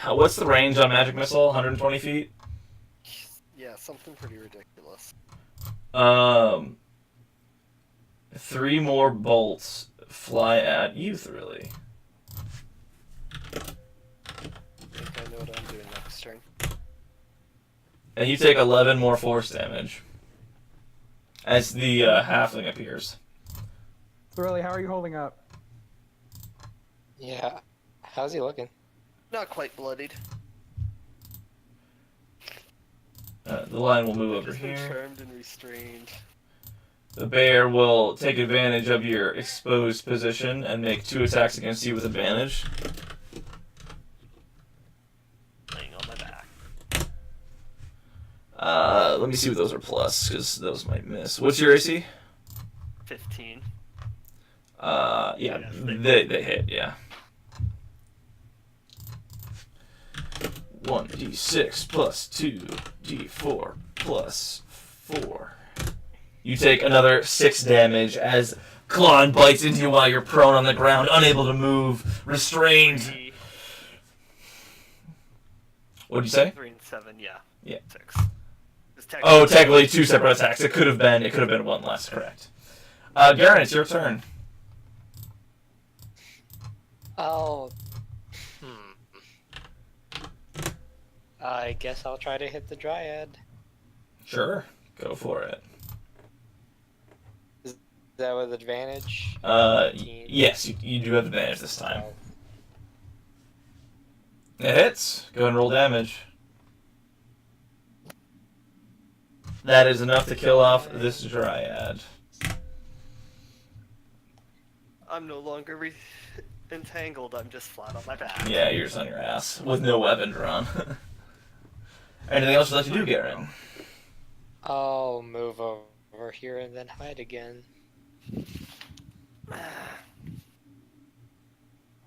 What's the range on Magic Missile? 120 feet? Yeah, something pretty ridiculous. 3 more bolts fly at you, Thrilly. I think I know what I'm doing next turn. And you take 11 more force damage. As the halfling appears. Thrilly, how are you holding up? Yeah. How's he looking? Not quite bloodied. The lion will move over Just been here. charmed and restrained. The bear will take advantage of your exposed position and make 2 attacks against you with advantage. Laying on my back. Let me see what those are plus, because those might miss. What's your AC? 15. Yeah, Yes, they hit, yeah. 1d6 plus 2d4 plus 4. You take another 6 damage as Klon bites into you while you're prone on the ground, unable to move, restrained. 3, What'd you say? 3 and 7, yeah. Yeah. 6. Oh, technically 2 separate attacks. It could have been 1 less, correct. Garen, it's your turn. Oh. I guess I'll try to hit the Dryad. Sure, go for it. Is that with advantage? Yes, you do have advantage this time. It hits. Go and roll damage. That is enough to kill off this Dryad. I'm no longer entangled, I'm just flat on my back. Yeah, you're just on your ass with no weapon drawn. Anything else you'd like to do, Garen? I'll move over here and then hide again.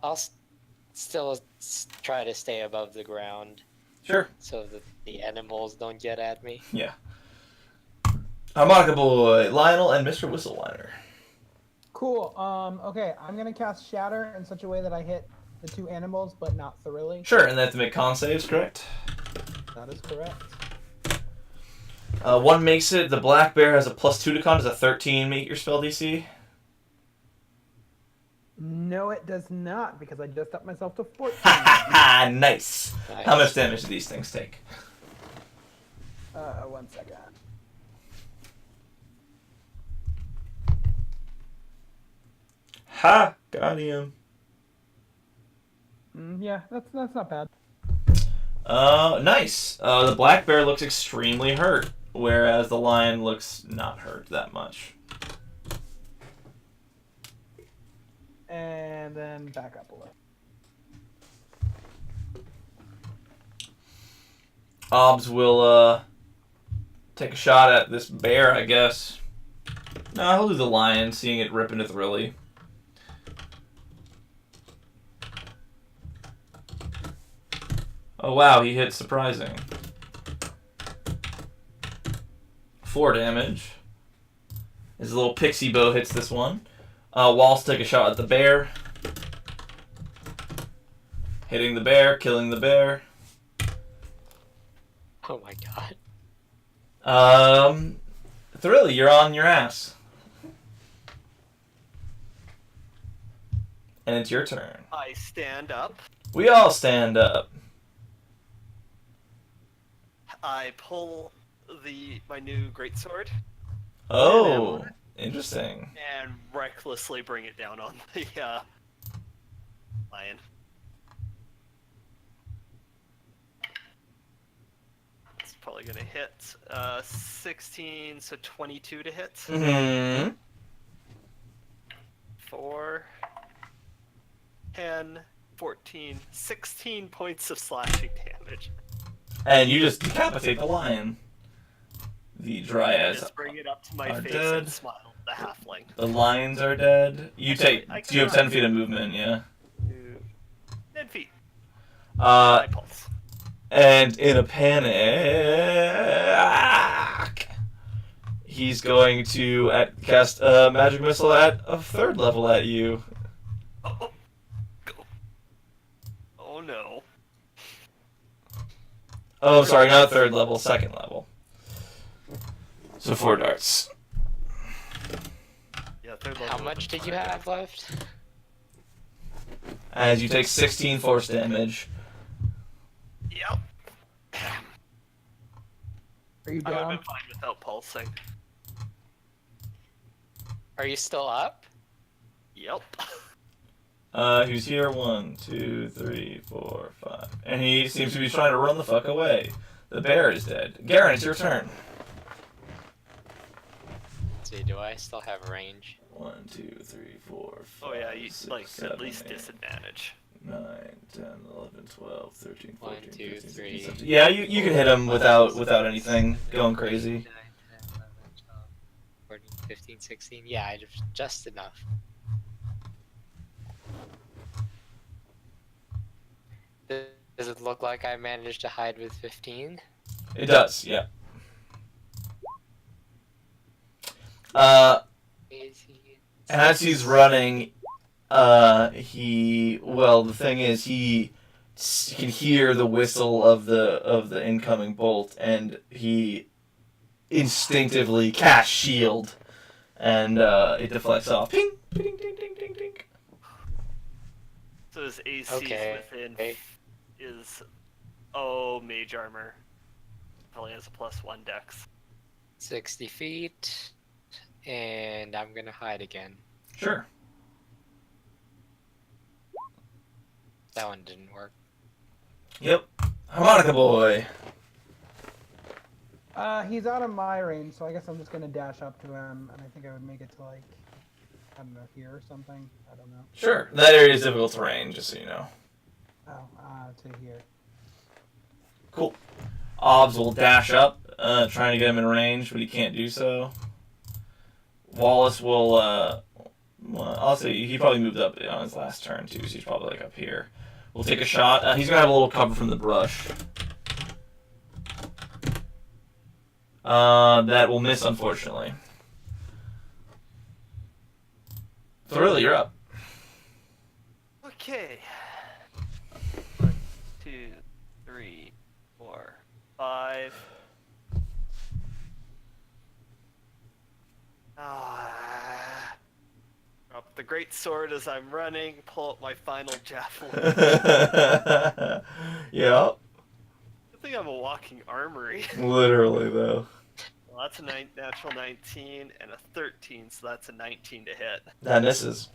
I'll still try to stay above the ground Sure. so that the animals don't get at me. Yeah. Harmonica Boy, Lionel, and Mr. Whistleliner. Cool. Okay, I'm gonna cast Shatter in such a way that I hit the 2 animals, but not Thrilly. Sure, and they have to make con saves, correct? That is correct. 1 makes it. The black bear has a +2 to con. Does a 13 make your spell DC? No, it does not, because I just upped myself to 14. Ha ha ha! Nice. Nice. How much damage do these things take? 1 second. Ha! Got him. Yeah, that's not bad. Nice. The black bear looks extremely hurt, whereas the lion looks not hurt that much. And then back up a little. Obbs will, take a shot at this bear, I guess. No, he'll do the lion, seeing it rip into Thrilly. Oh wow, he hit surprising. 4 damage. His little pixie bow hits this one. Waltz take a shot at the bear. Hitting the bear, killing the bear. Oh my god. Thrilly, you're on your ass. And it's your turn. I stand up. We all stand up. I pull my new greatsword Oh, interesting. and recklessly bring it down on the lion. It's probably gonna hit 16, so 22 to hit. Mm-hmm. 4, 10, 14, 16 points of slashing damage. And you just decapitate the lion. The dryads. Just bring it up to my are face dead. and smile. The halfling. The lions are dead. You take. I You have cannot 10 feet of movement, yeah. 10 feet. Uh, My pulse. and in a panic, he's going to cast a magic missile at a 3rd level at you. Oh, go. Oh no. Oh, I'm sorry, not 3rd level, 2nd level. So 4 darts. Yeah, third level. How much did you have left? As you take 16 force damage. Yep. Are you I would have down? been fine without pulsing. Are you still up? Yep. Who's here? 1, 2, 3, 4, 5. And he seems to be trying to run the fuck away. The bear is dead. Garen, it's your turn. Let's see, do I still have range? 1, 2, 3, 4, 5. Oh yeah, you 6, like 7, at least 8, disadvantage. 9, 10, 11, 12, 13, 14, 1, 2, 15, 3. 16, 17. Yeah, you can hit him without anything going crazy. 9, 10, 11, 12, 14, 15, 16. Yeah, I just enough. Does it look like I managed to hide with 15? It does, yeah. As he's running, the thing is, he can hear the whistle of the incoming bolt, and he instinctively casts shield, and it deflects off. Ping, ding, ding, ding, ding, ding. So his AC Okay. within is mage armor. Probably has a +1 dex. 60 feet. And I'm gonna hide again. Sure. That one didn't work. Yep. Harmonica boy. He's out of my range, so I guess I'm just gonna dash up to him, and I think I would make it to like, I don't know, here or something. I don't know. Sure. That area is difficult terrain, just so you know. Oh, to here. Cool. Obbs will dash up, trying to get him in range, but he can't do so. Wallace will, I'll say he probably moved up on his last turn too, so he's probably like up here. We'll take a shot. He's gonna have a little cover from the brush. That will miss, unfortunately. Thrill, you're up. Okay. 1, 2, 3, 4, 5. Drop the great sword as I'm running. Pull out my final javelin. Yeah, I think I'm a walking armory. literally though. Well, that's a natural 19 and a 13, so that's a 19 to hit. That misses.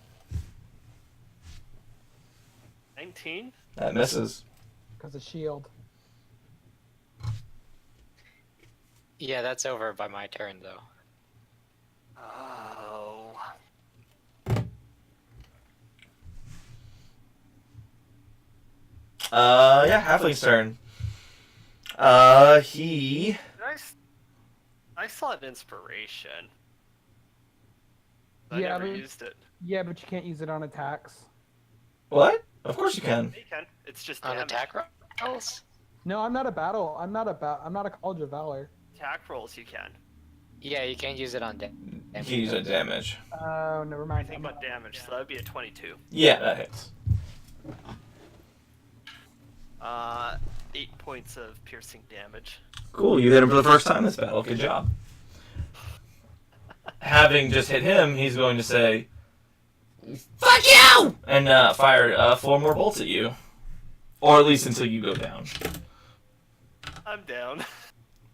19? That misses. Because of shield. Yeah, that's over by my turn though. Oh. Yeah, Halfling's turn. He. I saw an inspiration. I Yeah, never but- used it. Yeah, but you can't use it on attacks. What? Of course you can. You can. It's just On damage. attack rolls? No, I'm not a College of Valor. Attack rolls you can. Yeah, you can't use it on You can use it damage. Oh, never mind. Think about damage, so that would be a 22. Yeah, that hits. 8 points of piercing damage. Cool, you hit him for the first time this battle. Good job. Having just hit him, he's going to say, "Fuck you!" and fire 4 more bolts at you. Or at least until you go down. I'm down.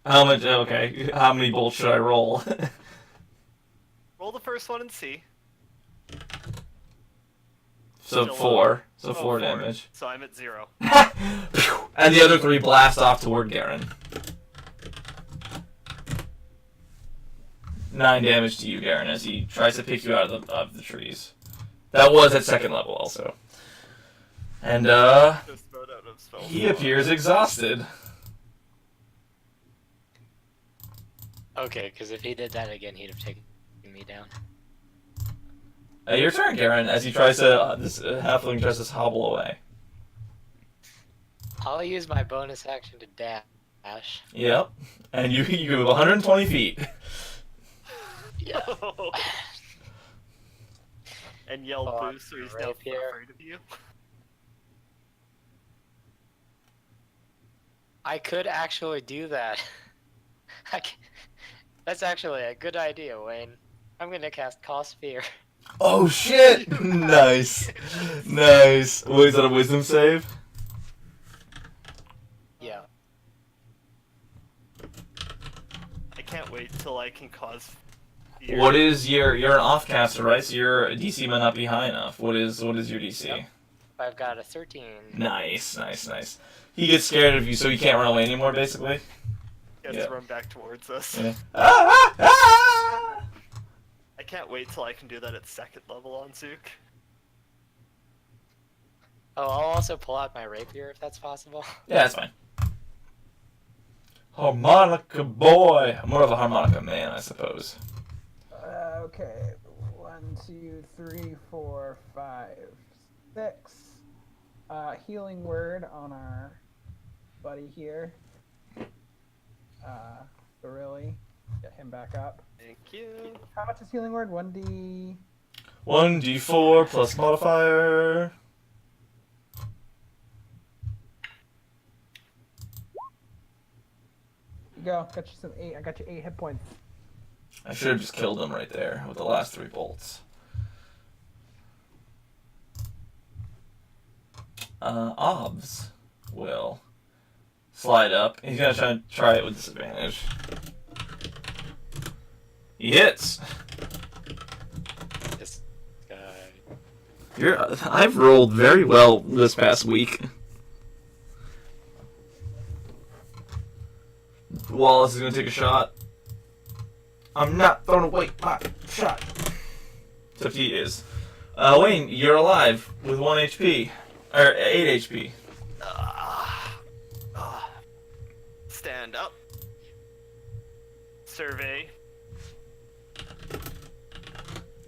How much? Okay, how many bolts should I roll? Roll the first one and see. So Still 4. So Oh, 4 damage. So I'm at 0. And the other 3 blast off toward Garen. 9 damage to you, Garen, as he tries to pick you out of the trees. That was at 2nd level, also. And, Just rode out of spell he slot. appears exhausted. Okay, because if he did that again, he'd have taken me down. Your turn, Garen, as he tries to, this halfling tries to hobble away. I'll use my bonus action to dash. Yep. And you can move 120 feet. Yeah. And yell Oh, boost, so he's right now here. afraid of you. I could actually do that. That's actually a good idea, Wayne. I'm gonna cast Cause Fear. Oh shit! Nice, nice. Wait, is that a wisdom save? Yeah. I can't wait till I can cause fear. What is you're an offcaster, right? So your DC might not be high enough. What is your DC? Yep. I've got a 13. Nice, nice, nice. He gets scared of you, so he can't run away anymore, basically. He has Yeah. to run back towards us. Yeah. Ah, ah, ah! I can't wait till I can do that at 2nd level on Zook. Oh, I'll also pull out my rapier if that's possible. Yeah, that's fine. Harmonica boy. I'm more of a harmonica man, I suppose. Okay. 1, 2, 3, 4, 5, 6. Healing word on our buddy here. Barilli. Get him back up. Thank you. How much is healing word? 1d. 1d4 plus modifier. You go. Got you some 8. I got you 8 hit points. I should have just killed him right there with the last 3 bolts. Obs will slide up. He's gonna try it with disadvantage. He hits. This guy. I've rolled very well this past week. Wallace is gonna take a shot. I'm not throwing away my shot. Except he is. Wayne, you're alive with 1 HP. Or 8 HP. Stand up. Survey.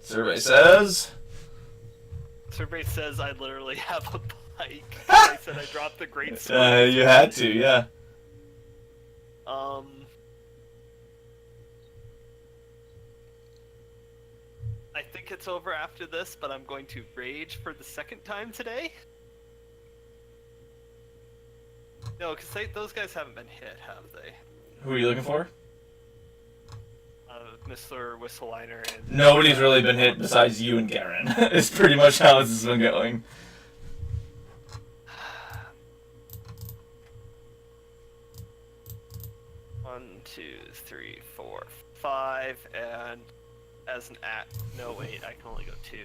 Survey says. Survey says I literally have a bike. I said I dropped the great sword. You had to, yeah. I think it's over after this, but I'm going to rage for the 2nd time today. No, because those guys haven't been hit, have they? Who are you looking for? Mr. Whistleliner and... Nobody's really been hit besides you and Garen. It's pretty much how this has been going. One, 2, 3, 4, 5, and as an act... No, wait, I can only go 2.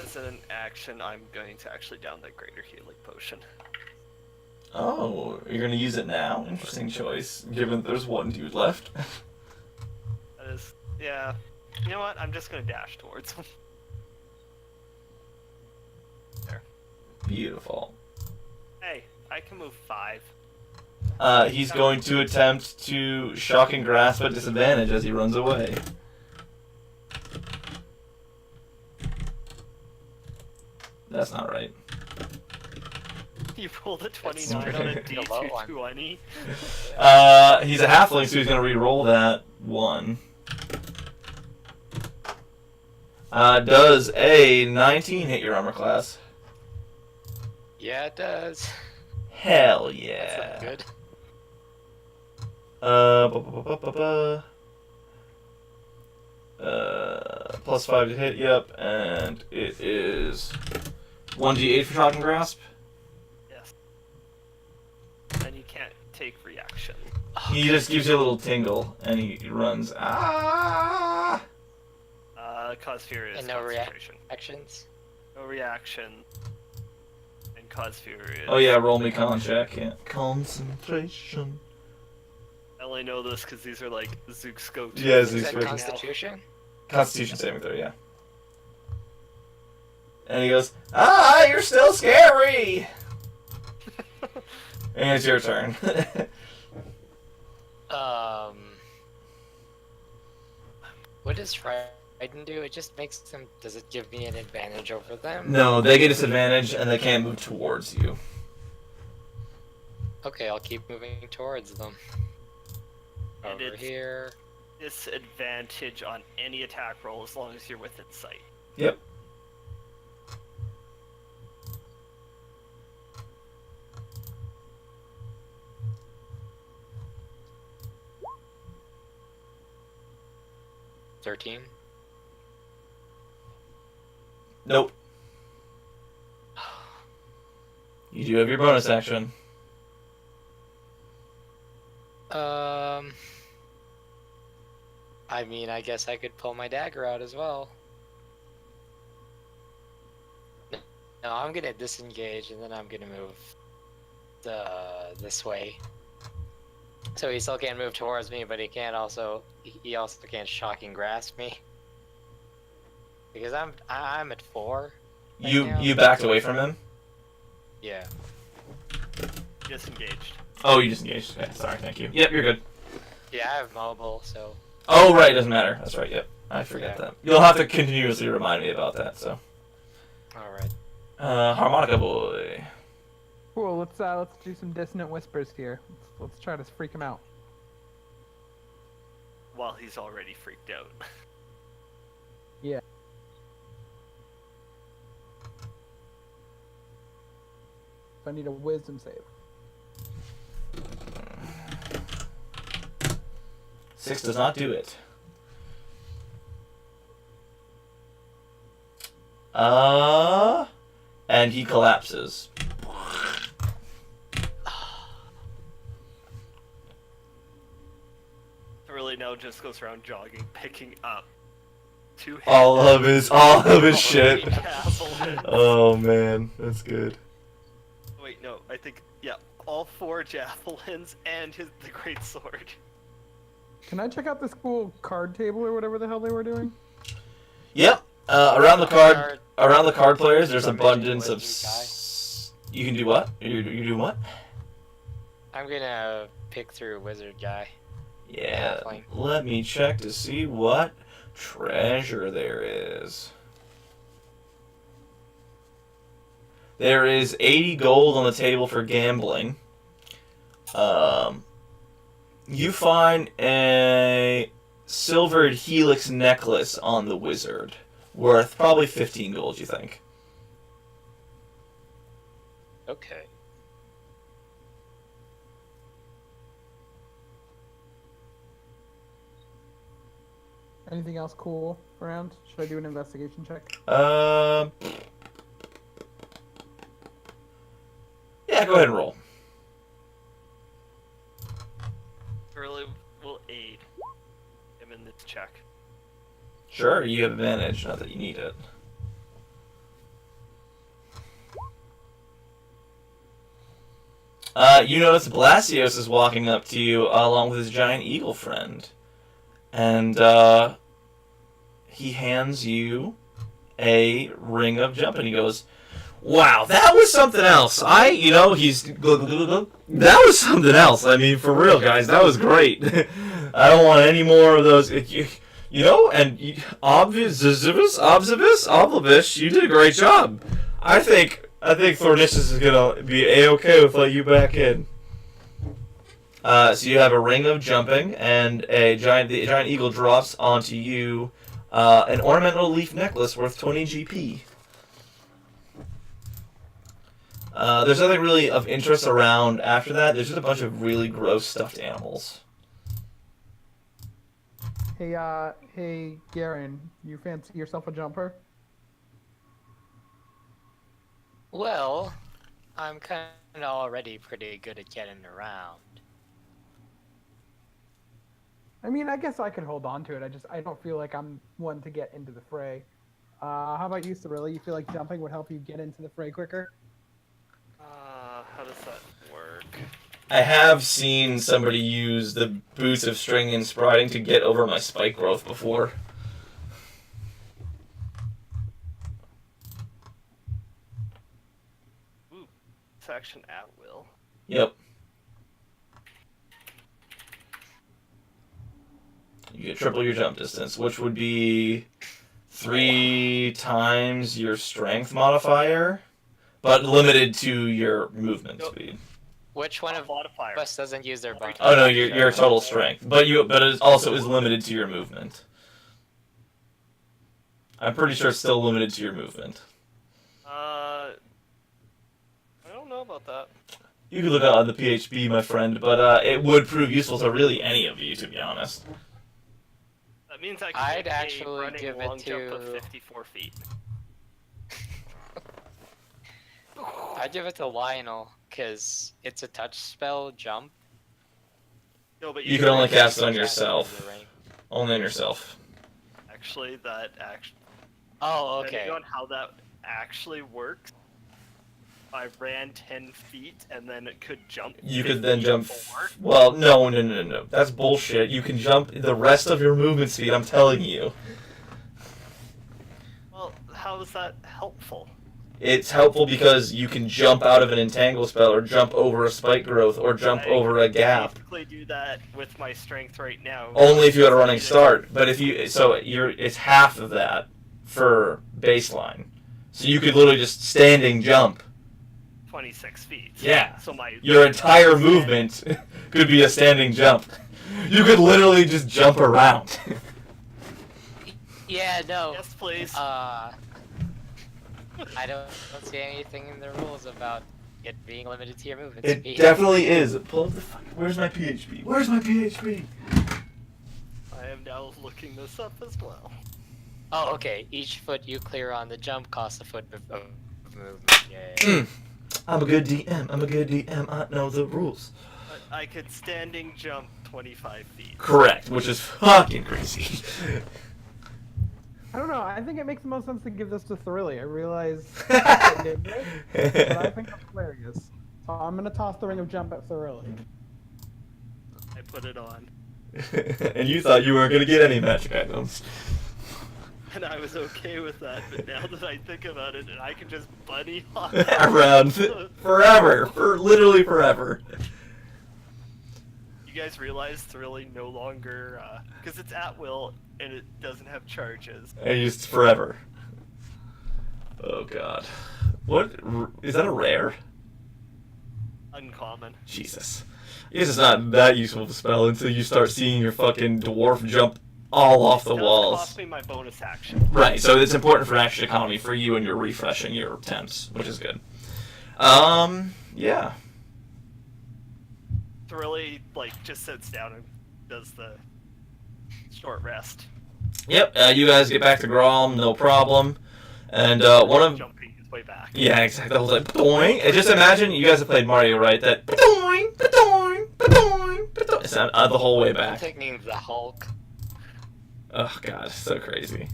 As an action, I'm going to actually down the Greater Healing Potion. Oh, you're gonna use it now? Interesting choice, given that there's 1 dude left. That is... Yeah. You know what? I'm just going to dash towards him. There. Beautiful. Hey, I can move 5. He's going to attempt to shock and grasp at disadvantage as he runs away. That's not right. You rolled a 29 on a pretty low one. D220. He's a halfling, so he's gonna re-roll that 1. Does a 19 hit your armor class? Yeah, it does. Hell That's yeah. not good. Plus 5 to hit, yep, and it is 1d8 for shock and grasp. Yes. And you can't take reaction. He just gives you a little tingle, and he runs. Ah! Cause fear is And no concentration. Actions. No reaction. And cause fear is... Oh yeah, roll me con check. Yeah. Concentration. I only know this because these are like Zook's go-to. Yeah, Is Zook's that go-to. Constitution? Constitution saving throw, yeah. And he goes, you're still scary! And it's your turn. What does Trident do? It just makes them... Does it give me an advantage over them? No, they get disadvantage and they can't move towards you. Okay, I'll keep moving towards them. And Over it's- here. Disadvantage on any attack roll as long as you're within sight. Yep. 13. Nope. You do have your bonus action. I mean, I guess I could pull my dagger out as well. No, I'm gonna disengage and then I'm gonna move this way. So he still can't move towards me, but he also can't shocking grasp me. Because I'm at 4. right now. You backed away from him? Yeah. Disengaged. Oh, you disengaged. Okay, sorry, thank you. Yep, you're good. Yeah, I have mobile, so Oh, right, doesn't matter. That's right, yep. I forget Yeah. that. You'll have to continuously remind me about that, so. alright. Harmonica boy. Cool. Let's do some dissonant whispers here. Let's try to freak him out. While he's already freaked out. So I need a wisdom save. 6 does not do it. And he collapses. Really now just goes around jogging, picking up two All of his shit. javelins. Oh man, that's good. Wait, no, I think yeah, all 4 javelins and the great sword. Can I check out this cool card table or whatever the hell they were doing? Yep. Around the card players, there's abundance of. You can do what? You do what? I'm gonna pick through wizard guy. Yeah. Halfling. Let me check to see what treasure there is. There is 80 gold on the table for gambling. You find a silvered helix necklace on the wizard, worth probably 15 gold, you think. Okay. Anything else cool around? Should I do an investigation check? Yeah, go ahead and roll. Really will aid him in this check. Sure, you have advantage, not that you need it. You notice Blasios is walking up to you along with his giant eagle friend. And he hands you a ring of jump, and he goes, "Wow, that was something else. That was something else. I mean, for real, guys, that was great. I don't want any more of those. Observis, you did a great job. I think Thornicius is gonna be a-okay with letting you back in." So you have a ring of jumping, and the giant eagle drops onto you an ornamental leaf necklace worth 20 GP. There's nothing really of interest around after that. There's just a bunch of really gross stuffed animals. Hey, Garen, you fancy yourself a jumper? Well, I'm kind of already pretty good at getting around. I mean, I guess I could hold on to it. I don't feel like I'm one to get into the fray. How about you, Cirilla? You feel like jumping would help you get into the fray quicker? How does that work? I have seen somebody use the boots of string and spriting to get over my spike growth before. Ooh, it's action at will. Yep. You get triple your jump distance, which would be 3 times your strength modifier, but limited to your movement Nope. speed. Which one of Modifier. us doesn't use their bonus? Oh no, your total strength, but it also is limited to your movement. I'm pretty sure it's still limited to your movement. I don't know about that. You could look it up on the PHP, my friend, but it would prove useful to really any of you, to be honest. That means I can I'd make actually a running give it long jump of to- 54 feet. I'd give it to Lionel, because it's a touch spell jump. No, but You can only cast it on Cast yourself. into the ring. Only on yourself. Actually, Oh, depending okay. on how that actually works, I ran 10 feet and then it could jump. You could 50 then jump. forward. Well, no. That's bullshit. You can jump the rest of your movement speed. I'm telling you. Well, how is that helpful? It's helpful because you can jump out of an entangle spell, or jump over a spike growth, or jump I over a gap. basically do that with my strength right now. Only if you had a running start. But if you, it's half of that for baseline. So you could literally just standing jump. 26 feet. Yeah. So my Your entire movement could be a standing jump. You could literally just jump around. Yeah, no. Yes, please. I don't see anything in the rules about it being limited to your movement It speed. definitely is. Pull up the fuck. Where's my PHP? Where's my PHP? I am now looking this up as well. Oh, okay. Each foot you clear on the jump costs a foot of movement. Yay. I'm a good DM. I'm a good DM. I know the rules. But I could standing jump 25 feet. Correct, which is fucking crazy. I don't know. I think it makes the most sense to give this to Thorilli. I realize I did this, but I think it's hilarious. So I'm gonna toss the ring of jump at Thorilli. I put it on. And you thought you weren't gonna get any magic items. And I was okay with that, but now that I think about it, and I can just bunny hop Around forever, for literally forever. You guys realize Thorilli no longer, because it's at will and it doesn't have charges. And used forever. Oh god. What is that a rare? Uncommon. Jesus. This is not that useful of a spell until you start seeing your fucking dwarf jump all off the It does walls. cost me my bonus action. Right, so it's important for action economy for you, and you're refreshing your temps, which is good. Yeah. Thorilli, just sits down and does the short rest. Yep, you guys get back to Grom, no problem. And one of... Jumping his way back. Yeah, exactly. I was like, boing. And just imagine, you guys have played Mario, right? That boing, boing, boing, boing. It's the whole way I'm back. thinking the Hulk. Oh god, so crazy.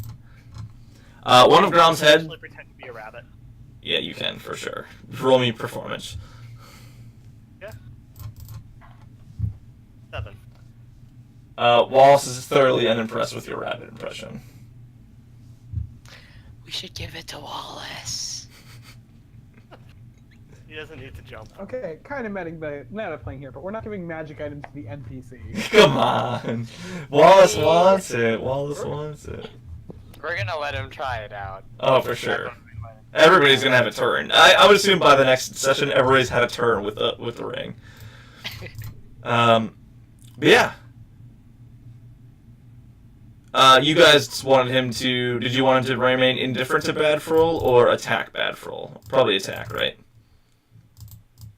One of Grom's head... Actually pretend to be a rabbit. Yeah, you can, for sure. Roll me performance. Yeah. 7. Wallace is thoroughly unimpressed with your rabbit impression. We should give it to Wallace. He doesn't need to jump. Okay, kind of meta playing here, but we're not giving magic items to the NPC. Come on. Wallace wants it. Wallace wants it. We're gonna let him try it out. Oh, for sure. Everybody's gonna have a turn. I would assume by the next session, everybody's had a turn with the ring. But yeah. You guys wanted him to... Did you want him to remain indifferent to Badfrul or attack Badfrul? Probably attack, right?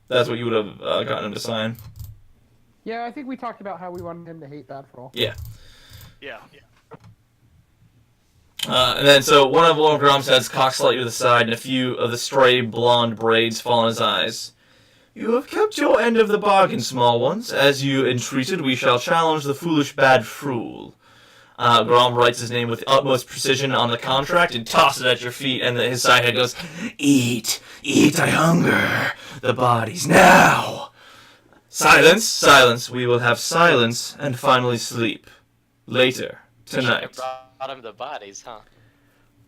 That's what you would have gotten him to sign? Yeah, I think we talked about how we wanted him to hate Badfrul. Yeah. Yeah. And then, so one of Grom's heads cocks slightly to the side, and a few of the stray blonde braids fall in his eyes. You have kept your end of the bargain, small ones. As you entreated, we shall challenge the foolish Badfrul. Grom writes his name with the utmost precision on the contract and tosses it at your feet, and his side head goes, Eat, eat, I hunger. The bodies now. Silence, silence. We will have silence and finally sleep. Later, tonight. Brought him the bodies, huh?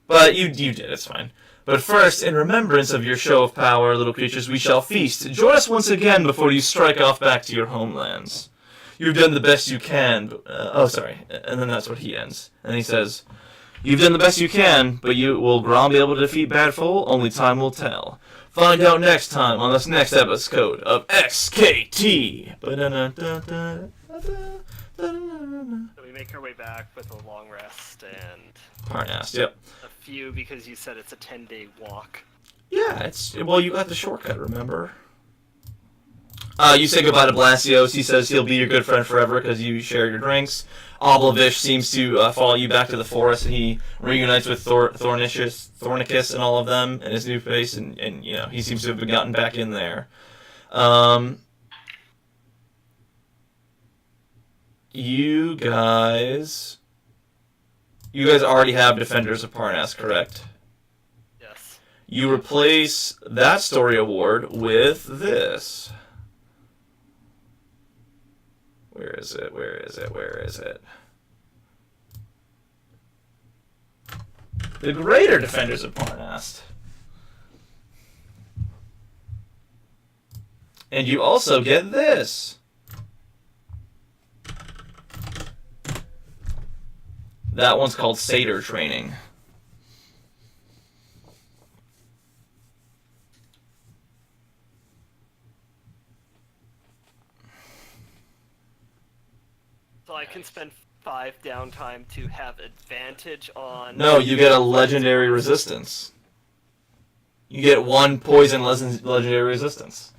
But you did, it's fine. But first, in remembrance of your show of power, little creatures, we shall feast. Join us once again before you strike off back to your homelands. You've done the best you can. And then that's what he ends. And he says, You've done the best you can, but will Grom be able to defeat Badfrul? Only time will tell. Find out next time on this next episode of XKT. So we make our way back with a long rest and Parnas, yep. a few because you said it's a 10-day walk. Yeah, well, you got the shortcut, remember? You say goodbye to Blasios. He says he'll be your good friend forever because you share your drinks. Oblavish seems to follow you back to the forest, and he reunites with Thornicus and all of them in his new place, and he seems to have gotten back in there. You guys already have Defenders of Parnas, correct? Yes. You replace that story award with this. Where is it? The Greater Defenders of Parnas. And you also get this. That one's called Satyr Training. So I can spend 5 downtime to have advantage on... No, you get a legendary resistance. You get 1 poison legendary resistance.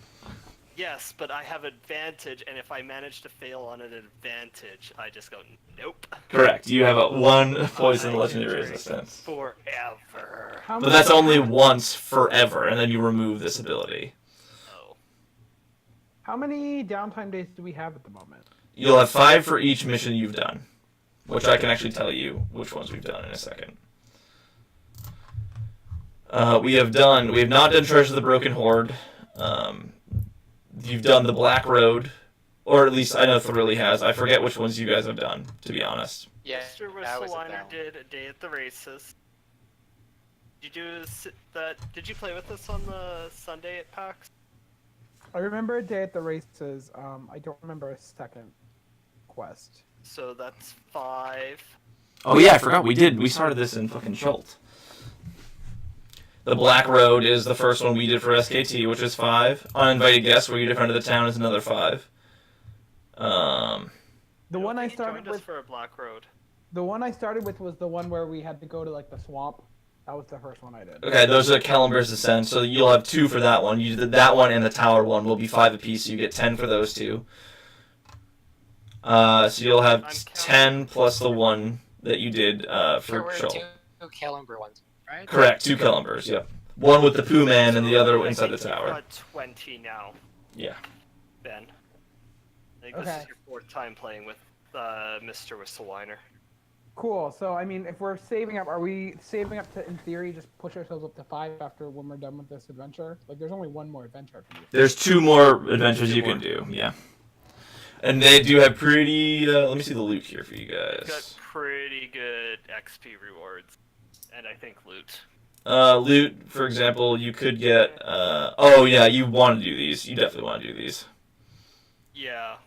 Yes, but I have advantage, and if I manage to fail on an advantage, I just go, nope. Correct. You have a 1 poison I legendary can drink resistance. Forever. How But that's only once forever, and then you remove this ability. Oh. How many downtime days do we have at the moment? You'll have 5 for each mission you've done, which I can actually tell you which ones we've done in a second. We have not done Treasure of the Broken Horde. You've done the Black Road, or at least I know Thrilly has. I forget which ones you guys have done, to be honest. Yeah, Mr. that was Whistleiner did A Day at the Races. Did you play with us on the Sunday at PAX? I remember a day at the races. I don't remember a second quest. So that's 5. Oh yeah, I forgot we started this in fucking Schult. The Black Road is the first one we did for SKT, which is 5. Uninvited Guests, where you defended the town, is another 5. The one I He started joined us with. for a Black Road. The one I started with was the one where we had to go to like the swamp. That was the first one I did. Okay, those are Kellenber's Ascent, so you'll have 2 for that one. You did that one and the Tower one will be 5 apiece, so you get 10 for those 2. So you'll have I'm 10 plus the one that you did There for were Schult. 2 Kellenber ones, right? Correct, 2 Kellenbers, yep. One with the Pooh Man and the other inside the I think you've tower. got 20 now, Yeah. Ben. I think this Okay. is your 4th time playing with Mr. Whistleiner. Cool. So I mean, if we're saving up, are we saving up to, in theory, just push ourselves up to 5 after when we're done with this adventure? Like, there's only one more adventure I can do. There's 2 more adventures you can do, yeah. And they do have pretty, let me see the loot here for you It's got guys. pretty good XP rewards, and I think loot. Loot, for example, you could get, oh yeah, you want to do these. You definitely want to do these. Yeah.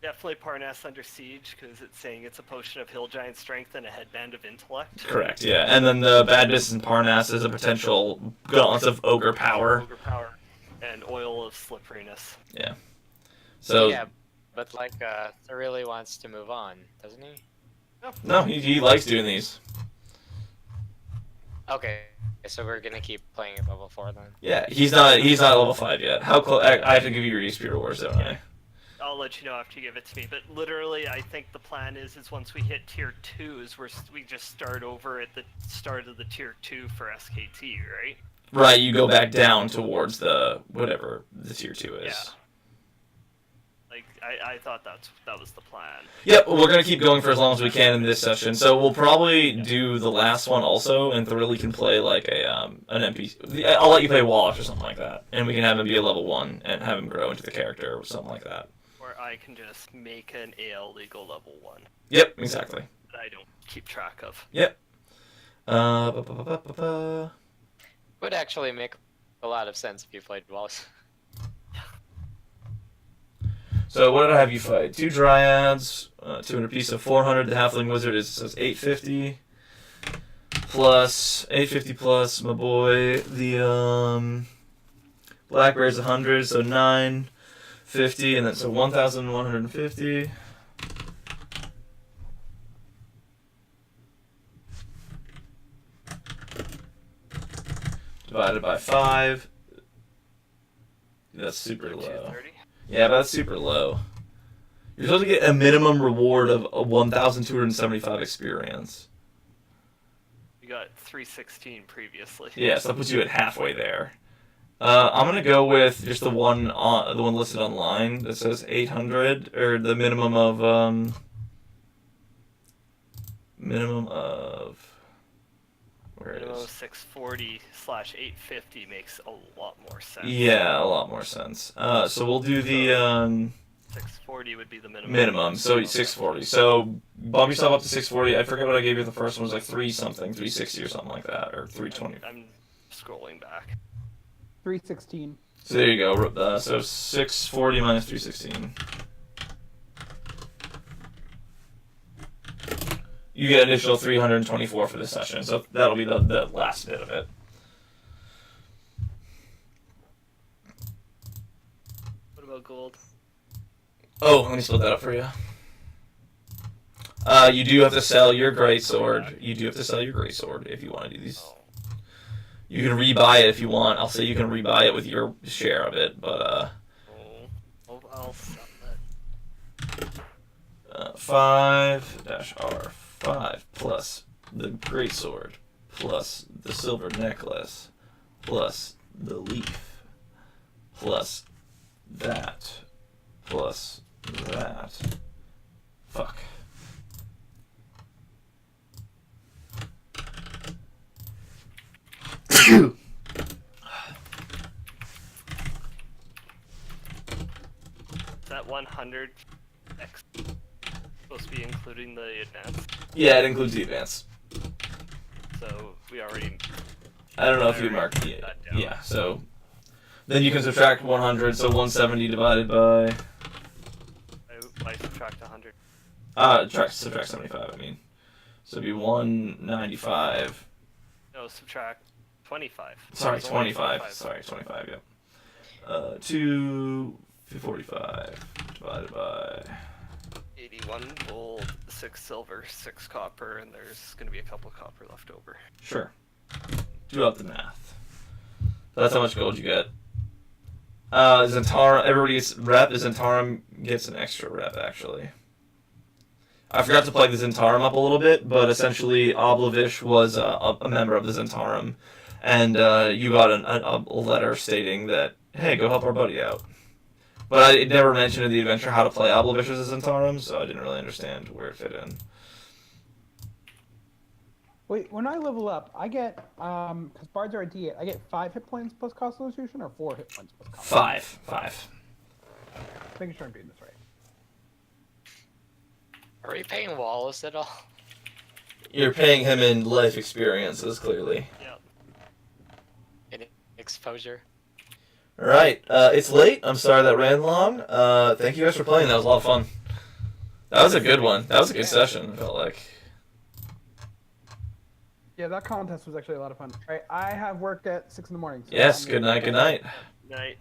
Definitely Parnas Under Siege, because it's saying it's a potion of hill giant strength and a headband of intellect. Correct, yeah. And then the Bad Business in Parnas is a potential gauntlets of ogre power. Ogre power. And oil of slipperiness. Yeah. So, Yeah, but like, Thorilli wants to move on, doesn't he? no, he likes doing these. Okay, so we're gonna keep playing at level 4 then. Yeah, he's not level 5 yet. How close? I have to give you your EXP rewards, don't I? I'll let you know after you give it to me. But literally, I think the plan is once we hit tier 2s, we just start over at the start of the tier 2 for SKT, right? Right, you go back down towards the whatever the tier 2 is. Yeah. Like I thought that was the plan. Yep, we're gonna keep going for as long as we can in this session. So we'll probably do the last one also, and Thorilli can play like an NPC. I'll let you play Wallace or something like that, and we can have him be a level 1 and have him grow into the character or something like that. Or I can just make an AL legal level 1 Yep, exactly. that I don't keep track of. Yep. Ba-ba-ba-ba-ba. Would actually make a lot of sense if you played Wallace. So what did I have you fight? 2 Dryads, 200 piece of 400. The Halfling Wizard says 850 plus 850 plus my boy the Black Bear's 100, so 950, and then so 1,150. Divided by 5. That's super low. 230. Yeah, but that's super low. You're supposed to get a minimum reward of 1,275 experience. You got 316 previously. Yeah, so that puts you at halfway there. I'm gonna go with just the one listed online that says 800, or the minimum of where it Minimum is. 640/850 makes a lot more sense. Yeah, a lot more sense. So we'll do the 640 would be the minimum. minimum, so 640. So bump yourself up to 640. I forget what I gave you. The first one was like 360 or something like that, or 320. I'm scrolling back. 316. So there you go. So 640 minus 316. You get an additional 324 for this session, so that'll be the last bit of it. What about gold? Oh, let me split that up for you. You do have to sell your greatsword. You do have to sell your greatsword if you want to do these. Oh. You can rebuy it if you want. I'll say you can rebuy it with your share of it, but I'll sell that. 5-R5 plus the greatsword plus the silver necklace plus the leaf plus that plus that. Fuck. Is that 100 X supposed to be including the advance? Yeah, it includes the advance. So we already. I don't know if you marked it. Yeah, so then you can subtract 100, so 170 divided by I subtract 100. subtract 75. I mean, so it'd be 195. No, subtract 25. Sorry, It's only 25. Sorry, 25. Yep. 245 divided by. 81 gold, 6 silver, 6 copper, and there's going to be a couple copper left over. Sure. Do up the math. That's how much gold you get. Zentarum, everybody's rep. Zentarum gets an extra rep, actually. I forgot to plug the Zentarum up a little bit, but essentially Oblavish was a member of the Zentarum, and you got a letter stating that, hey, go help our buddy out. But I never mentioned in the adventure how to play Oblavish as a Zentarum, so I didn't really understand where it fit in. Wait, when I level up, I get, because bards are a D8, I get 5 hit points plus Constitution or 4 hit points plus Constitution? 5. Making sure I'm doing this right. Are we paying Wallace at all? You're paying him in life experiences, clearly. Yep. In exposure? Alright, it's late. I'm sorry that ran long. Thank you guys for playing. That was a lot of fun. That was a good one. That was a good session, I felt like. Yeah, that contest was actually a lot of fun. All right, I have work at 6 in the morning. So Yes, I'm good gonna- night, good night. Night.